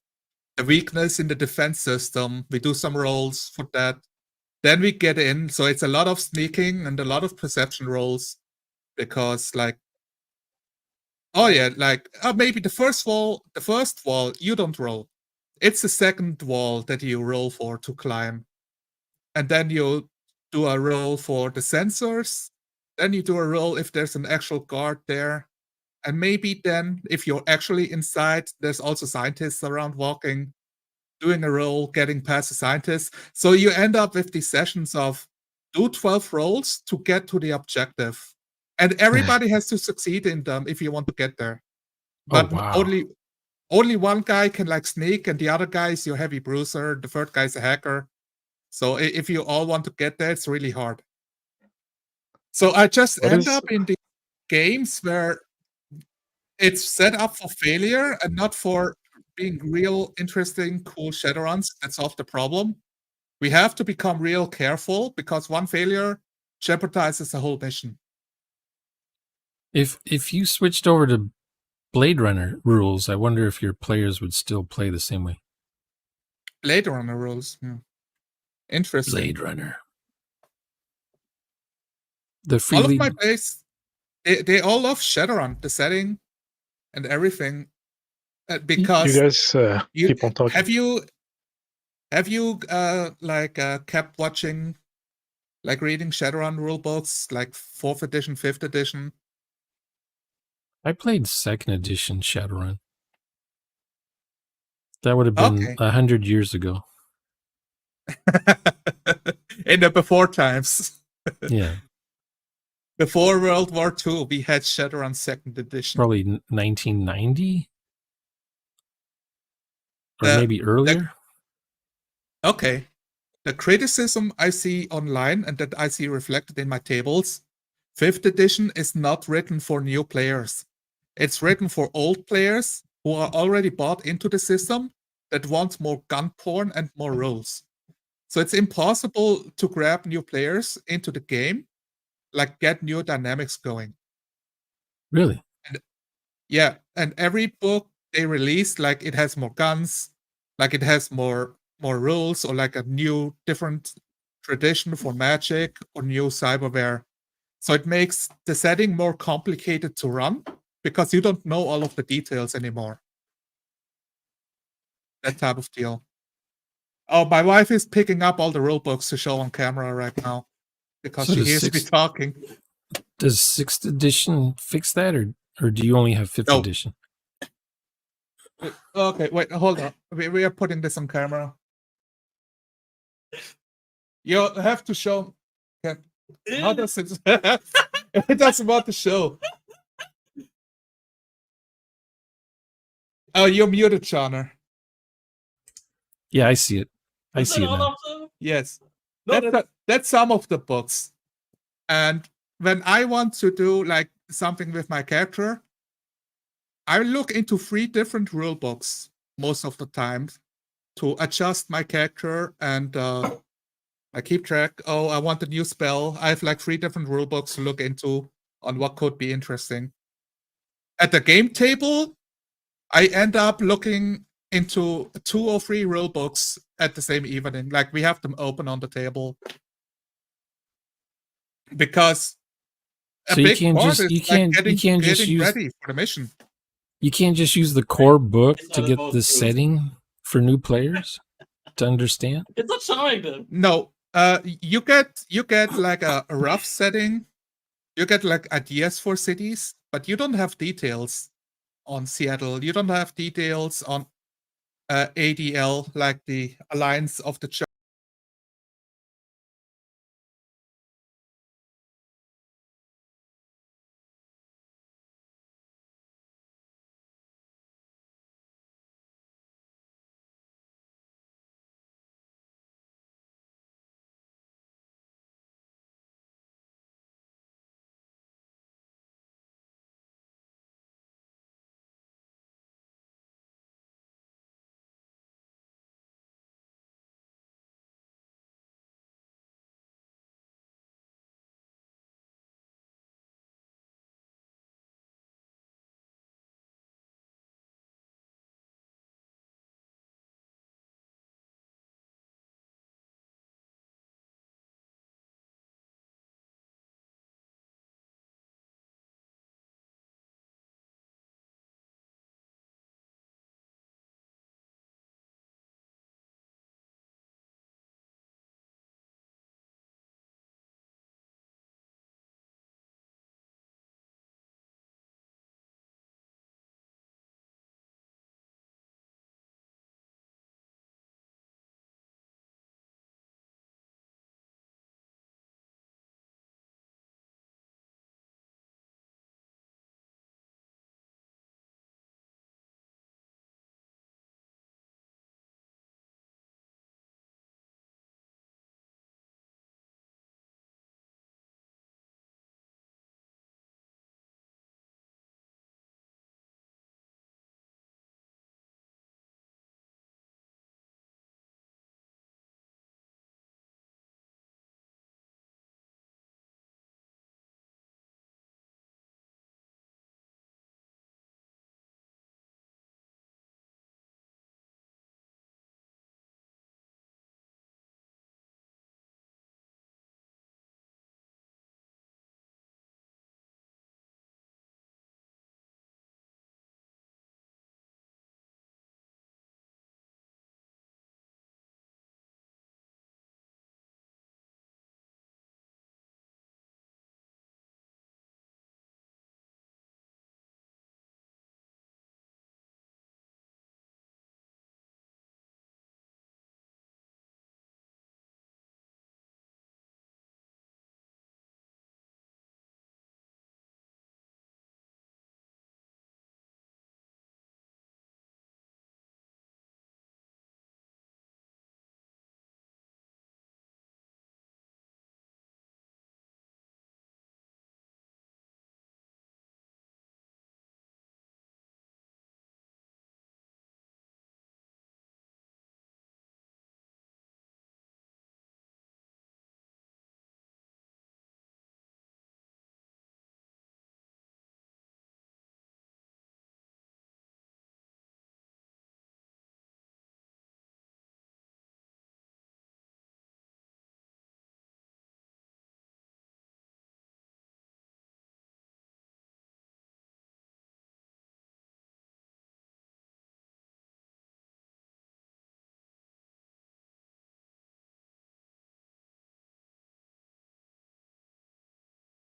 the weakness in the defense system. We do some rolls for that. Then we get in. So it's a lot of sneaking and a lot of perception rolls because like, oh yeah, like maybe the first wall you don't roll. It's the second wall that you roll for to climb. And then you do a roll for the sensors. Then you do a roll if there's an actual guard there. And maybe then, if you're actually inside, there's also scientists around walking, doing a roll, getting past the scientists. So you end up with these sessions of do 12 rolls to get to the objective. And everybody has to succeed in them if you want to get there. But only one guy can like sneak, and the other guy is your heavy bruiser. The third guy is a hacker. So if you all want to get there, it's really hard. So I just end up in the games where it's set up for failure and not for being real, interesting, cool Shadowruns that solve the problem. We have to become real careful because one failure jeopardizes the whole mission. If you switched over to Blade Runner rules, I wonder if your players would still play the same way. Blade Runner rules, yeah. Interesting. Blade Runner. All of my players, they all love Shadowrun, the setting and everything. Because you guys keep on talking. Have you kept watching, like reading Shadowrun rule books, like 4th edition, 5th edition? I played 2nd edition Shadowrun. That would have been 100 years ago. In the before times. Yeah. Before World War II, we had Shadowrun 2nd edition. Probably 1990? Or maybe earlier? Okay. The criticism I see online and that I see reflected in my tables, 5th edition is not written for new players. It's written for old players who are already bought into the system that want more gun porn and more rules. So it's impossible to grab new players into the game, like get new dynamics going. Really? And every book they release, like it has more guns, like it has more rules, or like a new different tradition for magic or new cyberware. So it makes the setting more complicated to run because you don't know all of the details anymore. That type of deal. Oh, my wife is picking up all the rule books to show on camera right now because she hears me talking. Does 6th edition fix that, or do you only have 5th edition? Okay, wait, hold on. We are putting this on camera. You have to show. How does it? It doesn't want to show. Oh, you're muted, Johnner. Yeah, I see it. I Is that see it all now. of them? Yes, No, that's some of the books. And when I want to do like something with my character, I look into 3 different rule books most of the time to adjust my character, and I keep track. Oh, I want a new spell. I have like 3 different rule books to look into on what could be interesting. At the game table, I end up looking into 2 or 3 rule books at the same evening. Like we have them open on the table. Because a So you big can't part just is you like can't just getting use ready for the mission. you can't just use the core book It's to not get about the food. setting for new players to understand. It's not showing them. No, you get like a rough setting. You get like ideas for cities, but you don't have details on Seattle. You don't have details on ADL, like the Alliance of the